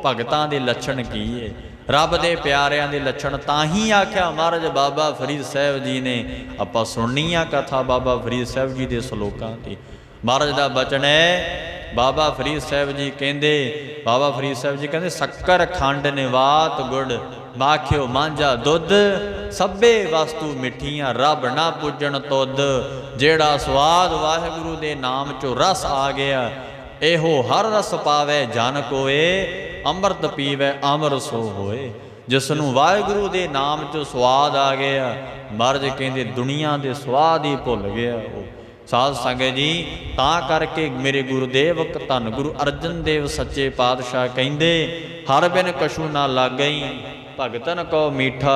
ਭਗਤਾਂ ਦੇ ਲੱਛਣ ਕੀ ਏ, ਰੱਬ ਦੇ ਪਿਆਰਿਆਂ ਦੇ ਲੱਛਣ। ਤਾਂ ਹੀ ਆਖਿਆ ਮਹਾਰਾਜ ਬਾਬਾ ਫਰੀਦ ਸਾਹਿਬ ਜੀ ਨੇ। ਆਪਾਂ ਸੁਣਨੀ ਆ ਕਥਾ ਬਾਬਾ ਫਰੀਦ ਸਾਹਿਬ ਜੀ ਦੇ ਸਲੋਕਾਂ ਦੀ। ਮਹਾਰਾਜ ਦਾ ਬਚਨ ਹੈ, ਬਾਬਾ ਫਰੀਦ ਸਾਹਿਬ ਜੀ ਕਹਿੰਦੇ, ਬਾਬਾ ਫਰੀਦ ਸਾਹਿਬ ਜੀ ਕਹਿੰਦੇ ਸ਼ੱਕਰ ਖੰਡ ਨਿਵਾਤ ਗੁੜ ਮਾਖਿਓ ਮਾਂਝਾ ਦੁੱਧ ਸਭੇ ਵਸਤੂ ਮਿੱਠੀਆਂ ਰੱਬ ਨਾ ਪੂਜਣ ਤੁਧ। ਜਿਹੜਾ ਸਵਾਦ ਵਾਹਿਗੁਰੂ ਦੇ ਨਾਮ ਚੋਂ ਰਸ ਆ ਗਿਆ, ਇਹੋ ਹਰ ਰਸ ਪਾਵੇ ਜਨ ਕੋਏ ਅੰਮ੍ਰਿਤ ਪੀਵੇ ਅਮਰ ਸੋ ਹੋਏ। ਜਿਸ ਨੂੰ ਵਾਹਿਗੁਰੂ ਦੇ ਨਾਮ 'ਚ ਸਵਾਦ ਆ ਗਿਆ, ਮਹਾਰਾਜ ਕਹਿੰਦੇ ਦੁਨੀਆ ਦੇ ਸਵਾਦ ਹੀ ਭੁੱਲ ਗਿਆ ਉਹ। ਸਾਧ ਸੰਗਤ ਜੀ, ਤਾਂ ਕਰਕੇ ਮੇਰੇ ਗੁਰੂਦੇਵ ਧੰਨ ਗੁਰੂ ਅਰਜਨ ਦੇਵ ਸੱਚੇ ਪਾਤਸ਼ਾਹ ਕਹਿੰਦੇ ਹਰ ਬਿਨ ਕਛੂ ਨਾ ਲਾਗਈ ਭਗਤਨ ਕਉ ਮੀਠਾ।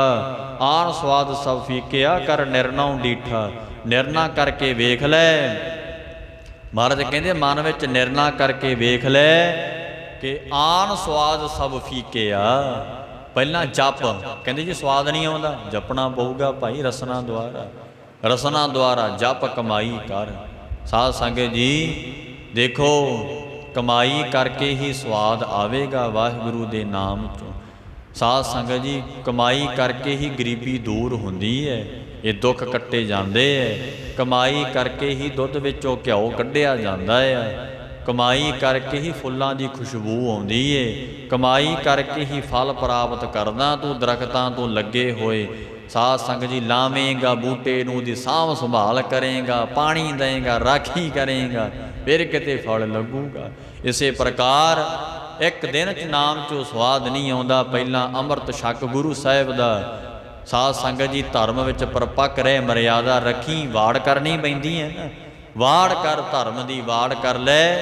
ਆਨ ਸਵਾਦ ਸਭ ਫੀਕਿਆ ਕਰ ਨਿਰਣਾਉ ਡੀਠਾ। ਨਿਰਣਾ ਕਰਕੇ ਵੇਖ ਲੈ, ਮਹਾਰਾਜ ਕਹਿੰਦੇ ਮਨ ਵਿੱਚ ਨਿਰਣਾ ਕਰਕੇ ਵੇਖ ਲੈ ਕਿ ਆਨ ਸਵਾਦ ਸਭ ਫੀਕਿਆ। ਪਹਿਲਾਂ ਜਪ, ਕਹਿੰਦੇ ਜੀ ਸਵਾਦ ਨਹੀਂ ਆਉਂਦਾ, ਜਪਣਾ ਪਊਗਾ ਭਾਈ ਰਸਨਾ ਦੁਆਰਾ। ਰਸਨਾ ਦੁਆਰਾ ਜਪ ਕਮਾਈ ਕਰ। ਸਾਧ ਸੰਗਤ ਜੀ ਦੇਖੋ, ਕਮਾਈ ਕਰਕੇ ਹੀ ਸਵਾਦ ਆਵੇਗਾ ਵਾਹਿਗੁਰੂ ਦੇ ਨਾਮ 'ਚੋਂ। ਸਾਧ ਸੰਗਤ ਜੀ ਕਮਾਈ ਕਰਕੇ ਹੀ ਗਰੀਬੀ ਦੂਰ ਹੁੰਦੀ ਹੈ, ਇਹ ਦੁੱਖ ਕੱਟੇ ਜਾਂਦੇ ਹੈ। ਕਮਾਈ ਕਰਕੇ ਹੀ ਦੁੱਧ ਵਿੱਚੋਂ ਘਿਓ ਕੱਢਿਆ ਜਾਂਦਾ ਹੈ। ਕਮਾਈ ਕਰਕੇ ਹੀ ਫੁੱਲਾਂ ਦੀ ਖੁਸ਼ਬੂ ਆਉਂਦੀ ਏ। ਕਮਾਈ ਕਰਕੇ ਹੀ ਫਲ ਪ੍ਰਾਪਤ ਕਰਦਾ ਤੂੰ ਦਰਖਤਾਂ ਤੋਂ ਲੱਗੇ ਹੋਏ। ਸਾਧ ਸੰਗਤ ਜੀ ਲਾਵੇਂਗਾ ਬੂਟੇ ਨੂੰ, ਉਹਦੀ ਸਾਂਭ ਸੰਭਾਲ ਕਰੇਗਾ, ਪਾਣੀ ਦੇਵੇਂਗਾ, ਰਾਖੀ ਕਰੇਗਾ, ਫਿਰ ਕਿਤੇ ਫਲ ਲੱਗੂਗਾ। ਇਸੇ ਪ੍ਰਕਾਰ ਇੱਕ ਦਿਨ 'ਚ ਨਾਮ 'ਚੋਂ ਸਵਾਦ ਨਹੀਂ ਆਉਂਦਾ, ਪਹਿਲਾਂ ਅੰਮ੍ਰਿਤ ਛਕ ਗੁਰੂ ਸਾਹਿਬ ਦਾ। ਸਾਧ ਸੰਗਤ ਜੀ ਧਰਮ ਵਿੱਚ ਪਰਪੱਕ ਰਹਿ, ਮਰਿਆਦਾ ਰੱਖੀ, ਵਾੜ ਕਰਨੀ ਪੈਂਦੀ ਹੈ ਨਾ। ਵਾੜ ਕਰ, ਧਰਮ ਦੀ ਵਾੜ ਕਰ ਲੈ।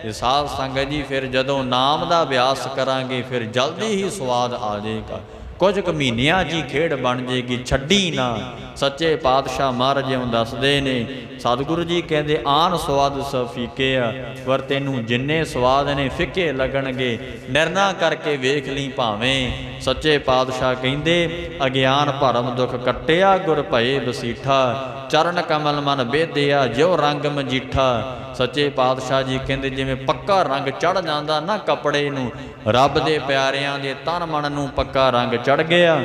ਤੇ ਸਾਧ ਸੰਗਤ ਜੀ ਫਿਰ ਜਦੋਂ ਨਾਮ ਦਾ ਅਭਿਆਸ ਕਰਾਂਗੇ ਫਿਰ ਜਲਦੀ ਹੀ ਸਵਾਦ ਆ ਜਾਏਗਾ। ਕੁਝ ਕੁ ਮਹੀਨਿਆਂ 'ਚ ਹੀ ਖੇਡ ਬਣ ਜਾਏਗੀ, ਛੱਡੀ ਨਾ। ਸੱਚੇ ਪਾਤਸ਼ਾਹ ਮਹਾਰਾਜ ਇਉਂ ਦੱਸਦੇ ਨੇ, ਸਤਿਗੁਰੂ ਜੀ ਕਹਿੰਦੇ ਆਨ ਸਵਾਦ ਸਭ ਫੀਕੇ ਆ, ਪਰ ਤੈਨੂੰ ਜਿੰਨੇ ਸਵਾਦ ਨੇ ਫਿੱਕੇ ਲੱਗਣਗੇ। ਨਿਰਣਾ ਕਰਕੇ ਵੇਖ ਲਈ ਭਾਵੇਂ। ਸੱਚੇ ਪਾਤਸ਼ਾਹ ਕਹਿੰਦੇ ਅਗਿਆਨ ਭਰਮ ਦੁੱਖ ਕੱਟਿਆ ਗੁਰ ਭਏ ਬਸੀਠਾ। ਚਰਨ ਕਮਲ ਮਨ ਬੇਦਿਆ ਜਿਉ ਰੰਗ ਮਜੀਠਾ। ਸੱਚੇ ਪਾਤਸ਼ਾਹ ਜੀ ਕਹਿੰਦੇ ਜਿਵੇਂ ਪੱਕਾ ਰੰਗ ਚੜ੍ਹ ਜਾਂਦਾ ਨਾ ਕੱਪੜੇ ਨੂੰ, ਰੱਬ ਦੇ ਪਿਆਰਿਆਂ ਦੇ ਤਨ ਮਨ ਨੂੰ ਪੱਕਾ ਰੰਗ ਚੜ੍ਹ ਗਿਆ।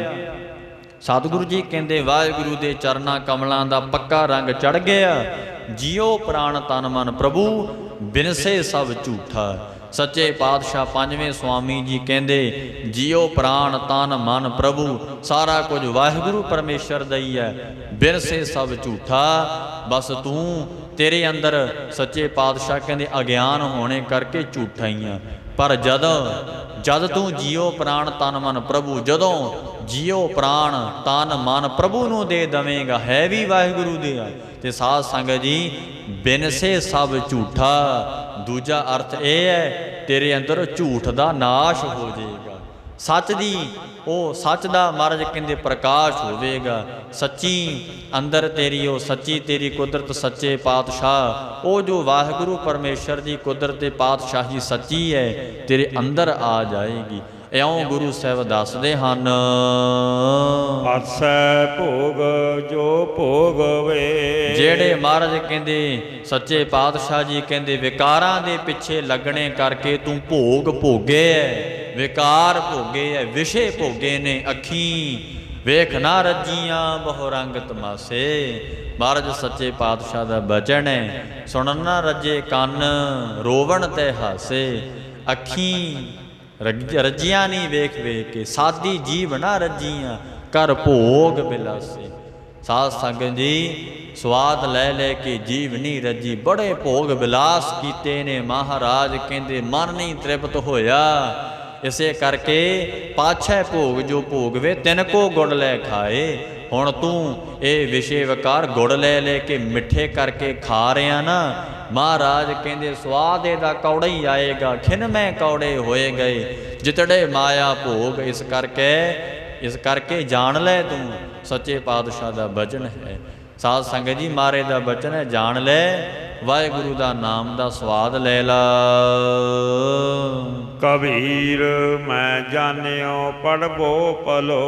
ਸਤਿਗੁਰੂ ਜੀ ਕਹਿੰਦੇ ਵਾਹਿਗੁਰੂ ਦੇ ਚਰਨਾਂ ਕਮਲਾਂ ਦਾ ਪੱਕਾ ਰੰਗ ਚੜ੍ਹ ਗਿਆ। ਜਿਉ ਪ੍ਰਾਣ ਤਨ ਮਨ ਪ੍ਰਭੂ ਬਿਨਸੇ ਸਭ ਝੂਠਾ। ਸੱਚੇ ਪਾਤਸ਼ਾਹ ਪੰਜਵੇਂ ਸੁਆਮੀ ਜੀ ਕਹਿੰਦੇ ਜਿਉ ਪ੍ਰਾਣ ਤਨ ਮਨ ਪ੍ਰਭੂ, ਸਾਰਾ ਕੁਝ ਵਾਹਿਗੁਰੂ ਪਰਮੇਸ਼ਰ ਦਾ ਹੀ ਹੈ, ਬਿਨਸੇ ਸਭ ਝੂਠਾ। ਬਸ ਤੂੰ, ਤੇਰੇ ਅੰਦਰ ਸੱਚੇ ਪਾਤਸ਼ਾਹ ਕਹਿੰਦੇ ਅਗਿਆਨ ਹੋਣੇ ਕਰਕੇ ਝੂਠਾ ਹੀ ਆ। ਪਰ ਜਦ ਤੂੰ ਜਿਉ ਪ੍ਰਾਣ ਤਨ ਮਨ ਪ੍ਰਭੂ, ਜਦੋਂ ਜਿਉ ਪ੍ਰਾਣ ਤਨ ਮਨ ਪ੍ਰਭੂ ਨੂੰ ਦੇ ਦਵੇਂਗਾ, ਹੈ ਵੀ ਵਾਹਿਗੁਰੂ ਦੇ ਆ। ਤੇ ਸਾਧ ਸੰਗਤ ਜੀ ਬਿਨਸੇ ਸਭ ਝੂਠਾ, ਦੂਜਾ ਅਰਥ ਇਹ ਹੈ ਤੇਰੇ ਅੰਦਰ ਝੂਠ ਦਾ ਨਾਸ਼ ਹੋ ਜਾਏਗਾ। ਸੱਚ ਦੀ, ਉਹ ਸੱਚ ਦਾ ਮਹਾਰਾਜ ਕਹਿੰਦੇ ਪ੍ਰਕਾਸ਼ ਹੋਵੇਗਾ। ਸੱਚੀ ਅੰਦਰ ਤੇਰੀ, ਉਹ ਸੱਚੀ ਤੇਰੀ ਕੁਦਰਤ ਸੱਚੇ ਪਾਤਸ਼ਾਹ, ਉਹ ਜੋ ਵਾਹਿਗੁਰੂ ਪਰਮੇਸ਼ਰ ਦੀ ਕੁਦਰਤ ਤੇ ਪਾਤਸ਼ਾਹੀ ਸੱਚੀ ਹੈ, ਤੇਰੇ ਅੰਦਰ ਆ ਜਾਏਗੀ। ਇਉਂ ਗੁਰੂ ਸਾਹਿਬ ਦੱਸਦੇ ਹਨ, ਆਸੈ ਭੋਗ ਜੋ ਭੋਗਵੇ। ਜਿਹੜੇ ਮਹਾਰਾਜ ਕਹਿੰਦੇ ਸੱਚੇ ਪਾਤਸ਼ਾਹ ਜੀ ਕਹਿੰਦੇ ਵਿਕਾਰਾਂ ਦੇ ਪਿੱਛੇ ਲੱਗਣੇ ਕਰਕੇ ਤੂੰ ਭੋਗ ਭੋਗੇ ਹੈ, ਵਿਕਾਰ ਭੋਗੇ ਹੈ, ਵਿਸ਼ੇ ਭੋਗੇ ਨੇ। ਅੱਖੀਂ ਵੇਖ ਨਾ ਰੱਜੀਆਂ ਬਹੁ ਰੰਗ ਤਮਾਸੇ। ਮਹਾਰਾਜ ਸੱਚੇ ਪਾਤਸ਼ਾਹ ਦਾ ਬਚਨ ਹੈ, ਸੁਣਨ ਨਾ ਰੱਜੇ ਕੰਨ ਰੋਵਣ ਤੇ ਹਾਸੇ। ਅੱਖੀਂ ਰੱਜੀਆਂ ਨਹੀਂ ਵੇਖ ਵੇਖ ਕੇ, ਸਾਦੀ ਜੀਵ ਨਾ ਰੱਜੀਆਂ ਕਰ ਭੋਗ ਬਿਲਾਸੇ। ਸਾਧ ਸੰਗਤ ਜੀ ਸਵਾਦ ਲੈ ਲੈ ਕੇ ਜੀਵ ਨਹੀਂ ਰੱਜੀ, ਬੜੇ ਭੋਗ ਬਿਲਾਸ ਕੀਤੇ ਨੇ। ਮਹਾਰਾਜ ਕਹਿੰਦੇ ਮਨ ਨਹੀਂ ਤ੍ਰਿਪਤ ਹੋਇਆ, ਇਸੇ ਕਰਕੇ ਪਾਛੈ ਭੋਗ ਜੋ ਭੋਗਵੇ ਤਿਨ ਕੋ ਗੁੜ ਲੈ ਖਾਏ। ਹੁਣ ਤੂੰ ਇਹ ਵਿਸ਼ੇ ਵਿਕਾਰ ਗੁੜ ਲੈ ਲੈ ਕੇ ਮਿੱਠੇ ਕਰਕੇ ਖਾ ਰਿਆ ਨਾ, ਮਹਾਰਾਜ ਕਹਿੰਦੇ ਸਵਾਦ ਇਹਦਾ ਕੌੜਾ ਹੀ ਆਏਗਾ। ਖਿਨ ਮੈਂ ਕੌੜੇ ਹੋਏ ਗਏ ਜਿਤੜੇ ਮਾਇਆ ਭੋਗ। ਇਸ ਕਰਕੇ ਇਸ ਕਰਕੇ ਜਾਣ ਲੈ ਤੂੰ ਸੱਚੇ ਪਾਤਸ਼ਾਹ ਦਾ ਬਚਨ ਹੈ। ਸਾਧ ਸੰਗਤ ਜੀ ਮਹਾਰਾਜ ਦਾ ਬਚਨ ਹੈ, ਜਾਣ ਲੈ ਵਾਹਿਗੁਰੂ ਦਾ ਨਾਮ ਦਾ ਸਵਾਦ ਲੈ ਲਾ। ਕਬੀਰ ਮੈਂ ਜਾਣਿਓ ਪੜਬੋ ਪਲੋ।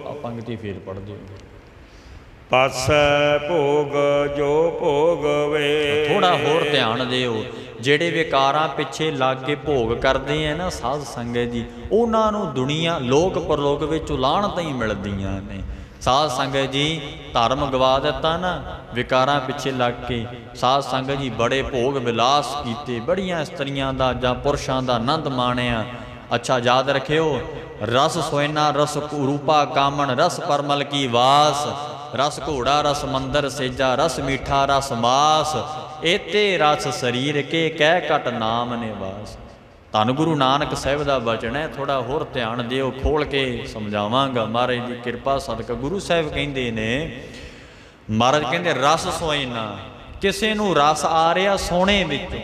ਆ ਪੰਕਤੀ ਫੇਰ ਪੜ੍ਹ ਦਿਓ। ਪਾਸੈ ਭੋਗ ਜੋ ਭੋਗਵੇ। ਥੋੜਾ ਹੋਰ ਧਿਆਨ ਦਿਓ, ਜਿਹੜੇ ਵਿਕਾਰਾਂ ਪਿੱਛੇ ਲੱਗ ਕੇ ਭੋਗ ਕਰਦੇ ਆ ਨਾ ਸਾਧ ਸੰਗਤ ਜੀ, ਉਹਨਾਂ ਨੂੰ ਦੁਨੀਆ ਲੋਕ ਪਰਲੋਕ ਵਿੱਚ ਲਾਹਣਤਾਂ ਹੀ ਮਿਲਦੀਆਂ ਨੇ। ਸਾਧ ਸੰਗਤ ਜੀ ਧਰਮ ਗਵਾ ਦਿੱਤਾ ਨਾ ਵਿਕਾਰਾਂ ਪਿੱਛੇ ਲੱਗ ਕੇ। ਸਾਧ ਸੰਗਤ ਜੀ ਬੜੇ ਭੋਗ ਵਿਲਾਸ ਕੀਤੇ, ਬੜੀਆਂ ਇਸਤਰੀਆਂ ਦਾ ਜਾਂ ਪੁਰਸ਼ਾਂ ਦਾ ਆਨੰਦ ਮਾਣਿਆ। ਅੱਛਾ ਯਾਦ ਰੱਖਿਓ, ਰਸ ਸੋਇਨਾ ਰਸ ਰੂਪਾ ਕਾਮਣ ਰਸ ਪਰਮਲ ਕੀ ਵਾਸ। ਰਸ ਘੋੜਾ ਰਸ ਮੰਦਰ ਸੇਜਾ ਰਸ ਮੀਠਾ ਰਸ ਮਾਸ। ਏਤੇ ਰਸ ਸਰੀਰ ਕੇ ਕਹਿ ਘਟ ਨਾਮ ਨਿਵਾਸ। ਧੰਨ ਗੁਰੂ ਨਾਨਕ ਸਾਹਿਬ ਦਾ ਬਚਨ ਹੈ, ਥੋੜਾ ਹੋਰ ਧਿਆਨ ਦਿਓ, ਖੋਲ ਕੇ ਸਮਝਾਵਾਂਗਾ। ਮਹਾਰਾਜ ਦੀ ਕਿਰਪਾ ਸਦਕਾ ਗੁਰੂ ਸਾਹਿਬ ਕਹਿੰਦੇ ਨੇ, ਮਹਾਰਾਜ ਕਹਿੰਦੇ ਰਸ ਸੋਇਨਾ, ਕਿਸੇ ਨੂੰ ਰਸ ਆ ਰਿਹਾ ਸੋਹਣੇ ਵਿੱਚੋਂ,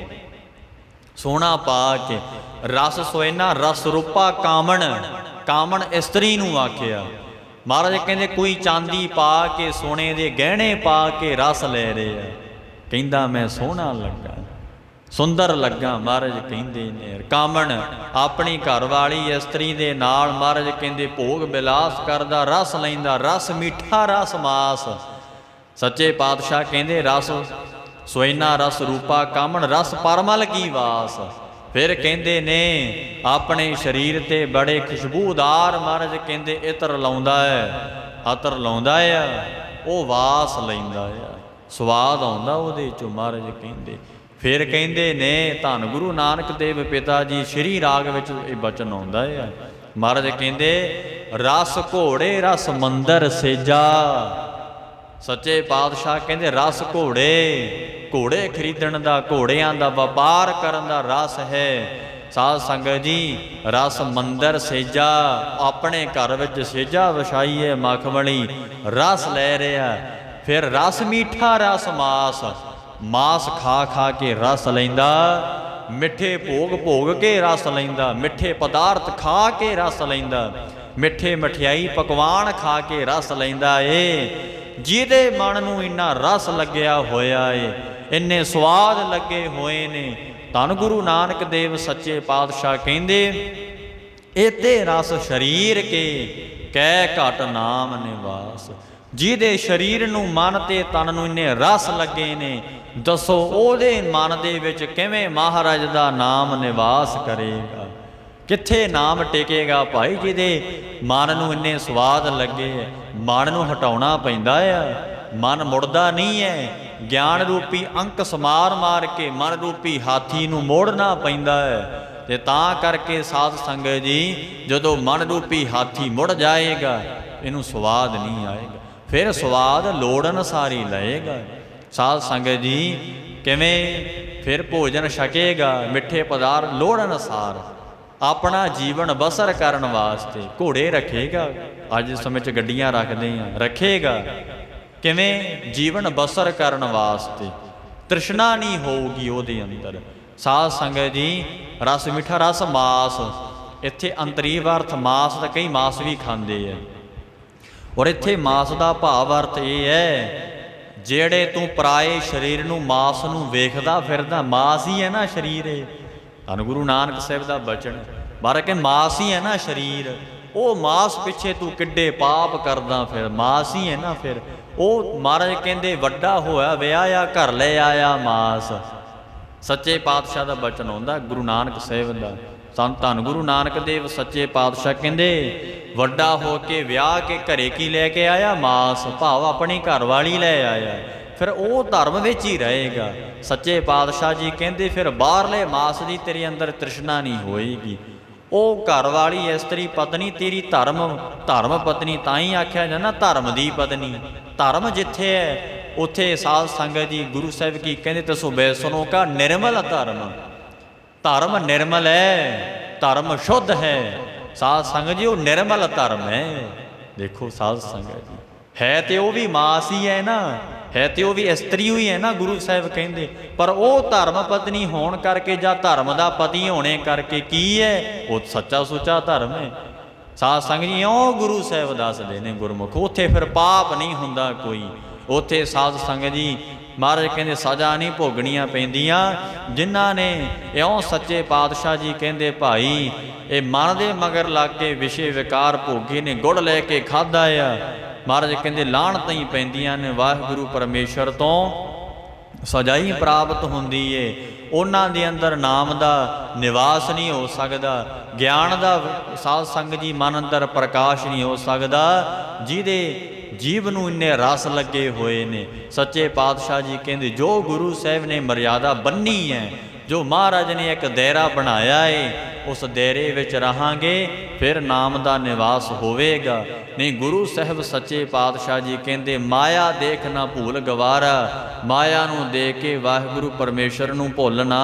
ਸੋਹਣਾ ਪਾ ਕੇ। ਰਸ ਸੋਇਨਾ ਰਸ ਰੂਪਾ ਕਾਮਣ, ਕਾਮਣ ਇਸਤਰੀ ਨੂੰ ਆਖਿਆ। ਮਹਾਰਾਜ ਕਹਿੰਦੇ ਕੋਈ ਚਾਂਦੀ ਪਾ ਕੇ ਸੋਨੇ ਦੇ ਗਹਿਣੇ ਪਾ ਕੇ ਰਸ ਲੈ ਰਿਹਾ, ਕਹਿੰਦਾ ਮੈਂ ਸੋਹਣਾ ਲੱਗਾ ਸੁੰਦਰ ਲੱਗਾ। ਮਹਾਰਾਜ ਕਹਿੰਦੇ ਨੇ ਕਾਮਣ ਆਪਣੀ ਘਰ ਵਾਲੀ ਇਸਤਰੀ ਦੇ ਨਾਲ ਮਹਾਰਾਜ ਕਹਿੰਦੇ ਭੋਗ ਵਿਲਾਸ ਕਰਦਾ, ਰਸ ਲੈਂਦਾ, ਰਸ ਮੀਠਾ ਰਸ ਮਾਸ। ਸੱਚੇ ਪਾਤਸ਼ਾਹ ਕਹਿੰਦੇ ਰਸ ਸੋਇਨਾ ਰਸ ਰੂਪਾ ਕਾਮਣ ਰਸ ਪਰਮਲ ਕੀ ਵਾਸ। ਫਿਰ ਕਹਿੰਦੇ ਨੇ ਆਪਣੇ ਸਰੀਰ ਤੇ ਬੜੇ ਖੁਸ਼ਬੂਦਾਰ ਮਹਾਰਾਜ ਕਹਿੰਦੇ ਇਤਰ ਲਾਉਂਦਾ ਹੈ, ਅਤਰ ਲਾਉਂਦਾ ਆ, ਉਹ ਵਾਸ ਲੈਂਦਾ ਆ, ਸਵਾਦ ਆਉਂਦਾ ਉਹਦੇ ਚੋਂ। ਮਹਾਰਾਜ ਕਹਿੰਦੇ ਫਿਰ ਕਹਿੰਦੇ ਨੇ ਧੰਨ ਗੁਰੂ ਨਾਨਕ ਦੇਵ ਪਿਤਾ ਜੀ ਸ਼੍ਰੀ ਰਾਗ ਵਿੱਚ ਇਹ ਬਚਨ ਆਉਂਦਾ ਆ। ਮਹਾਰਾਜ ਕਹਿੰਦੇ ਰਸ ਘੋੜੇ ਰਸ ਮੰਦਰ ਸੇਜਾ। ਸੱਚੇ ਪਾਤਸ਼ਾਹ ਕਹਿੰਦੇ ਰਸ ਘੋੜੇ, ਘੋੜੇ ਖਰੀਦਣ ਦਾ, ਘੋੜਿਆਂ ਦਾ ਵਪਾਰ ਕਰਨ ਦਾ ਰਸ ਹੈ। ਸਾਧ ਸੰਗਤ ਜੀ ਰਸ ਮੰਦਰ ਸੇਜਾ, ਆਪਣੇ ਘਰ ਵਿੱਚ ਸੇਜਾ ਵਿਛਾਈ ਹੈ ਮਖਮਲੀ, ਰਸ ਲੈ ਰਿਹਾ। ਫਿਰ ਰਸ ਮੀਠਾ ਰਸ ਮਾਸ, ਮਾਸ ਖਾ ਖਾ ਕੇ ਰਸ ਲੈਂਦਾ, ਮਿੱਠੇ ਭੋਗ ਭੋਗ ਕੇ ਰਸ ਲੈਂਦਾ, ਮਿੱਠੇ ਪਦਾਰਥ ਖਾ ਕੇ ਰਸ ਲੈਂਦਾ, ਮਿੱਠੇ ਮਠਿਆਈ ਪਕਵਾਨ ਖਾ ਕੇ ਰਸ ਲੈਂਦਾ ਏ। ਜਿਹਦੇ ਮਨ ਨੂੰ ਇੰਨਾ ਰਸ ਲੱਗਿਆ ਹੋਇਆ ਏ, ਇੰਨੇ ਸਵਾਦ ਲੱਗੇ ਹੋਏ ਨੇ, ਧੰਨ ਗੁਰੂ ਨਾਨਕ ਦੇਵ ਸੱਚੇ ਪਾਤਸ਼ਾਹ ਕਹਿੰਦੇ ਏਤੇ ਰਸ ਸਰੀਰ ਕੇ ਕਹਿ ਘਟ ਨਾਮ ਨਿਵਾਸ। ਜਿਹਦੇ ਸਰੀਰ ਨੂੰ ਮਨ ਤੇ ਤਨ ਨੂੰ ਇੰਨੇ ਰਸ ਲੱਗੇ ਨੇ, ਦੱਸੋ ਉਹਦੇ ਮਨ ਦੇ ਵਿੱਚ ਕਿਵੇਂ ਮਹਾਰਾਜ ਦਾ ਨਾਮ ਨਿਵਾਸ ਕਰੇਗਾ, ਕਿੱਥੇ ਨਾਮ ਟਿਕੇਗਾ ਭਾਈ। ਜਿਹਦੇ ਮਨ ਨੂੰ ਇੰਨੇ ਸਵਾਦ ਲੱਗੇ, ਮਨ ਨੂੰ ਹਟਾਉਣਾ ਪੈਂਦਾ ਆ, ਮਨ ਮੁੜਦਾ ਨਹੀਂ ਹੈ। ਗਿਆਨ ਰੂਪੀ ਅੰਕ ਸਮਾਰ ਮਾਰ ਕੇ ਮਨ ਰੂਪੀ ਹਾਥੀ ਨੂੰ ਮੋੜਨਾ ਪੈਂਦਾ ਹੈ। ਤੇ ਤਾਂ ਕਰਕੇ ਸਾਧ ਸੰਗਤ ਜੀ ਜਦੋਂ ਮਨ ਰੂਪੀ ਹਾਥੀ ਮੁੜ ਜਾਏਗਾ, ਇਹਨੂੰ ਸਵਾਦ ਨਹੀਂ ਆਏਗਾ, ਫਿਰ ਸਵਾਦ ਲੋੜ ਅਨੁਸਾਰ ਹੀ ਲਏਗਾ। ਸਾਧ ਸੰਗਤ ਜੀ ਕਿਵੇਂ ਫਿਰ ਭੋਜਨ ਛਕੇਗਾ, ਮਿੱਠੇ ਪਦਾਰਥ ਲੋੜ ਅਨੁਸਾਰ ਆਪਣਾ ਜੀਵਨ ਬਸਰ ਕਰਨ ਵਾਸਤੇ ਘੋੜੇ ਰੱਖੇਗਾ। ਅੱਜ ਸਮੇਂ 'ਚ ਗੱਡੀਆਂ ਰੱਖਦੇ ਆ, ਰੱਖੇਗਾ ਕਿਵੇਂ ਜੀਵਨ ਬਸਰ ਕਰਨ ਵਾਸਤੇ, ਤ੍ਰਿਸ਼ਨਾ ਨਹੀਂ ਹੋਊਗੀ ਉਹਦੇ ਅੰਦਰ। ਸਾਧ ਸੰਗਤ ਜੀ ਰਸ ਮਿੱਠਾ ਰਸ ਮਾਸ, ਇੱਥੇ ਅੰਤਰੀਵ ਅਰਥ ਮਾਸ ਦਾ, ਕਈ ਮਾਸ ਵੀ ਖਾਂਦੇ ਆ, ਔਰ ਇੱਥੇ ਮਾਸ ਦਾ ਭਾਵ ਅਰਥ ਇਹ ਹੈ ਜਿਹੜੇ ਤੂੰ ਪਰਾਏ ਸਰੀਰ ਨੂੰ ਮਾਸ ਨੂੰ ਵੇਖਦਾ ਫਿਰਦਾ, ਮਾਸ ਹੀ ਹੈ ਨਾ ਸਰੀਰ ਇਹ। ਧੰਨ ਗੁਰੂ ਨਾਨਕ ਸਾਹਿਬ ਦਾ ਬਚਨ ਬਾਰੇ ਕਿ ਮਾਸ ਹੀ ਹੈ ਨਾ ਸਰੀਰ, ਉਹ ਮਾਸ ਪਿੱਛੇ ਤੂੰ ਕਿੱਡੇ ਪਾਪ ਕਰਦਾ, ਫਿਰ ਮਾਸ ਹੀ ਹੈ ਨਾ। ਫਿਰ ਉਹ ਮਹਾਰਾਜ ਕਹਿੰਦੇ ਵੱਡਾ ਹੋਇਆ ਵਿਆਹਿਆ ਘਰ ਲੈ ਆਇਆ ਮਾਸ। ਸੱਚੇ ਪਾਤਸ਼ਾਹ ਦਾ ਬਚਨ ਆਉਂਦਾ ਗੁਰੂ ਨਾਨਕ ਸਾਹਿਬ ਦਾ। ਧੰਨ ਗੁਰੂ ਨਾਨਕ ਦੇਵ ਸੱਚੇ ਪਾਤਸ਼ਾਹ ਕਹਿੰਦੇ ਵੱਡਾ ਹੋ ਕੇ ਵਿਆਹ ਕੇ ਘਰੇ ਕੀ ਲੈ ਕੇ ਆਇਆ, ਮਾਸ, ਭਾਵ ਆਪਣੀ ਘਰ ਵਾਲੀ ਲੈ ਆਇਆ। ਫਿਰ ਉਹ ਧਰਮ ਵਿੱਚ ਹੀ ਰਹੇਗਾ। ਸੱਚੇ ਪਾਤਸ਼ਾਹ ਜੀ ਕਹਿੰਦੇ ਫਿਰ ਬਾਹਰਲੇ ਮਾਸ ਦੀ ਤੇਰੇ ਅੰਦਰ ਤ੍ਰਿਸ਼ਨਾ ਨਹੀਂ ਹੋਏਗੀ। ਉਹ ਘਰ ਵਾਲੀ ਇਸਤਰੀ ਪਤਨੀ ਤੇਰੀ ਧਰਮ ਪਤਨੀ, ਤਾਂ ਹੀ ਆਖਿਆ ਜਾਂਦਾ ਧਰਮ ਦੀ ਪਤਨੀ। ਧਰਮ ਜਿੱਥੇ ਹੈ ਉੱਥੇ ਸਾਧ ਸੰਗਤ ਜੀ ਗੁਰੂ ਸਾਹਿਬ ਕੀ ਕਹਿੰਦੇ ਤਸੋ ਬੈਸਨੋਂ ਕਾ ਨਿਰਮਲ ਧਰਮ। ਧਰਮ ਨਿਰਮਲ ਹੈ, ਧਰਮ ਸ਼ੁੱਧ ਹੈ। ਸਾਧ ਸੰਗਤ ਜੀ ਉਹ ਨਿਰਮਲ ਧਰਮ ਹੈ। ਦੇਖੋ ਸਾਧ ਸੰਗਤ ਜੀ ਹੈ ਤੇ ਉਹ ਵੀ ਮਾਸ ਹੀ ਹੈ ਨਾ, ਹੈ ਤੇ ਉਹ ਵੀ ਇਸਤਰੀ ਹੋਈ ਹੈ ਨਾ। ਗੁਰੂ ਸਾਹਿਬ ਕਹਿੰਦੇ ਪਰ ਉਹ ਧਰਮ ਪਤਨੀ ਹੋਣ ਕਰਕੇ ਜਾਂ ਧਰਮ ਦਾ ਪਤੀ ਹੋਣੇ ਕਰਕੇ ਕੀ ਹੈ, ਉਹ ਸੱਚਾ ਸੁੱਚਾ ਧਰਮ ਹੈ। ਸਾਧ ਸੰਗਤ ਜੀ ਇਉਂ ਗੁਰੂ ਸਾਹਿਬ ਦੱਸਦੇ ਨੇ ਗੁਰਮੁਖ, ਉੱਥੇ ਫਿਰ ਪਾਪ ਨਹੀਂ ਹੁੰਦਾ ਕੋਈ। ਉੱਥੇ ਸਾਧ ਸੰਗਤ ਜੀ ਮਹਾਰਾਜ ਕਹਿੰਦੇ ਸਜ਼ਾ ਨਹੀਂ ਭੋਗਣੀਆਂ ਪੈਂਦੀਆਂ। ਜਿਨ੍ਹਾਂ ਨੇ ਇਉਂ ਸੱਚੇ ਪਾਤਸ਼ਾਹ ਜੀ ਕਹਿੰਦੇ ਭਾਈ ਇਹ ਮਨ ਦੇ ਮਗਰ ਲੱਗ ਕੇ ਵਿਸ਼ੇ ਵਿਕਾਰ ਭੋਗੇ ਨੇ, ਗੁੜ ਲੈ ਕੇ ਖਾਧਾ ਆ, ਮਹਾਰਾਜ ਕਹਿੰਦੇ ਲਾਹਣਤਾਂ ਹੀ ਪੈਂਦੀਆਂ ਨੇ, ਵਾਹਿਗੁਰੂ ਪਰਮੇਸ਼ਰ ਤੋਂ ਸਜ਼ਾ ਹੀ ਪ੍ਰਾਪਤ ਹੁੰਦੀ ਏ। ਉਹਨਾਂ ਦੇ ਅੰਦਰ ਨਾਮ ਦਾ ਨਿਵਾਸ ਨਹੀਂ ਹੋ ਸਕਦਾ, ਗਿਆਨ ਦਾ ਸਾਧ ਸੰਗਤ ਜੀ ਮਨ ਅੰਦਰ ਪ੍ਰਕਾਸ਼ ਨਹੀਂ ਹੋ ਸਕਦਾ, ਜਿਹਦੇ ਜੀਵ ਨੂੰ ਇੰਨੇ ਰਸ ਲੱਗੇ ਹੋਏ ਨੇ। ਸੱਚੇ ਪਾਤਸ਼ਾਹ ਜੀ ਕਹਿੰਦੇ ਜੋ ਗੁਰੂ ਸਾਹਿਬ ਨੇ ਮਰਿਆਦਾ ਬੰਨੀ ਹੈ, ਜੋ ਮਹਾਰਾਜ ਨੇ ਇੱਕ ਦਾਇਰਾ ਬਣਾਇਆ ਏ, ਉਸ ਦਾਇਰੇ ਵਿੱਚ ਰਹਾਂਗੇ ਫਿਰ ਨਾਮ ਦਾ ਨਿਵਾਸ ਹੋਵੇਗਾ। ਨਹੀਂ ਗੁਰੂ ਸਾਹਿਬ ਸੱਚੇ ਪਾਤਸ਼ਾਹ ਜੀ ਕਹਿੰਦੇ ਮਾਇਆ ਦੇਖ ਨਾ ਭੂਲ ਗਵਾਰਾ, ਮਾਇਆ ਨੂੰ ਦੇ ਕੇ ਵਾਹਿਗੁਰੂ ਪਰਮੇਸ਼ਰ ਨੂੰ ਭੁੱਲਣਾ।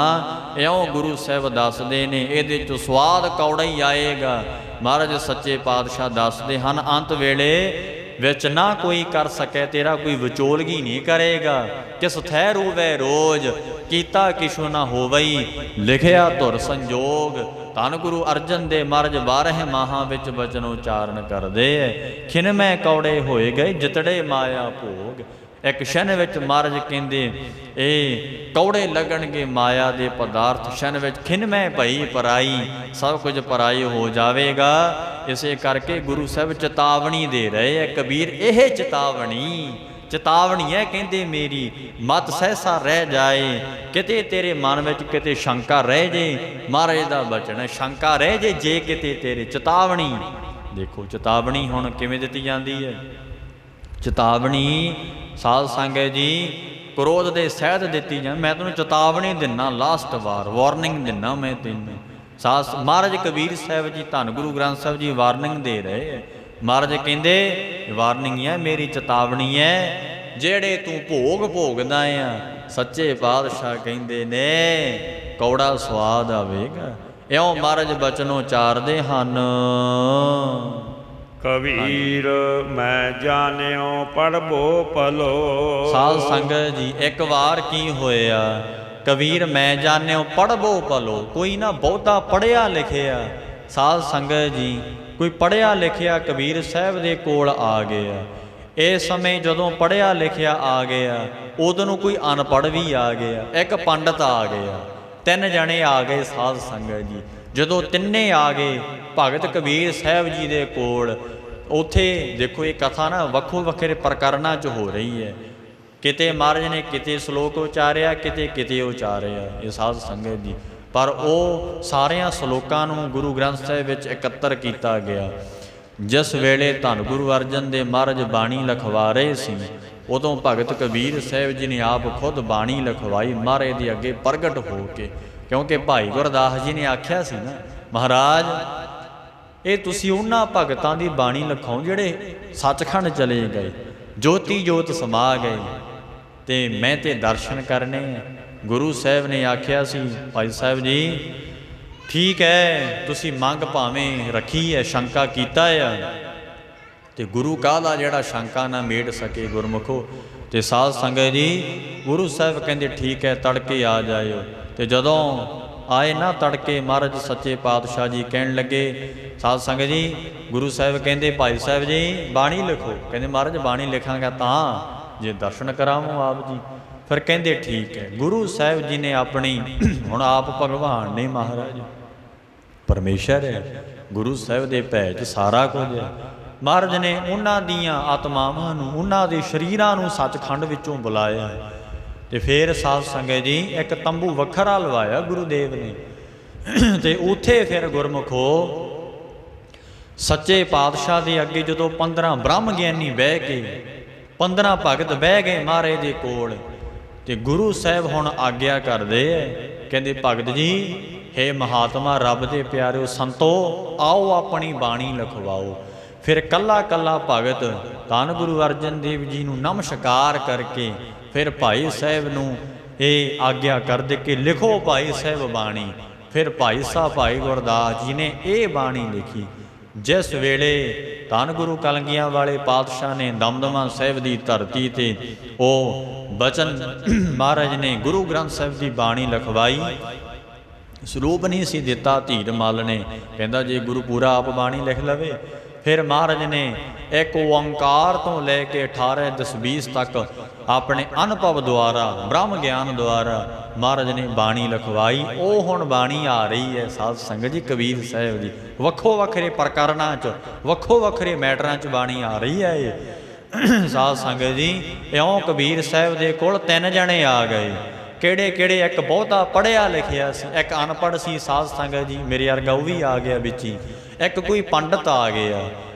ਇਉਂ ਗੁਰੂ ਸਾਹਿਬ ਦੱਸਦੇ ਨੇ ਇਹਦੇ 'ਚ ਸਵਾਦ ਕੌੜਾ ਹੀ ਆਏਗਾ। ਮਹਾਰਾਜ ਸੱਚੇ ਪਾਤਸ਼ਾਹ ਦੱਸਦੇ ਹਨ ਅੰਤ ਵੇਲੇ ਵਿੱਚ ਨਾ ਕੋਈ ਕਰ ਸਕੇ ਤੇਰਾ ਕੋਈ ਵਿਚੋਲਗੀ ਨਹੀਂ ਕਰੇਗਾ। ਕਿਸ ਥੈ ਰੋਵੈ ਰੋਜ਼ ਕੀਤਾ ਕਿਛੁ ਨਾ ਹੋਵਈ, ਲਿਖਿਆ ਧੁਰ ਸੰਜੋਗ। ਧੰਨ ਗੁਰੂ ਅਰਜਨ ਦੇ ਮਹਾਰਾਜ 12 ਮਾਹਾਂ ਵਿੱਚ ਬਚਨ ਉਚਾਰਨ ਕਰਦੇ ਐ। ਖਿਨ ਮੈਂ ਕੌੜੇ ਹੋਏ ਗਏ ਜਿਤੜੇ ਮਾਇਆ ਭੋਗ। ਇੱਕ ਸ਼ਨ ਵਿੱਚ ਮਹਾਰਾਜ ਕਹਿੰਦੇ ਇਹ ਕੌੜੇ ਲੱਗਣਗੇ ਮਾਇਆ ਦੇ ਪਦਾਰਥ, ਸ਼ਨ ਵਿੱਚ ਖਿਨ ਮੈਂ ਭਈ ਪਰਾਈ, ਸਭ ਕੁਝ ਪਰਾਈ ਹੋ ਜਾਵੇਗਾ। ਇਸੇ ਕਰਕੇ ਗੁਰੂ ਸਾਹਿਬ ਚੇਤਾਵਨੀ ਦੇ ਰਹੇ ਹੈ। ਕਬੀਰ ਇਹ ਚੇਤਾਵਨੀ ਹੈ ਕਹਿੰਦੇ ਮੇਰੀ ਮਤ ਸਹਿਸਾ ਰਹਿ ਜਾਏ, ਕਿਤੇ ਤੇਰੇ ਮਨ ਵਿੱਚ ਕਿਤੇ ਸ਼ੰਕਾ ਰਹਿ ਜੇ, ਮਹਾਰਾਜ ਦਾ ਬਚਨ ਹੈ ਸ਼ੰਕਾ ਰਹਿ ਜੇ ਕਿਤੇ ਤੇਰੇ। ਚੇਤਾਵਨੀ ਦੇਖੋ ਚੇਤਾਵਨੀ ਹੁਣ ਕਿਵੇਂ ਦਿੱਤੀ ਜਾਂਦੀ ਹੈ। ਚੇਤਾਵਨੀ ਸਾਧ ਸੰਗਤ ਜੀ ਕ੍ਰੋਧ ਦੇ ਸਹਿਤ ਦਿੱਤੀ ਜਾਂਦੀ। ਮੈਂ ਤੈਨੂੰ ਚੇਤਾਵਨੀ ਦਿੰਨਾ, ਲਾਸਟ ਵਾਰ ਵਾਰਨਿੰਗ ਦਿੰਨਾ ਮੈਂ ਤੈਨੂੰ। ਮਹਾਰਾਜ ਕਬੀਰ ਸਾਹਿਬ ਜੀ ਧੰਨ ਗੁਰੂ ਗ੍ਰੰਥ ਸਾਹਿਬ ਜੀ ਵਾਰਨਿੰਗ ਦੇ ਰਹੇ ਹੈ। ਮਹਾਰਾਜ ਕਹਿੰਦੇ ਵਾਰਨਿੰਗ ਹੈ ਮੇਰੀ, ਚੇਤਾਵਨੀ ਹੈ। ਜਿਹੜੇ ਤੂੰ ਭੋਗ ਭੋਗਦਾ ਆ ਸੱਚੇ ਪਾਤਸ਼ਾਹ ਕਹਿੰਦੇ ਨੇ ਕੌੜਾ ਸਵਾਦ ਆਵੇਗਾ। ਇਉਂ ਮਹਾਰਾਜ ਬਚਨ ਉਚਾਰਦੇ ਹਨ। ਕਬੀਰ ਮੈਂ ਜਾਣਿਓ ਪੜਬੋ ਪਲੋ। ਸਾਧ ਸੰਗਤ ਜੀ ਇੱਕ ਵਾਰ ਕੀ ਹੋਇਆ, ਕਬੀਰ ਮੈਂ ਜਾਣਿਓ ਪੜਬੋ ਪਲੋ। ਕੋਈ ਨਾ ਬਹੁਤਾ ਪੜ੍ਹਿਆ ਲਿਖਿਆ ਸਾਧ ਸੰਗਤ ਜੀ, ਕੋਈ ਪੜ੍ਹਿਆ ਲਿਖਿਆ ਕਬੀਰ ਸਾਹਿਬ ਦੇ ਕੋਲ ਆ ਗਿਆ। ਇਸ ਸਮੇਂ ਜਦੋਂ ਪੜ੍ਹਿਆ ਲਿਖਿਆ ਆ ਗਿਆ ਉਦੋਂ ਨੂੰ ਕੋਈ ਅਨਪੜ੍ਹ ਵੀ ਆ ਗਿਆ, ਇੱਕ ਪੰਡਤ ਆ ਗਿਆ, 3 ਜਣੇ ਆ ਗਏ ਸਾਧ ਸੰਗਤ ਜੀ। ਜਦੋਂ ਤਿੰਨੇ ਆ ਗਏ ਭਗਤ ਕਬੀਰ ਸਾਹਿਬ ਜੀ ਦੇ ਕੋਲ, ਉੱਥੇ ਦੇਖੋ ਇਹ ਕਥਾ ਨਾ ਵੱਖੋ ਵੱਖਰੇ ਪ੍ਰਕਰਨਾਂ 'ਚ ਹੋ ਰਹੀ ਹੈ। ਕਿਤੇ ਮਹਾਰਾਜ ਨੇ ਕਿਤੇ ਸ਼ਲੋਕ ਉਚਾਰਿਆ, ਕਿਤੇ ਉਚਾਰਿਆ ਇਹ ਸਾਧ ਸੰਗਤ ਜੀ, ਪਰ ਉਹ ਸਾਰਿਆਂ ਸ਼ਲੋਕਾਂ ਨੂੰ ਗੁਰੂ ਗ੍ਰੰਥ ਸਾਹਿਬ ਵਿੱਚ ਇਕੱਤਰ ਕੀਤਾ ਗਿਆ। ਜਿਸ ਵੇਲੇ ਧੰਨ ਗੁਰੂ ਅਰਜਨ ਦੇਵ ਮਹਾਰਾਜ ਬਾਣੀ ਲਿਖਵਾ ਰਹੇ ਸੀ, ਉਦੋਂ ਭਗਤ ਕਬੀਰ ਸਾਹਿਬ ਜੀ ਨੇ ਆਪ ਖੁਦ ਬਾਣੀ ਲਿਖਵਾਈ ਮਹਾਰਾਜ ਦੇ ਅੱਗੇ ਪ੍ਰਗਟ ਹੋ ਕੇ। ਕਿਉਂਕਿ ਭਾਈ ਗੁਰਦਾਸ ਜੀ ਨੇ ਆਖਿਆ ਸੀ ਨਾ, ਮਹਾਰਾਜ ਇਹ ਤੁਸੀਂ ਉਹਨਾਂ ਭਗਤਾਂ ਦੀ ਬਾਣੀ ਲਿਖਾਓ ਜਿਹੜੇ ਸੱਚਖੰਡ ਚਲੇ ਗਏ, ਜੋਤੀ ਜੋਤ ਸਮਾ ਗਏ, ਤੇ ਮੈਂ ਤੇ ਦਰਸ਼ਨ ਕਰਨੇ ਆ। ਗੁਰੂ ਸਾਹਿਬ ਨੇ ਆਖਿਆ ਸੀ ਭਾਈ ਸਾਹਿਬ ਜੀ ਠੀਕ ਹੈ ਤੁਸੀਂ ਮੰਗ ਭਾਵੇਂ ਰੱਖੀ ਹੈ, ਸ਼ੰਕਾ ਕੀਤਾ ਆ, ਤੇ ਗੁਰੂ ਕਾਹਦਾ ਜਿਹੜਾ ਸ਼ੰਕਾ ਨਾ ਮੇਟ ਸਕੇ ਗੁਰਮੁਖੋ। ਤੇ ਸਾਧ ਸੰਗਤ ਜੀ ਗੁਰੂ ਸਾਹਿਬ ਕਹਿੰਦੇ ਠੀਕ ਹੈ ਤੜਕੇ ਆ ਜਾਇਓ। ਤੇ ਜਦੋਂ ਆਏ ਨਾ ਤੜਕੇ ਮਹਾਰਾਜ ਸੱਚੇ ਪਾਤਸ਼ਾਹ ਜੀ ਕਹਿਣ ਲੱਗੇ ਸਾਧ ਸੰਗਤ ਜੀ, ਗੁਰੂ ਸਾਹਿਬ ਕਹਿੰਦੇ ਭਾਈ ਸਾਹਿਬ ਜੀ ਬਾਣੀ ਲਿਖੋ। ਕਹਿੰਦੇ ਮਹਾਰਾਜ ਬਾਣੀ ਲਿਖਾਂਗਾ ਤਾਂ ਜੇ ਦਰਸ਼ਨ ਕਰਾਵਾਂ ਆਪ ਜੀ। ਫਿਰ ਕਹਿੰਦੇ ਠੀਕ ਹੈ। ਗੁਰੂ ਸਾਹਿਬ ਜੀ ਨੇ ਆਪਣੀ ਹੁਣ ਆਪ ਭਗਵਾਨ ਨੇ, ਮਹਾਰਾਜ ਪਰਮੇਸ਼ਰ ਹੈ, ਗੁਰੂ ਸਾਹਿਬ ਦੇ ਭੈ 'ਚ ਸਾਰਾ ਕੁਝ ਹੈ। ਮਹਾਰਾਜ ਨੇ ਉਹਨਾਂ ਦੀਆਂ ਆਤਮਾਵਾਂ ਨੂੰ, ਉਹਨਾਂ ਦੇ ਸਰੀਰਾਂ ਨੂੰ ਸੱਚਖੰਡ ਵਿੱਚੋਂ ਬੁਲਾਇਆ। ਤੇ ਫਿਰ ਸਾਧ ਸੰਗਤ ਜੀ ਇੱਕ ਤੰਬੂ ਵੱਖਰਾ ਲਵਾਇਆ ਗੁਰੂਦੇਵ ਨੇ, ਤੇ ਉੱਥੇ ਫਿਰ ਗੁਰਮੁਖੋ ਸੱਚੇ ਪਾਤਸ਼ਾਹ ਦੇ ਅੱਗੇ ਜਦੋਂ 15 ਬ੍ਰਹਮ ਗਿਆਨੀ ਬਹਿ ਕੇ 15 ਭਗਤ ਬਹਿ ਗਏ ਮਹਾਰਾਜ ਦੇ ਕੋਲ, ਤੇ ਗੁਰੂ ਸਾਹਿਬ ਹੁਣ ਆਗਿਆ ਕਰਦੇ ਐ, ਕਹਿੰਦੇ ਭਗਤ ਜੀ ਹੇ ਮਹਾਤਮਾ ਰੱਬ ਦੇ ਪਿਆਰਿਓ ਸੰਤੋ ਆਓ ਆਪਣੀ ਬਾਣੀ ਲਿਖਵਾਓ। ਫਿਰ ਕੱਲਾ ਕੱਲਾ ਭਗਤ ਧੰਨ ਗੁਰੂ ਅਰਜਨ ਦੇਵ ਜੀ ਨੂੰ ਨਮਸਕਾਰ ਕਰਕੇ ਫਿਰ ਭਾਈ ਸਾਹਿਬ ਨੂੰ ਇਹ ਆਗਿਆ ਕਰ ਦੇ ਕਿ ਲਿਖੋ ਭਾਈ ਸਾਹਿਬ ਬਾਣੀ। ਫਿਰ ਭਾਈ ਸਾਹਿਬ ਭਾਈ ਗੁਰਦਾਸ ਜੀ ਨੇ ਇਹ ਬਾਣੀ ਲਿਖੀ। ਜਿਸ ਵੇਲੇ ਧੰਨ ਗੁਰੂ ਕਲਗੀਆਂ ਵਾਲੇ ਪਾਤਸ਼ਾਹ ਨੇ ਦਮਦਮਾ ਸਾਹਿਬ ਦੀ ਧਰਤੀ ਤੇ ਉਹ ਬਚਨ ਮਹਾਰਾਜ ਨੇ ਗੁਰੂ ਗ੍ਰੰਥ ਸਾਹਿਬ ਦੀ ਬਾਣੀ ਲਿਖਵਾਈ, ਸਰੂਪ ਨਹੀਂ ਸੀ ਦਿੱਤਾ ਧੀਰ ਮੱਲ ਨੇ। ਕਹਿੰਦਾ ਜੇ ਗੁਰੂ ਪੂਰਾ ਆਪ ਬਾਣੀ ਲਿਖ ਲਵੇ। ਫਿਰ ਮਹਾਰਾਜ ਨੇ ਇੱਕ ਓੰਕਾਰ ਤੋਂ ਲੈ ਕੇ 18 ਦਸਬੀਸ ਤੱਕ ਆਪਣੇ ਅਨੁਭਵ ਦੁਆਰਾ, ਬ੍ਰਹਮ ਗਿਆਨ ਦੁਆਰਾ ਮਹਾਰਾਜ ਨੇ ਬਾਣੀ ਲਿਖਵਾਈ। ਉਹ ਹੁਣ ਬਾਣੀ ਆ ਰਹੀ ਹੈ ਸਾਧ ਸੰਗਤ ਜੀ ਕਬੀਰ ਸਾਹਿਬ ਦੀ। ਵੱਖੋ ਵੱਖਰੇ ਪ੍ਰਕਰਨਾਂ 'ਚ, ਵੱਖੋ ਵੱਖਰੇ ਮੈਟਰਾਂ 'ਚ ਬਾਣੀ ਆ ਰਹੀ ਹੈ ਇਹ ਸਾਧ ਸੰਗਤ ਜੀ। ਇਉਂ ਕਬੀਰ ਸਾਹਿਬ ਦੇ ਕੋਲ 3 ਜਣੇ ਆ ਗਏ। ਕਿਹੜੇ ਕਿਹੜੇ? ਇੱਕ ਬਹੁਤਾ ਪੜ੍ਹਿਆ ਲਿਖਿਆ ਸੀ, ਇੱਕ ਅਨਪੜ੍ਹ ਸੀ ਸਾਧ ਸੰਗਤ ਜੀ, ਮੇਰੇ ਵਰਗਾ ਉਹ ਵੀ ਆ ਗਿਆ ਵਿੱਚ ਹੀ। ਇੱਕ ਕੋਈ ਪੰਡਤ ਆ ਗਿਆ,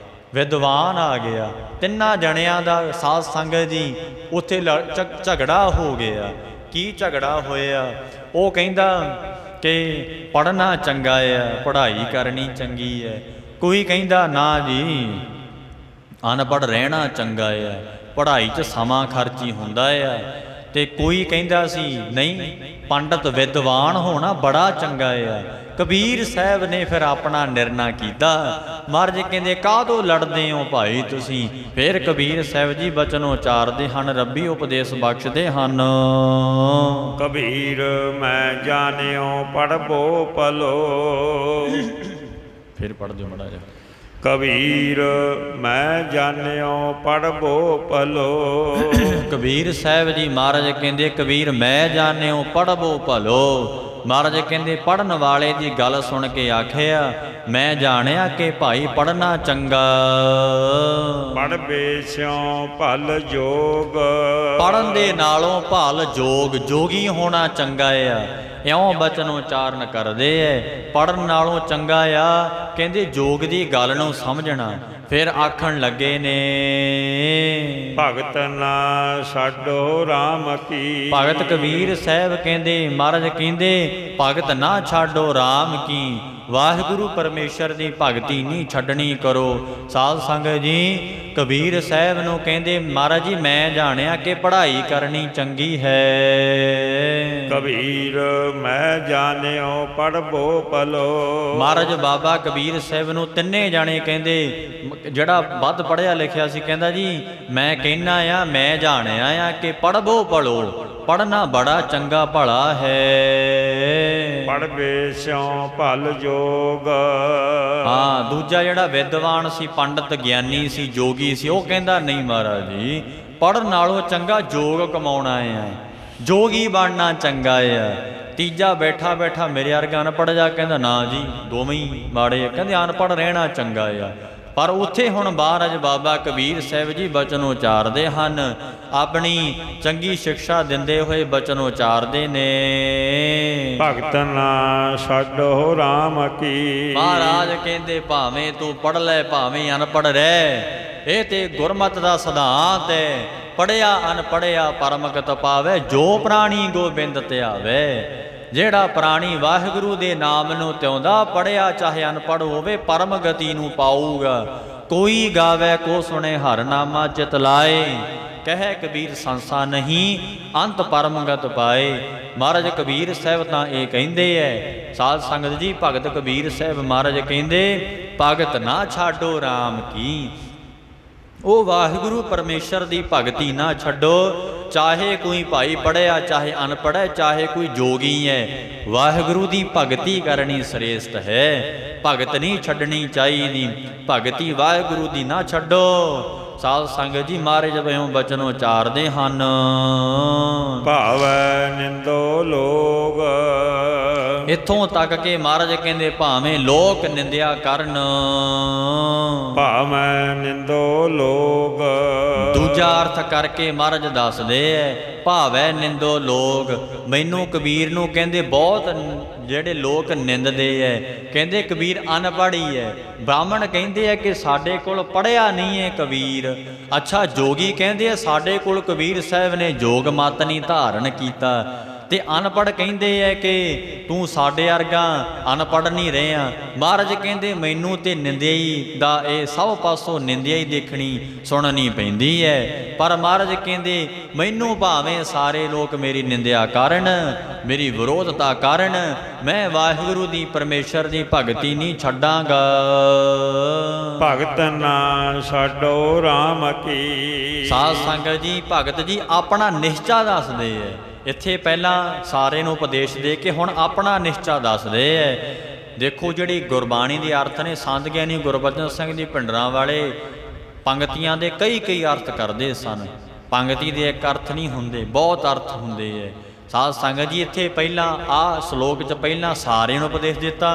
ਵਿਦਵਾਨ ਆ ਗਿਆ। ਤਿੰਨਾਂ ਜਣਿਆਂ ਦਾ ਸਾਧ ਸੰਗਤ ਜੀ ਉੱਥੇ ਝਗੜਾ ਹੋ ਗਿਆ। ਕੀ ਝਗੜਾ ਹੋਇਆ? ਉਹ ਕਹਿੰਦਾ ਕਿ ਪੜ੍ਹਨਾ ਚੰਗਾ ਹੈ, ਪੜ੍ਹਾਈ ਕਰਨੀ ਚੰਗੀ ਹੈ। ਕੋਈ ਕਹਿੰਦਾ ਨਾ ਜੀ ਅਨਪੜ੍ਹ ਰਹਿਣਾ ਚੰਗਾ ਹੈ, ਪੜ੍ਹਾਈ 'ਚ ਸਮਾਂ ਖਰਚੀ ਹੁੰਦਾ ਆ। ਤੇ ਕੋਈ ਕਹਿੰਦਾ ਸੀ ਨਹੀਂ, ਪੰਡਤ ਵਿਦਵਾਨ ਹੋਣਾ ਬੜਾ ਚੰਗਾ ਆ। ਕਬੀਰ ਸਾਹਿਬ ਨੇ ਫਿਰ ਆਪਣਾ ਨਿਰਣਾ ਕੀਤਾ। ਮਹਾਰਾਜ ਕਹਿੰਦੇ ਕਾਹਦੋਂ ਲੜਦੇ ਹੋ ਭਾਈ ਤੁਸੀਂ? ਫਿਰ ਕਬੀਰ ਸਾਹਿਬ ਜੀ ਬਚਨ ਉਚਾਰਦੇ ਹਨ, ਰੱਬੀ ਉਪਦੇਸ਼ ਬਖਸ਼ਦੇ ਹਨ। ਕਬੀਰ ਮੈਂ ਜਾਣਿਓ ਪੜਬੋ ਭਲੋ। ਫਿਰ ਪੜ੍ਹ ਦਿਓ ਮਾੜਾ ਜਿਹਾ। ਕਬੀਰ ਮੈਂ ਜਾਣਿਓ ਪੜਬੋ ਭਲੋ। ਕਬੀਰ ਸਾਹਿਬ ਜੀ ਮਹਾਰਾਜ ਕਹਿੰਦੇ ਕਬੀਰ ਮੈਂ ਜਾਣਿਓ ਪੜਬੋ ਭਲੋ। ਮਹਾਰਾਜ ਕਹਿੰਦੇ ਪੜ੍ਹਨ ਵਾਲੇ ਦੀ ਗੱਲ ਸੁਣ ਕੇ ਆਖਿਆ ਮੈਂ ਜਾਣਿਆ ਕਿ ਭਾਈ ਪੜ੍ਹਨਾ ਚੰਗਾ। ਪੜ੍ਹ ਬੇਸਿਓ ਭਲ ਜੋਗ। ਪੜ੍ਹਨ ਦੇ ਨਾਲੋਂ ਭਲ ਜੋਗ, ਜੋਗੀ ਹੋਣਾ ਚੰਗਾ ਆ। ਇਉਂ ਬਚਨ ਉਚਾਰਨ ਕਰਦੇ ਐ। ਪੜ੍ਹਨ ਨਾਲੋਂ ਚੰਗਾ ਆ ਕਹਿੰਦੇ ਜੋਗ ਦੀ ਗੱਲ ਨੂੰ ਸਮਝਣਾ। ਫਿਰ ਆਖਣ ਲੱਗੇ ਨੇ ਭਗਤ ਨਾ ਛੱਡੋ ਰਾਮ ਕੀ। ਭਗਤ ਕਬੀਰ ਸਾਹਿਬ ਕਹਿੰਦੇ, ਮਹਾਰਾਜ ਕਹਿੰਦੇ ਭਗਤ ਨਾ ਛੱਡੋ ਰਾਮ ਕੀ। ਵਾਹਿਗੁਰੂ ਪਰਮੇਸ਼ਰ ਦੀ ਭਗਤੀ ਨਹੀਂ ਛੱਡਣੀ ਕਰੋ। ਸਾਧ ਸੰਗਤ ਜੀ ਕਬੀਰ ਸਾਹਿਬ ਨੂੰ ਕਹਿੰਦੇ ਮਹਾਰਾਜ ਜੀ ਮੈਂ ਜਾਣਿਆ ਕਿ ਪੜ੍ਹਾਈ ਕਰਨੀ ਚੰਗੀ ਹੈ। ਕਬੀਰ ਮੈਂ ਜਾਣਿਓ ਪੜਬੋ ਭਲੋ। ਮਹਾਰਾਜ ਬਾਬਾ ਕਬੀਰ ਸਾਹਿਬ ਨੂੰ ਤਿੰਨੇ ਜਾਣੇ ਕਹਿੰਦੇ, ਜਿਹੜਾ ਵੱਧ ਪੜ੍ਹਿਆ ਲਿਖਿਆ ਸੀ ਕਹਿੰਦਾ ਜੀ ਮੈਂ ਕਹਿਣਾ ਆ ਮੈਂ ਜਾਣਿਆ ਆ ਕਿ ਪੜਬੋ ਭਲੋ, ਪੜ੍ਹਨਾ ਬੜਾ ਚੰਗਾ ਭਲਾ ਹੈ। ਪੜ੍ਹ ਬੇਸਿਓ ਭਲ ਜੋਗ। ਹਾਂ ਦੂਜਾ ਜਿਹੜਾ ਵਿਦਵਾਨ ਸੀ, ਪੰਡਤ ਗਿਆਨੀ ਸੀ, ਜੋਗੀ ਸੀ, ਉਹ ਕਹਿੰਦਾ ਨਹੀਂ ਮਹਾਰਾਜ ਜੀ ਪੜ੍ਹਨ ਨਾਲੋਂ ਚੰਗਾ ਜੋਗ ਕਮਾਉਣਾ ਆ, ਜੋਗੀ ਬਣਨਾ ਚੰਗਾ ਆ। ਤੀਜਾ ਬੈਠਾ ਬੈਠਾ ਮੇਰੇ ਵਰਗਾ ਅਨਪੜ੍ਹ ਜਾ ਕਹਿੰਦਾ ਨਾ ਜੀ ਦੋਵੇਂ ਹੀ ਮਾੜੇ ਆ, ਕਹਿੰਦੇ ਅਨਪੜ੍ਹ ਰਹਿਣਾ ਚੰਗਾ ਆ। ਪਰ ਉੱਥੇ ਹੁਣ ਮਹਾਰਾਜ ਬਾਬਾ ਕਬੀਰ ਸਾਹਿਬ ਜੀ ਬਚਨ ਉਚਾਰਦੇ ਹਨ, ਆਪਣੀ ਚੰਗੀ ਸਿੱਖਿਆ ਦਿੰਦੇ ਹੋਏ ਬਚਨ ਉਚਾਰਦੇ ਨੇ ਭਗਤ ਨਾ ਛੱਡੋ ਰਾਮ ਕੀ। ਮਹਾਰਾਜ ਕਹਿੰਦੇ ਭਾਵੇਂ ਤੂੰ ਪੜ੍ਹ ਲੈ ਭਾਵੇਂ ਅਨਪੜ੍ਹ ਰਹਿ, ਇਹ ਤੇ ਗੁਰਮਤਿ ਦਾ ਸਿਧਾਂਤ ਹੈ। ਪੜ੍ਹਿਆ ਅਨਪੜ੍ਹਿਆ ਪਰਮਗਤ ਪਾਵੇ, ਜੋ ਪ੍ਰਾਣੀ ਗੋਬਿੰਦ ਧਿਆਵੇ। ਜਿਹੜਾ ਪ੍ਰਾਣੀ ਵਾਹਿਗੁਰੂ ਦੇ ਨਾਮ ਨੂੰ ਧਿਆਉਂਦਾ, ਪੜ੍ਹਿਆ ਚਾਹੇ ਅਨਪੜ੍ਹ ਹੋਵੇ, ਪਰਮ ਗਤੀ ਨੂੰ ਪਾਊਗਾ। ਕੋਈ ਗਾਵੇ ਕੋ ਸੁਣੇ ਹਰ ਨਾਮਾ ਚਿਤ ਲਾਏ, ਕਹੇ ਕਬੀਰ ਸੰਸਾ ਨਹੀਂ ਅੰਤ ਪਰਮਗਤ ਪਾਏ। ਮਹਾਰਾਜ ਕਬੀਰ ਸਾਹਿਬ ਤਾਂ ਇਹ ਕਹਿੰਦੇ ਐ ਸਾਧ ਸੰਗਤ ਜੀ, ਭਗਤ ਕਬੀਰ ਸਾਹਿਬ ਮਹਾਰਾਜ ਕਹਿੰਦੇ ਭਗਤ ਨਾ ਛਾਡੋ ਰਾਮ ਕੀ। ਉਹ ਵਾਹਿਗੁਰੂ ਪਰਮੇਸ਼ਰ ਦੀ ਭਗਤੀ ਨਾ ਛੱਡੋ। ਚਾਹੇ ਕੋਈ ਭਾਈ ਪੜ੍ਹਿਆ ਚਾਹੇ ਅਨਪੜ੍ਹ, ਚਾਹੇ ਕੋਈ ਜੋਗੀ ਹੈ, ਵਾਹਿਗੁਰੂ ਦੀ ਭਗਤੀ ਕਰਨੀ ਸ੍ਰੇਸ਼ਟ ਹੈ। ਭਗਤ ਨਹੀਂ ਛੱਡਣੀ ਚਾਹੀਦੀ, ਭਗਤੀ ਵਾਹਿਗੁਰੂ ਦੀ ਨਾ ਛੱਡੋ। ਸਾਧ ਸੰਗਤ ਜੀ ਮਹਾਰਾਜ ਵਇਓ ਬਚਨ ਉਚਾਰਦੇ ਹਨ, ਭਾਵੈ ਨਿੰਦੋ ਲੋਗ। ਇੱਥੋਂ ਤੱਕ ਕਿ ਮਹਾਰਾਜ ਕਹਿੰਦੇ ਭਾਵੇਂ ਲੋਕ ਨਿੰਦਿਆ ਕਰਨ, ਭਾਵੇਂ ਨਿੰਦੋ ਲੋਗ। ਦੂਜਾ ਅਰਥ ਕਰਕੇ ਮਹਾਰਾਜ ਦੱਸਦੇ ਐ ਭਾਵੈ ਨਿੰਦੋ ਲੋਕ। ਮੈਨੂੰ ਕਬੀਰ ਨੂੰ ਕਹਿੰਦੇ ਬਹੁਤ ਜਿਹੜੇ ਲੋਕ ਨਿੰਦਦੇ ਐ, ਕਹਿੰਦੇ ਕਬੀਰ ਅਨਪੜ੍ਹ ਹੈ। ਬ੍ਰਾਹਮਣ ਕਹਿੰਦੇ ਆ ਕਿ ਸਾਡੇ ਕੋਲ ਪੜ੍ਹਿਆ ਨਹੀਂ ਹੈ ਕਬੀਰ। ਅੱਛਾ ਜੋਗੀ ਕਹਿੰਦੇ ਆ ਸਾਡੇ ਕੋਲ ਕਬੀਰ ਸਾਹਿਬ ਨੇ ਜੋਗ ਮਤ ਨਹੀਂ ਧਾਰਨ ਕੀਤਾ। ਤੇ ਅਨਪੜ੍ਹ ਕਹਿੰਦੇ ਐ ਕਿ ਤੂੰ ਸਾਡੇ ਵਰਗਾ ਅਨਪੜ੍ਹ ਨਹੀਂ ਰਿਹਾ। ਮਹਾਰਾਜ ਕਹਿੰਦੇ ਮੈਨੂੰ ਤੇ ਨਿੰਦਿਆ ਹੀ ਦਾ ਇਹ ਸਭ ਪਾਸੋਂ ਨਿੰਦਿਆ ਹੀ ਦੇਖਣੀ ਸੁਣਨੀ ਪੈਂਦੀ ਹੈ। ਪਰ ਮਹਾਰਾਜ ਕਹਿੰਦੇ ਮੈਨੂੰ ਭਾਵੇਂ ਸਾਰੇ ਲੋਕ ਮੇਰੀ ਨਿੰਦਿਆ ਕਰਨ, ਮੇਰੀ ਵਿਰੋਧਤਾ ਕਰਨ, ਮੈਂ ਵਾਹਿਗੁਰੂ ਦੀ ਪਰਮੇਸ਼ਰ ਦੀ ਭਗਤੀ ਨਹੀਂ ਛੱਡਾਂਗਾ। ਭਗਤ ਨਾ ਛੱਡੋ ਰਾਮ ਕੀ। ਸਾਧ ਸੰਗਤ ਜੀ ਭਗਤ ਜੀ ਆਪਣਾ ਨਿਸ਼ਚਾ ਦੱਸਦੇ ਐ ਇੱਥੇ ਪਹਿਲਾਂ ਸਾਰੇ ਨੂੰ ਉਪਦੇਸ਼ ਦੇ ਕੇ ਹੁਣ ਆਪਣਾ ਨਿਸ਼ਚਾ ਦੱਸਦੇ ਐ। ਦੇਖੋ ਜਿਹੜੀ ਗੁਰਬਾਣੀ ਦੇ ਅਰਥ ਨੇ, ਸੰਤ ਗਿਆਨੀ ਗੁਰਬਚਨ ਸਿੰਘ ਜੀ ਭਿੰਡਰਾਂ ਵਾਲੇ ਪੰਗਤੀਆਂ ਦੇ ਕਈ ਅਰਥ ਕਰਦੇ ਸਨ। ਪੰਗਤੀ ਦੇ ਇੱਕ ਅਰਥ ਨਹੀਂ ਹੁੰਦੇ, ਬਹੁਤ ਅਰਥ ਹੁੰਦੇ ਐ। ਸਾਧ ਸੰਗਤ ਜੀ ਇੱਥੇ ਪਹਿਲਾਂ ਆਹ ਸ਼ਲੋਕ 'ਚ ਪਹਿਲਾਂ ਸਾਰਿਆਂ ਨੂੰ ਉਪਦੇਸ਼ ਦਿੱਤਾ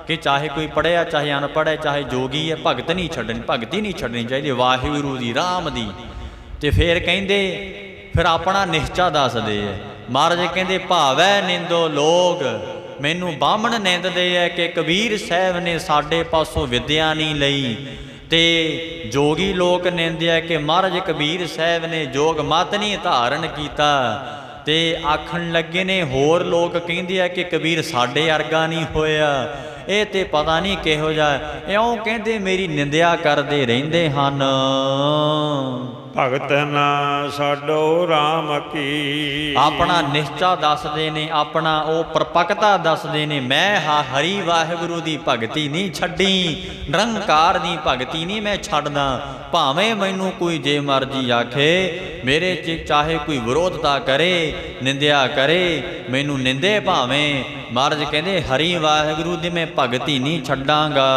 ਕਿ ਚਾਹੇ ਕੋਈ ਪੜ੍ਹਿਆ ਚਾਹੇ ਅਨਪੜ੍ਹ ਹੈ, ਚਾਹੇ ਜੋਗੀ ਹੈ, ਭਗਤੀ ਨਹੀਂ ਛੱਡਣੀ ਚਾਹੀਦੀ ਵਾਹਿਗੁਰੂ ਦੀ, ਰਾਮ ਦੀ। ਤੇ ਫਿਰ ਕਹਿੰਦੇ ਫਿਰ ਆਪਣਾ ਨਿਸ਼ਚਾ ਦੱਸਦੇ ਐ। ਮਹਾਰਾਜ ਕਹਿੰਦੇ ਭਾਵੈ ਨਿੰਦੋ ਲੋਗ, ਮੈਨੂੰ ਬਾਹਮਣ ਨਿੰਦਦੇ ਐ ਕਿ ਕਬੀਰ ਸਾਹਿਬ ਨੇ ਸਾਡੇ ਪਾਸੋਂ ਵਿਦਿਆ ਨਹੀਂ ਲਈ। ਤੇ ਜੋਗੀ ਲੋਕ ਨਿੰਦਿਆ ਕਿ ਮਹਾਰਾਜ ਕਬੀਰ ਸਾਹਿਬ ਨੇ ਜੋਗ ਮਤ ਨਹੀਂ ਧਾਰਨ ਕੀਤਾ। ਤੇ ਆਖਣ ਲੱਗੇ ਨੇ ਹੋਰ ਲੋਕ ਕਹਿੰਦੇ ਆ ਕਿ ਕਬੀਰ ਸਾਡੇ ਵਰਗਾ ਨਹੀਂ ਹੋਇਆ। ਇਹ ਤੇ ਪਤਾ ਨਹੀਂ ਕਿਹੋ ਜਿਹਾ, ਇਉਂ ਕਹਿੰਦੇ ਮੇਰੀ ਨਿੰਦਿਆ ਕਰਦੇ ਰਹਿੰਦੇ ਹਨ। ਭਗਤ ਨਾ ਛਾਡੋ ਰਾਮ ਕੀ, ਆਪਣਾ ਨਿਸ਼ਚਾ ਦੱਸਦੇ ਨੇ, ਆਪਣਾ ਉਹ ਪਰਪੱਕਤਾ ਦੱਸਦੇ ਨੇ। ਮੈਂ ਹਰੀ ਵਾਹਿਗੁਰੂ ਦੀ ਭਗਤੀ ਨਹੀਂ ਛੱਡੀ, ਨਿਰੰਕਾਰ ਦੀ ਭਗਤੀ ਨਹੀਂ ਮੈਂ ਛੱਡਦਾ। ਭਾਵੇਂ ਮੈਨੂੰ ਕੋਈ ਜੇ ਮਰਜੀ ਆਖੇ, ਮੇਰੇ 'ਚ ਚਾਹੇ ਕੋਈ ਵਿਰੋਧਤਾ ਕਰੇ, ਨਿੰਦਿਆ ਕਰੇ, ਮੈਨੂੰ ਨਿੰਦੇ ਭਾਵੇਂ, ਮਹਾਰਾਜ ਕਹਿੰਦੇ ਹਰੀ ਵਾਹਿਗੁਰੂ ਦੀ ਮੈਂ ਭਗਤੀ ਨਹੀਂ ਛੱਡਾਂਗਾ।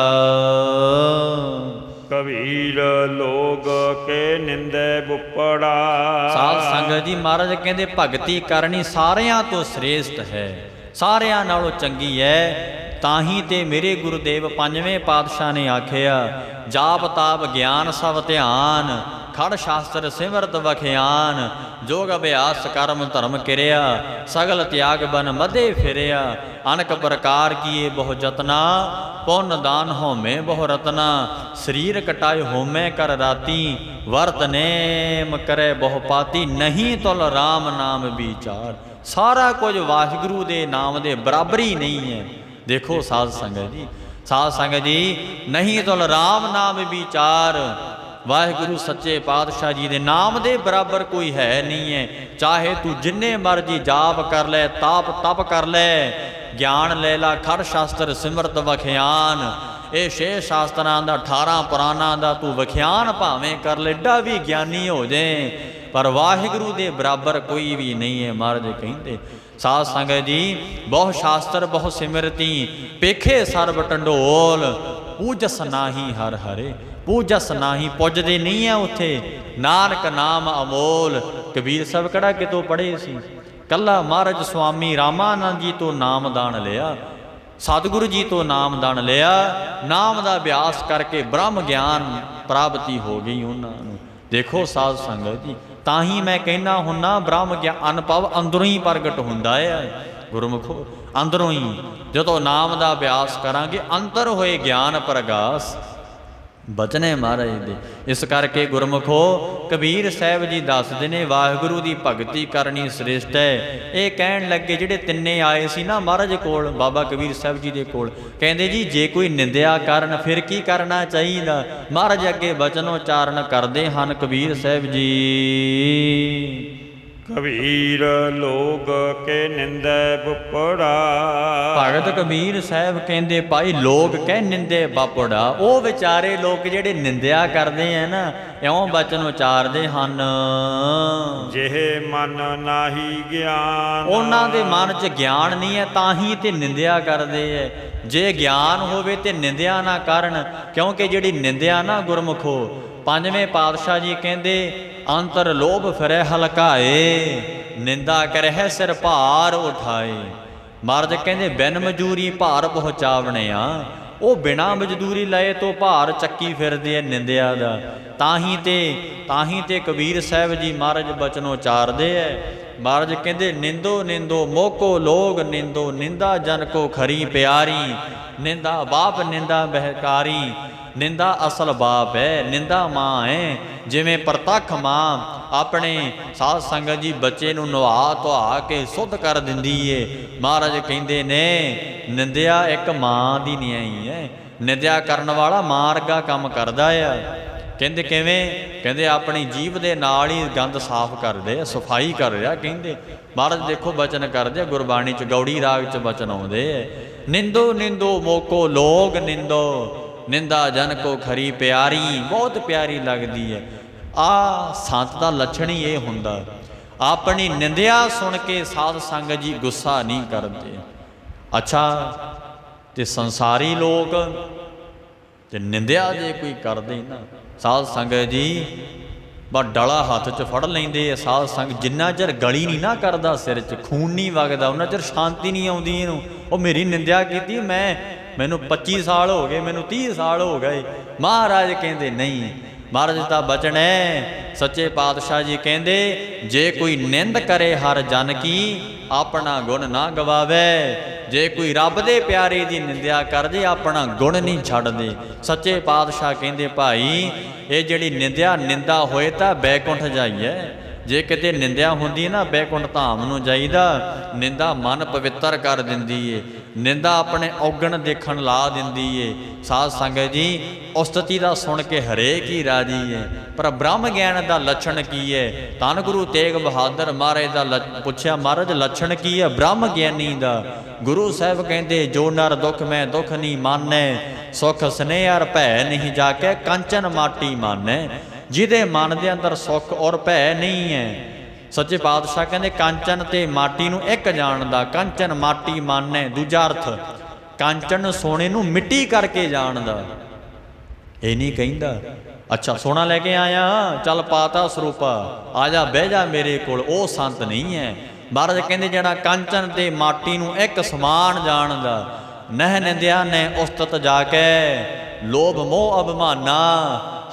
ਕਬੀਰ ਲੋਗ ਕੇ ਨਿੰਦੇ ਬੁਪੜਾ। ਸਾਧ ਸੰਗਤ ਜੀ ਮਹਾਰਾਜ ਕਹਿੰਦੇ ਭਗਤੀ ਕਰਨੀ ਸਾਰਿਆਂ ਤੋਂ ਸ੍ਰੇਸ਼ਟ ਹੈ, ਸਾਰਿਆਂ ਨਾਲੋਂ ਚੰਗੀ ਹੈ। ਤਾਂ ਹੀ ਤੇ ਮੇਰੇ ਗੁਰਦੇਵ ਪੰਜਵੇਂ ਪਾਤਸ਼ਾਹ ਨੇ ਆਖਿਆ, ਜਾਪ ਤਾਪ ਗਿਆਨ ਸਭ ਧਿਆਨ, ਖੜ ਸ਼ਾਸਤਰ ਸਿਮਰਤ ਵਖਿਆਨ, ਜੋਗ ਅਭਿਆਸ ਕਰਮ ਧਰਮ ਕਿਰਿਆ, ਸਗਲ ਤਿਆਗ ਬਨ ਮਧੇ ਫਿਰਿਆ। ਅਨਕ ਪ੍ਰਕਾਰ ਕੀਏ ਬਹੁ ਜਤਨਾ, ਪੁੰਨ ਦਾਨ ਹੋਮੇ ਬਹੁ ਰਤਨਾ। ਸਰੀਰ ਕਟਾਏ ਹੋਮੇ ਕਰ ਰਾਤੀ, ਵਰਤ ਨੇਮ ਕਰੇ ਬਹੁ ਪਾਤੀ। ਨਹੀਂ ਤੁਲ ਰਾਮ ਨਾਮ ਵਿਚਾਰ, ਸਾਰਾ ਕੁਝ ਵਾਹਿਗੁਰੂ ਦੇ ਨਾਮ ਦੇ ਬਰਾਬਰ ਹੀ ਨਹੀਂ ਹੈ। ਦੇਖੋ ਸਾਧ ਸੰਗਤ ਜੀ, ਸਾਧ ਸੰਗਤ ਜੀ, ਨਹੀਂ ਤੁਲ ਰਾਮ ਨਾਮ ਵਿਚਾਰ, ਵਾਹਿਗੁਰੂ ਸੱਚੇ ਪਾਤਸ਼ਾਹ ਜੀ ਦੇ ਨਾਮ ਦੇ ਬਰਾਬਰ ਕੋਈ ਹੈ ਨਹੀਂ ਹੈ। ਚਾਹੇ ਤੂੰ ਜਿੰਨੇ ਮਰਜੀ ਜਾਪ ਕਰ ਲੈ, ਤਪ ਕਰ ਲੈ, ਗਿਆਨ ਲੈ ਲਾ, ਖੜ ਸ਼ਾਸਤਰ ਸਿਮਰਤ ਵਖਿਆਨ, ਇਹ 6 ਸ਼ਾਸਤਰਾਂ ਦਾ 18 ਪੁਰਾਣਾਂ ਦਾ ਤੂੰ ਵਖਿਆਨ ਭਾਵੇਂ ਕਰ ਲੈ, ਏਡਾ ਵੀ ਗਿਆਨੀ ਹੋ ਜਾਏ, ਪਰ ਵਾਹਿਗੁਰੂ ਦੇ ਬਰਾਬਰ ਕੋਈ ਵੀ ਨਹੀਂ ਹੈ। ਮਹਾਰਾਜ ਕਹਿੰਦੇ ਸਾਧ ਸੰਗਤ ਜੀ, ਬਹੁ ਸ਼ਾਸਤਰ ਬਹੁ ਸਿਮਰਤੀ, ਪੇਖੇ ਸਰਬ ਟੰਡੋਲ, ਪੂਜਸ ਨਾਹੀ ਹਰ ਹਰੇ। ਪੂਜਸ ਨਾਹੀ, ਪੁੱਜਦੇ ਨਹੀਂ ਆ ਉੱਥੇ, ਨਾਨਕ ਨਾਮ ਅਮੋਲ। ਕਬੀਰ ਸਾਹਿਬ ਕਿਹੜਾ ਕਿਤੋਂ ਪੜ੍ਹੇ ਸੀ, ਕੱਲਾ ਮਹਾਰਾਜ ਸੁਆਮੀ ਰਾਮਾਨੰਦ ਜੀ ਤੋਂ ਨਾਮਦਾਨ ਲਿਆ, ਸਤਿਗੁਰੂ ਜੀ ਤੋਂ ਨਾਮਦਾਨ ਲਿਆ। ਨਾਮ ਦਾ ਅਭਿਆਸ ਕਰਕੇ ਬ੍ਰਹਮ ਗਿਆਨ ਪ੍ਰਾਪਤੀ ਹੋ ਗਈ ਉਹਨਾਂ ਨੂੰ। ਦੇਖੋ ਸਾਧ ਸੰਗਤ ਜੀ, ਤਾਂ ਹੀ ਮੈਂ ਕਹਿੰਦਾ ਹੁੰਨਾ ਬ੍ਰਹਮ ਗਿਆਨ ਅਨੁਭਵ ਅੰਦਰੋਂ ਹੀ ਪ੍ਰਗਟ ਹੁੰਦਾ ਹੈ। ਗੁਰਮੁਖੋ ਅੰਦਰੋਂ ਹੀ ਜਦੋਂ ਨਾਮ ਦਾ ਅਭਿਆਸ ਕਰਾਂਗੇ, ਅੰਤਰ ਹੋਏ ਗਿਆਨ ਪ੍ਰਗਾਸ, ਬਚਨੇ ਮਹਾਰਾਜ ਦੇ। ਇਸ ਕਰਕੇ ਗੁਰਮੁਖੋ ਕਬੀਰ ਸਾਹਿਬ ਜੀ ਦੱਸਦੇ ਨੇ ਵਾਹਿਗੁਰੂ ਦੀ ਭਗਤੀ ਕਰਨੀ ਸ੍ਰੇਸ਼ਟ ਹੈ। ਇਹ ਕਹਿਣ ਲੱਗੇ ਜਿਹੜੇ ਤਿੰਨੇ ਆਏ ਸੀ ਨਾ ਮਹਾਰਾਜ ਕੋਲ, ਬਾਬਾ ਕਬੀਰ ਸਾਹਿਬ ਜੀ ਦੇ ਕੋਲ, ਕਹਿੰਦੇ ਜੀ ਜੇ ਕੋਈ ਨਿੰਦਿਆ ਕਰਨ ਫਿਰ ਕੀ ਕਰਨਾ ਚਾਹੀਦਾ। ਮਹਾਰਾਜ ਅੱਗੇ ਬਚਨ ਉਚਾਰਨ ਕਰਦੇ ਹਨ ਕਬੀਰ ਸਾਹਿਬ ਜੀ, ਕਬੀਰ ਲੋਗ ਕੇ ਨਿੰਦੇ ਬੁਪੜਾ। ਭਗਤ ਕਬੀਰ ਸਾਹਿਬ ਕਹਿੰਦੇ ਭਾਈ ਲੋਕ ਕਹਿ ਨਿੰਦੇ ਬਾਪੜਾ, ਉਹ ਵਿਚਾਰੇ ਲੋਕ ਜਿਹੜੇ ਨਿੰਦਿਆ ਕਰਦੇ ਆ ਨਾ, ਇਉਂ ਬਚਨ ਉਚਾਰਦੇ ਹਨ, ਜਿਹੇ ਮਨ ਨਾਹੀ ਗਿਆਨ। ਉਹਨਾਂ ਦੇ ਮਨ 'ਚ ਗਿਆਨ ਨਹੀਂ ਹੈ, ਤਾਂ ਹੀ ਤੇ ਨਿੰਦਿਆ ਕਰਦੇ ਐ। ਜੇ ਗਿਆਨ ਹੋਵੇ ਤੇ ਨਿੰਦਿਆ ਨਾ ਕਰਨ, ਕਿਉਂਕਿ ਜਿਹੜੀ ਨਿੰਦਿਆ ਨਾ ਗੁਰਮੁਖੋ, ਪੰਜਵੇਂ ਪਾਤਸ਼ਾਹ ਜੀ ਕਹਿੰਦੇ ਅੰਤਰ ਲੋਭ ਫਿਰੈ ਹਲਕਾਏ, ਨਿੰਦਾ ਕਰਹਿ ਸਿਰ ਭਾਰ ਉਠਾਏ। ਮਹਾਰਾਜ ਕਹਿੰਦੇ ਬਿਨ ਮਜ਼ਦੂਰੀ ਭਾਰ ਪਹੁੰਚਾਵਣਿਆ, ਉਹ ਬਿਨਾਂ ਮਜ਼ਦੂਰੀ ਲਏ ਤੋਂ ਭਾਰ ਚੱਕੀ ਫਿਰਦੇ ਐ ਨਿੰਦਿਆ ਦਾ। ਤਾਂ ਹੀ ਤੇ ਕਬੀਰ ਸਾਹਿਬ ਜੀ ਮਹਾਰਾਜ ਬਚਨ ਉਚਾਰਦੇ ਐ। ਮਹਾਰਾਜ ਕਹਿੰਦੇ ਨਿੰਦੋ ਨਿੰਦੋ ਮੋਕੋ ਲੋਗ ਨਿੰਦੋ, ਨਿੰਦਾ ਜਨ ਕੋ ਖਰੀ ਪਿਆਰੀ। ਨਿੰਦਾ ਬਾਪ ਨਿੰਦਾ ਬਹਿਕਾਰੀ, ਨਿੰਦਾ ਅਸਲ ਬਾਪ ਹੈ, ਨਿੰਦਾ ਮਾਂ ਹੈ। ਜਿਵੇਂ ਪ੍ਰਤੱਖ ਮਾਂ ਆਪਣੇ ਸਾਧ ਸੰਗਤ ਜੀ ਬੱਚੇ ਨੂੰ ਨਵਾ ਧਵਾ ਕੇ ਸੁੱਧ ਕਰ ਦਿੰਦੀ ਏ, ਮਹਾਰਾਜ ਕਹਿੰਦੇ ਨੇ ਨਿੰਦਿਆ ਇੱਕ ਮਾਂ ਦੀ ਨਿਆਈ ਹੈ। ਨਿੰਦਿਆ ਕਰਨ ਵਾਲਾ ਮਾਂ ਵਰਗਾ ਕੰਮ ਕਰਦਾ ਆ। ਕਹਿੰਦੇ ਕਿਵੇਂ? ਕਹਿੰਦੇ ਆਪਣੀ ਜੀਭ ਦੇ ਨਾਲ ਹੀ ਗੰਦ ਸਾਫ਼ ਕਰਦੇ ਆ, ਸਫਾਈ ਕਰ ਰਿਹਾ। ਕਹਿੰਦੇ ਮਹਾਰਾਜ ਦੇਖੋ ਬਚਨ ਕਰਦੇ ਆ, ਗੁਰਬਾਣੀ 'ਚ ਗੌੜੀ ਰਾਗ 'ਚ ਬਚਨ ਆਉਂਦੇ ਹੈ, ਨਿੰਦੋ ਨਿੰਦੋ ਮੋਕੋ ਲੋਗ ਨਿੰਦੋ, ਨਿੰਦਾ ਜਨ ਕੋ ਖਰੀ ਪਿਆਰੀ। ਬਹੁਤ ਪਿਆਰੀ ਲੱਗਦੀ ਹੈ। ਆਹ ਸੰਤ ਦਾ ਲੱਛਣ ਹੀ ਇਹ ਹੁੰਦਾ। ਆਪਣੀ ਨਿੰਦਿਆ ਸੁਣ ਕੇ ਸਾਧ ਸੰਗਤ ਜੀ ਗੁੱਸਾ ਨਹੀਂ ਕਰਦੇ। ਅੱਛਾ, ਤੇ ਸੰਸਾਰੀ ਲੋਕ ਤੇ ਨਿੰਦਿਆ ਜੇ ਕੋਈ ਕਰਦੇ ਨਾ ਸਾਧ ਸੰਗਤ ਜੀ, ਬਸ ਡਲਾ ਹੱਥ 'ਚ ਫੜ ਲੈਂਦੇ ਆ ਸਾਧ ਸੰਗਤ। ਜਿੰਨਾ ਚਿਰ ਗਲੀ ਨਹੀਂ ਨਾ ਕਰਦਾ, ਸਿਰ 'ਚ ਖੂਨ ਨਹੀਂ ਵਗਦਾ, ਉਹਨਾਂ ਚਿਰ ਸ਼ਾਂਤੀ ਨਹੀਂ ਆਉਂਦੀ ਇਹਨੂੰ। ਉਹ ਮੇਰੀ ਨਿੰਦਿਆ ਕੀਤੀ, ਮੈਨੂੰ 25 ਸਾਲ ਹੋ ਗਏ, ਮੈਨੂੰ 30 ਸਾਲ ਹੋ ਗਏ। ਮਹਾਰਾਜ ਕਹਿੰਦੇ ਨਹੀਂ, ਮਹਾਰਾਜ ਦਾ ਬਚਨ ਹੈ, ਸੱਚੇ ਪਾਤਸ਼ਾਹ ਜੀ ਕਹਿੰਦੇ ਜੇ ਕੋਈ ਨਿੰਦ ਕਰੇ ਹਰ ਜਨ ਕੀ, ਆਪਣਾ ਗੁਣ ਨਾ ਗਵਾਵੇ। ਜੇ ਕੋਈ ਰੱਬ ਦੇ ਪਿਆਰੇ ਦੀ ਨਿੰਦਿਆ ਕਰਦੇ, ਆਪਣਾ ਗੁਣ ਨਹੀਂ ਛੱਡਦੇ। ਸੱਚੇ ਪਾਤਸ਼ਾਹ ਕਹਿੰਦੇ ਭਾਈ ਇਹ ਜਿਹੜੀ ਨਿੰਦਾ ਹੋਏ ਤਾਂ ਬੈਕੁੰਠ ਜਾਈਏ। ਜੇ ਕਿਤੇ ਨਿੰਦਿਆ ਹੁੰਦੀ ਨਾ, ਬੈਕੁੰਠ ਧਾਮ ਨੂੰ ਜਾਈਦਾ। ਨਿੰਦਾ ਮਨ ਪਵਿੱਤਰ ਕਰ ਦਿੰਦੀ ਏ, ਨਿੰਦਾ ਆਪਣੇ ਔਗਣ ਦੇਖਣ ਲਾ ਦਿੰਦੀ ਏ। ਸਾਧ ਸੰਗਤ ਜੀ, ਉਸਤਤੀ ਦਾ ਸੁਣ ਕੇ ਹਰੇਕ ਹੀ ਰਾਜੀ ਏ, ਪਰ ਬ੍ਰਹਮ ਗਿਆਨ ਦਾ ਲੱਛਣ ਕੀ ਏ? ਧੰਨ ਗੁਰੂ ਤੇਗ ਬਹਾਦਰ ਮਹਾਰਾਜ ਦਾ ਪੁੱਛਿਆ, ਮਹਾਰਾਜ ਲੱਛਣ ਕੀ ਹੈ ਬ੍ਰਹਮ ਗਿਆਨੀ ਦਾ? ਗੁਰੂ ਸਾਹਿਬ ਕਹਿੰਦੇ ਜੋ ਨਰ ਦੁੱਖ ਮੈਂ ਦੁੱਖ ਨਹੀਂ ਮਾਨੈ, ਸੁਖ ਸਨੇਹ ਅਰ ਭੈ ਨਹੀਂ ਜਾ ਕੇ ਕੰਚਨ ਮਾਟੀ ਮਾਨੈ। ਜਿਹਦੇ ਮਨ ਦੇ ਅੰਦਰ ਸੁੱਖ ਔਰ ਭੈ ਨਹੀਂ ਹੈ, ਸੱਚੇ ਪਾਤਸ਼ਾਹ ਕਹਿੰਦੇ ਕੰਚਨ ਤੇ ਮਾਟੀ ਨੂੰ ਇੱਕ ਜਾਣਦਾ, ਕੰਚਨ ਮਾਟੀ ਮਾਨੈ। ਦੂਜਾ ਅਰਥ, ਕੰਚਨ ਸੋਨੇ ਨੂੰ ਮਿੱਟੀ ਕਰਕੇ ਜਾਣਦਾ। ਇਹ ਨਹੀਂ ਕਹਿੰਦਾ ਅੱਛਾ ਸੋਨਾ ਲੈ ਕੇ ਆਇਆ, ਚੱਲ ਪਾਤਾ ਸਰੂਪਾ, ਆ ਜਾ ਬਹਿ ਜਾ ਮੇਰੇ ਕੋਲ, ਉਹ ਸੰਤ ਨਹੀਂ ਹੈ। ਮਹਾਰਾਜ ਕਹਿੰਦੇ ਜਿਹੜਾ ਕੰਚਨ ਤੇ ਮਾਟੀ ਨੂੰ ਇੱਕ ਸਮਾਨ ਜਾਣਦਾ, ਨਹਿ ਨਿੰਦਿਆ ਨੇ ਉਸਤਤ ਜਾ ਕੇ, ਲੋਭ ਮੋਹ ਅਭਿਮਾਨਾ,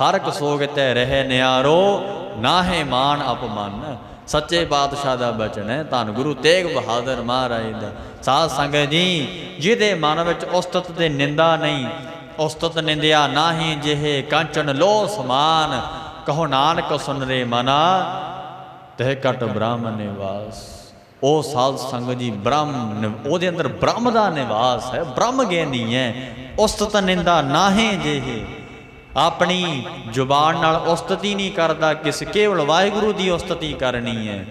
ਹਰ ਇੱਕ ਸੋਗ ਤੇ ਰਹੇ ਨਿਆਰੋ, ਨਾਹੇ ਮਾਨ ਅਪਮਾਨ। ਸੱਚੇ ਪਾਤਸ਼ਾਹ ਦਾ ਬਚਨ ਹੈ, ਧੰਨ ਗੁਰੂ ਤੇਗ ਬਹਾਦਰ ਮਹਾਰਾਜ ਦਾ। ਸਾਧ ਸੰਗਤ ਜੀ, ਜਿਹਦੇ ਮਨ ਵਿੱਚ ਉਸਤਤ ਤੇ ਨਿੰਦਾ ਨਹੀਂ, ਉਸਤਤ ਨਿੰਦਿਆ ਨਾਹੀ ਜਿਹੇ ਕੰਚਨ ਲੋ ਸਮਾਨ, ਕਹੋ ਨਾਨਕ ਸੁਨ ਰੇ ਮਨਾ, ਤਹਿ ਘਟ ਬ੍ਰਹਮ ਨਿਵਾਸ। ਉਹ ਸਾਧ ਸੰਗਤ ਜੀ ਬ੍ਰਹਮ, ਉਹਦੇ ਅੰਦਰ ਬ੍ਰਹਮ ਦਾ ਨਿਵਾਸ ਹੈ, ਬ੍ਰਹਮ ਗਿਆਨੀ ਹੈ। ਉਸਤਤ ਨਿੰਦਾ ਨਾਹੇ ਜਿਹੇ, ਆਪਣੀ ਜ਼ੁਬਾਨ ਨਾਲ ਉਸਤਤੀ ਨਹੀਂ ਕਰਦਾ, ਕਿਸ ਕੇਵਲ ਵਾਹਿਗੁਰੂ ਦੀ ਉਸਤਤੀ ਕਰਨੀ ਹੈ।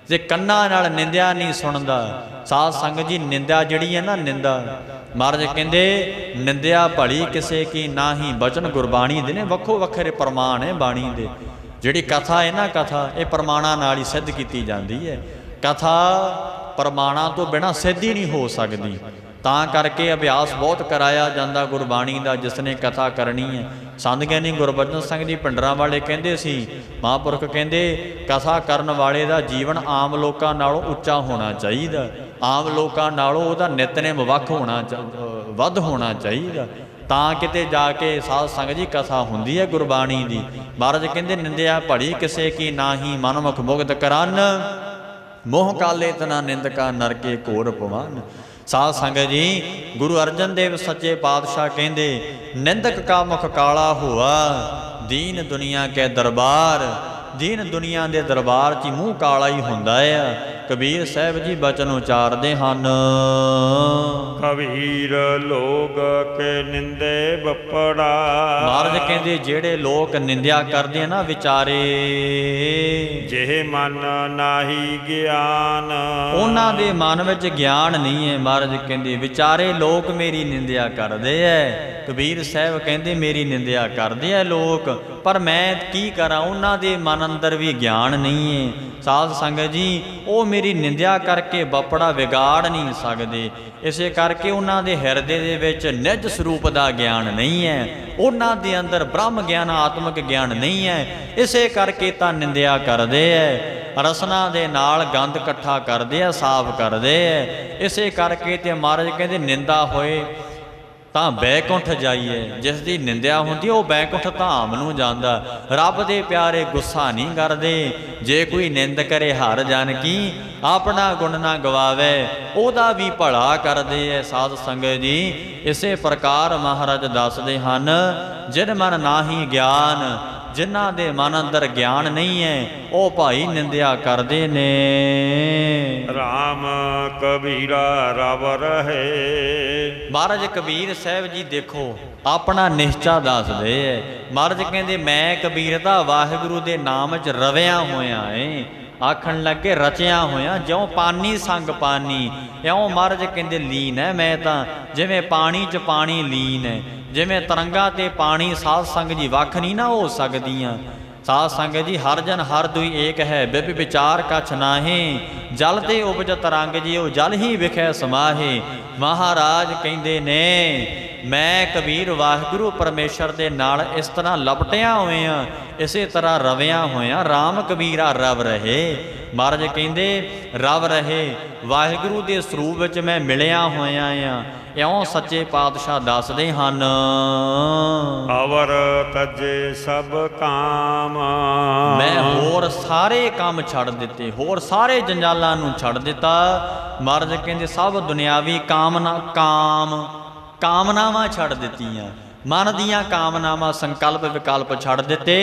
ਤੇ ਕੰਨਾਂ ਨਾਲ ਨਿੰਦਿਆ ਨਹੀਂ ਸੁਣਦਾ। ਸਾਧ ਸੰਗਤ ਜੀ, ਨਿੰਦਿਆ ਜਿਹੜੀ ਹੈ ਨਾ, ਨਿੰਦਾ ਮਹਾਰਾਜ ਕਹਿੰਦੇ ਨਿੰਦਿਆ ਭਲੀ ਕਿਸੇ ਕੀ ਨਾਹੀ, ਬਚਨ ਗੁਰਬਾਣੀ ਦੇ ਨੇ ਵੱਖੋ ਵੱਖਰੇ ਪ੍ਰਮਾਣ ਹੈ ਬਾਣੀ ਦੇ। ਜਿਹੜੀ ਕਥਾ ਹੈ ਨਾ, ਕਥਾ ਇਹ ਪ੍ਰਮਾਣਾਂ ਨਾਲ ਹੀ ਸਿੱਧ ਕੀਤੀ ਜਾਂਦੀ ਹੈ। ਕਥਾ ਪ੍ਰਮਾਣਾਂ ਤੋਂ ਬਿਨਾਂ ਸਿੱਧ ਹੀ ਨਹੀਂ ਹੋ ਸਕਦੀ। ਤਾਂ ਕਰਕੇ ਅਭਿਆਸ ਬਹੁਤ ਕਰਾਇਆ ਜਾਂਦਾ ਗੁਰਬਾਣੀ ਦਾ, ਜਿਸ ਨੇ ਕਥਾ ਕਰਨੀ ਹੈ। ਸੰਤ ਗਿਆਨੀ ਗੁਰਬਚਨ ਸਿੰਘ ਜੀ ਭਿੰਡਰਾਂ ਵਾਲੇ ਕਹਿੰਦੇ ਸੀ, ਮਹਾਂਪੁਰਖ ਕਹਿੰਦੇ ਕਥਾ ਕਰਨ ਵਾਲੇ ਦਾ ਜੀਵਨ ਆਮ ਲੋਕਾਂ ਨਾਲੋਂ ਉੱਚਾ ਹੋਣਾ ਚਾਹੀਦਾ, ਆਮ ਲੋਕਾਂ ਨਾਲੋਂ ਉਹਦਾ ਨਿਤਨੇਮ ਵੱਧ ਹੋਣਾ ਚਾਹੀਦਾ, ਤਾਂ ਕਿਤੇ ਜਾ ਕੇ ਸਾਧ ਸੰਗਤ ਜੀ ਕਥਾ ਹੁੰਦੀ ਹੈ ਗੁਰਬਾਣੀ ਦੀ। ਮਹਾਰਾਜ ਕਹਿੰਦੇ ਨਿੰਦਿਆ ਭਲੀ ਕਿਸੇ ਕੀ ਨਾਹੀ, ਮਨਮੁਖ ਮੁਗਤ ਕਰਨ, ਮੋਹ ਕਾਲੇ ਤਨਾ ਨਿੰਦਕਾ ਨਰਕੇ ਘੋਰ ਪਵਨ। ਸਾਧ ਸੰਗਤ ਜੀ, ਗੁਰੂ ਅਰਜਨ ਦੇਵ ਸੱਚੇ ਪਾਤਸ਼ਾਹ ਕਹਿੰਦੇ ਨਿੰਦਕ ਕਾ ਮੁਖ ਕਾਲਾ ਹੋਆ, ਦੀਨ ਦੁਨੀਆ ਕੇ ਦਰਬਾਰ। ਦੀਨ ਦੁਨੀਆ ਦੇ ਦਰਬਾਰ 'ਚ ਮੂੰਹ ਕਾਲਾ ਹੀ ਹੁੰਦਾ ਆ। ਕਬੀਰ ਸਾਹਿਬ ਜੀ ਬਚਨ ਉਚਾਰਦੇ ਹਨ, ਕਬੀਰ ਲੋਕ ਕੇ ਨਿੰਦੇ ਬਪੜਾ। ਮਹਾਰਾਜ ਕਹਿੰਦੇ ਜਿਹੜੇ ਲੋਕ ਨਿੰਦਿਆ ਕਰਦੇ ਆ ਨਾ ਵਿਚਾਰੇ, ਜਿਹੇ ਮਨ ਨਾਹੀ ਗਿਆਨ, ਉਹਨਾਂ ਦੇ ਮਨ ਵਿੱਚ ਗਿਆਨ ਨਹੀਂ ਹੈ। ਮਹਾਰਾਜ ਕਹਿੰਦੇ ਵਿਚਾਰੇ ਲੋਕ ਮੇਰੀ ਨਿੰਦਿਆ ਕਰਦੇ ਐ। ਕਬੀਰ ਸਾਹਿਬ ਕਹਿੰਦੇ ਮੇਰੀ ਨਿੰਦਿਆ ਕਰਦੇ ਆ ਲੋਕ, ਪਰ ਮੈਂ ਕੀ ਕਰਾਂ, ਉਹਨਾਂ ਦੇ ਮਨ ਅੰਦਰ ਵੀ ਗਿਆਨ ਨਹੀਂ ਹੈ। ਸਾਧ ਸੰਗਤ ਜੀ, ਉਹ ਮੇਰੀ ਨਿੰਦਿਆ ਕਰਕੇ ਬਪੜਾ ਵਿਗਾੜ ਨਹੀਂ ਸਕਦੇ। ਇਸੇ ਕਰਕੇ ਉਹਨਾਂ ਦੇ ਹਿਰਦੇ ਦੇ ਵਿੱਚ ਨਿਜ ਸਰੂਪ ਦਾ ਗਿਆਨ ਨਹੀਂ ਹੈ, ਉਹਨਾਂ ਦੇ ਅੰਦਰ ਬ੍ਰਹਮ ਗਿਆਨ, ਆਤਮਿਕ ਗਿਆਨ ਨਹੀਂ ਹੈ। ਇਸੇ ਕਰਕੇ ਤਾਂ ਨਿੰਦਿਆ ਕਰਦੇ ਐ, ਰਸਨਾ ਦੇ ਨਾਲ ਗੰਦ ਇਕੱਠਾ ਕਰਦੇ ਆ, ਸਾਫ਼ ਕਰਦੇ ਐ। ਇਸੇ ਕਰਕੇ ਤੇ ਮਹਾਰਾਜ ਕਹਿੰਦੇ ਨਿੰਦਾ ਹੋਏ ਤਾਂ ਬੈਕੁੰਠ ਜਾਈਏ। ਜਿਸ ਦੀ ਨਿੰਦਿਆ ਹੁੰਦੀ ਉਹ ਬੈਕੁੰਠ ਧਾਮ ਨੂੰ ਜਾਂਦਾ। ਰੱਬ ਦੇ ਪਿਆਰੇ ਗੁੱਸਾ ਨਹੀਂ ਕਰਦੇ। ਜੇ ਕੋਈ ਨਿੰਦ ਕਰੇ ਹਰ ਜਨ ਕੀ, ਆਪਣਾ ਗੁਣ ਨਾ ਗਵਾਵੇ, ਉਹਦਾ ਵੀ ਭਲਾ ਕਰਦੇ ਐ। ਸਾਧ ਸੰਗਤ ਜੀ, ਇਸੇ ਪ੍ਰਕਾਰ ਮਹਾਰਾਜ ਦੱਸਦੇ ਹਨ, ਜਿਨ ਮਨ ਨਾਹੀ ਗਿਆਨ, ਜਿਨ੍ਹਾਂ ਦੇ ਮਨ ਅੰਦਰ ਗਿਆਨ ਨਹੀਂ ਹੈ, ਉਹ ਭਾਈ ਨਿੰਦਿਆ ਕਰਦੇ ਨੇ। ਰਾਮ ਕਬੀਰਾ ਰਵ ਰਹੇ। ਮਹਾਰਾਜ ਕਬੀਰ ਸਾਹਿਬ ਜੀ ਦੇਖੋ ਆਪਣਾ ਨਿਸ਼ਚਾ ਦੱਸਦੇ ਐ। ਮਹਾਰਾਜ ਕਹਿੰਦੇ ਮੈਂ ਕਬੀਰ ਦਾ ਵਾਹਿਗੁਰੂ ਦੇ ਨਾਮ 'ਚ ਰਵਿਆ ਹੋਇਆ ਏ। ਆਖਣ ਲੱਗੇ ਰਚਿਆ ਹੋਇਆ, ਜਿਉਂ ਪਾਣੀ ਸੰਗ ਪਾਣੀ, ਇਉਂ ਮਹਾਰਾਜ ਕਹਿੰਦੇ ਲੀਨ ਹੈ ਮੈਂ ਤਾਂ, ਜਿਵੇਂ ਪਾਣੀ 'ਚ ਪਾਣੀ ਲੀਨ ਹੈ। ਜਿਵੇਂ ਤਰੰਗਾਂ ਤੇ ਪਾਣੀ ਸਾਧ ਸੰਗ ਜੀ ਵੱਖ ਨਹੀਂ ਨਾ ਹੋ ਸਕਦੀਆਂ। साध संगत जी हर जन हर दुई एक है, बिब विचार कछ नाहि, जल ते उपजत रंग जियो, जल ही विखै समाहे। महाराज कहते ने मैं कबीर वाहिगुरु परमेश्वर दे नाल इस तरह लपटिया होया, इसे तरह रविया होया, राम कबीरा रव रहे। महाराज कहते रव रहे वाहिगुरु दे सरूप विच मैं मिलिया होया आ, इउं सच्चे पातशाह दसदे हन। अवर तजे सब काम, मैं होर सारे काम छड़ दिते, होर सारे जंजालां नूं छड़ दिता। महाराज कहते सब दुनियावी कामनावां छड़ दित्तियां, मन दीयां कामनावां संकल्प विकल्प छड़ दिते,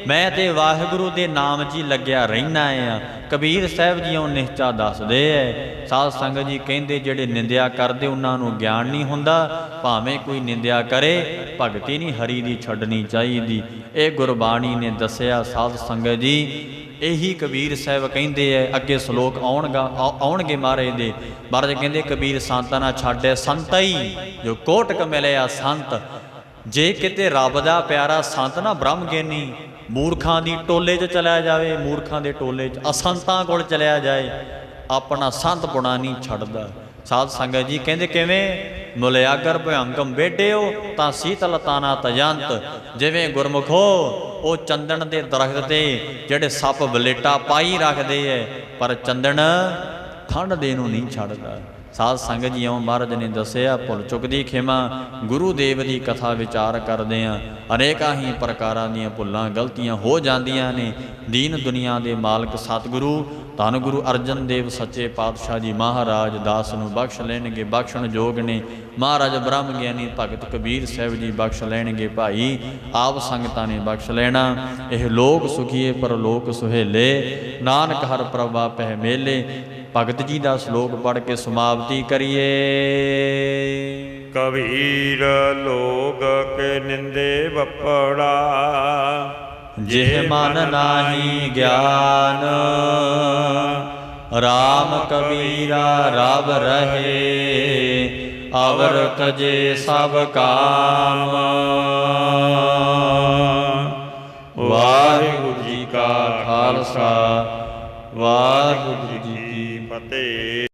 मैं ते वाहिगुरु दे नाम जी लग्या रहना आ। कबीर साहब जी ਉਹ ਨਿਹਚਾ ਦੱਸਦੇ ਹੈ। ਸਾਧ ਸੰਗਤ ਜੀ ਕਹਿੰਦੇ ਜਿਹੜੇ ਨਿੰਦਿਆ ਕਰਦੇ ਉਹਨਾਂ ਨੂੰ ਗਿਆਨ ਨਹੀਂ ਹੁੰਦਾ, ਭਾਵੇਂ ਕੋਈ ਨਿੰਦਿਆ ਕਰੇ ਭਗਤੀ ਨਹੀਂ ਹਰੀ ਦੀ ਛੱਡਣੀ ਚਾਹੀਦੀ। ਇਹ ਗੁਰਬਾਣੀ ਨੇ ਦੱਸਿਆ ਸਾਧ ਸੰਗਤ ਜੀ। ਇਹੀ ਕਬੀਰ ਸਾਹਿਬ ਕਹਿੰਦੇ ਐ, ਅੱਗੇ ਸ਼ਲੋਕ ਆਉਣਗੇ ਮਹਾਰਾਜ ਦੇ। ਮਹਾਰਾਜ ਕਹਿੰਦੇ ਕਬੀਰ ਸੰਤਾਂ ਨਾ ਛੱਡੈ ਸੰਤਈ, ਜੋ ਕੋਟਕ ਮਿਲਿਆ ਸੰਤ। ਜੇ ਕਿਤੇ ਰੱਬ ਦਾ ਪਿਆਰਾ ਸੰਤ ਨਾ ਬ੍ਰਹਮ ਗਿਆਨੀ ਮੂਰਖਾਂ ਦੀ ਟੋਲੇ 'ਚ ਚਲਿਆ ਜਾਵੇ, ਮੂਰਖਾਂ ਦੇ ਟੋਲੇ 'ਚ ਅਸੰਤਾਂ ਕੋਲ ਚਲਿਆ ਜਾਏ, ਆਪਣਾ ਸੰਤ ਪੁਣਾ ਨਹੀਂ ਛੱਡਦਾ। ਸਾਧ ਸੰਗਤ ਜੀ ਕਹਿੰਦੇ ਕਿਵੇਂ? ਮੁਲਿਆਗਰ ਭਯੰਗਮ ਬੇਟਿਓ ਤਾਂ ਸੀਤਲ ਤਾਨਾ ਤਜੰਤ। ਜਿਵੇਂ ਗੁਰਮੁਖੋ ਉਹ ਚੰਦਨ ਦੇ ਦਰਖਤ ਤੇ ਜਿਹੜੇ ਸੱਪ ਬਲੇਟਾ ਪਾਈ ਰੱਖਦੇ ਐ, ਪਰ ਚੰਦਨ ਠੰਡ ਦੇ ਨੂੰ ਨਹੀਂ ਛੱਡਦਾ। ਸਾਧ ਸੰਗਤ ਜੀ ਇਉਂ ਮਹਾਰਾਜ ਨੇ ਦੱਸਿਆ। ਭੁੱਲ ਚੁੱਕਦੀ ਖਿਮਾ, ਗੁਰੂ ਦੇਵ ਦੀ ਕਥਾ ਵਿਚਾਰ ਕਰਦੇ ਹਾਂ, ਅਨੇਕਾਂ ਹੀ ਪ੍ਰਕਾਰਾਂ ਦੀਆਂ ਭੁੱਲਾਂ ਗਲਤੀਆਂ ਹੋ ਜਾਂਦੀਆਂ ਨੇ। ਦੀਨ ਦੁਨੀਆ ਦੇ ਮਾਲਕ ਸਤਿਗੁਰੂ ਧੰਨ ਗੁਰੂ ਅਰਜਨ ਦੇਵ ਸੱਚੇ ਪਾਤਸ਼ਾਹ ਜੀ ਮਹਾਰਾਜ ਦਾਸ ਨੂੰ ਬਖਸ਼ ਲੈਣਗੇ, ਬਖਸ਼ਣ ਯੋਗ ਨੇ। ਮਹਾਰਾਜ ਬ੍ਰਹਮ ਗਿਆਨੀ ਭਗਤ ਕਬੀਰ ਸਾਹਿਬ ਜੀ ਬਖਸ਼ ਲੈਣਗੇ ਭਾਈ, ਆਪ ਸੰਗਤਾਂ ਨੇ ਬਖਸ਼ ਲੈਣਾ। ਇਹ ਲੋਕ ਸੁਖੀਏ ਪਰ ਲੋਕ ਸੁਹੇਲੇ, ਨਾਨਕ ਹਰ ਪ੍ਰਭਾ ਪਹਿ ਮੇਲੇ। ਭਗਤ ਜੀ ਦਾ ਸ਼ਲੋਕ ਪੜ੍ਹ ਕੇ ਸਮਾਪਤੀ ਕਰੀਏ। ਕਬੀਰ ਲੋਗ ਕੇ ਨਿੰਦੇ ਵਪੜਾ, ਜਿਹ ਮਨ ਨਾਹੀ ਗਿਆਨ, ਰਾਮ ਕਬੀਰਾ ਰਵ ਰਹੇ, ਅਵਰ ਤਜੇ ਸਭ ਕਾਮ। ਵਾਹਿਗੁਰੂ ਜੀ ਕਾ ਖਾਲਸਾ, ਵਾਹਿਗੁਰੂ ਜੀ ਕੀ ਫਤਿਹ।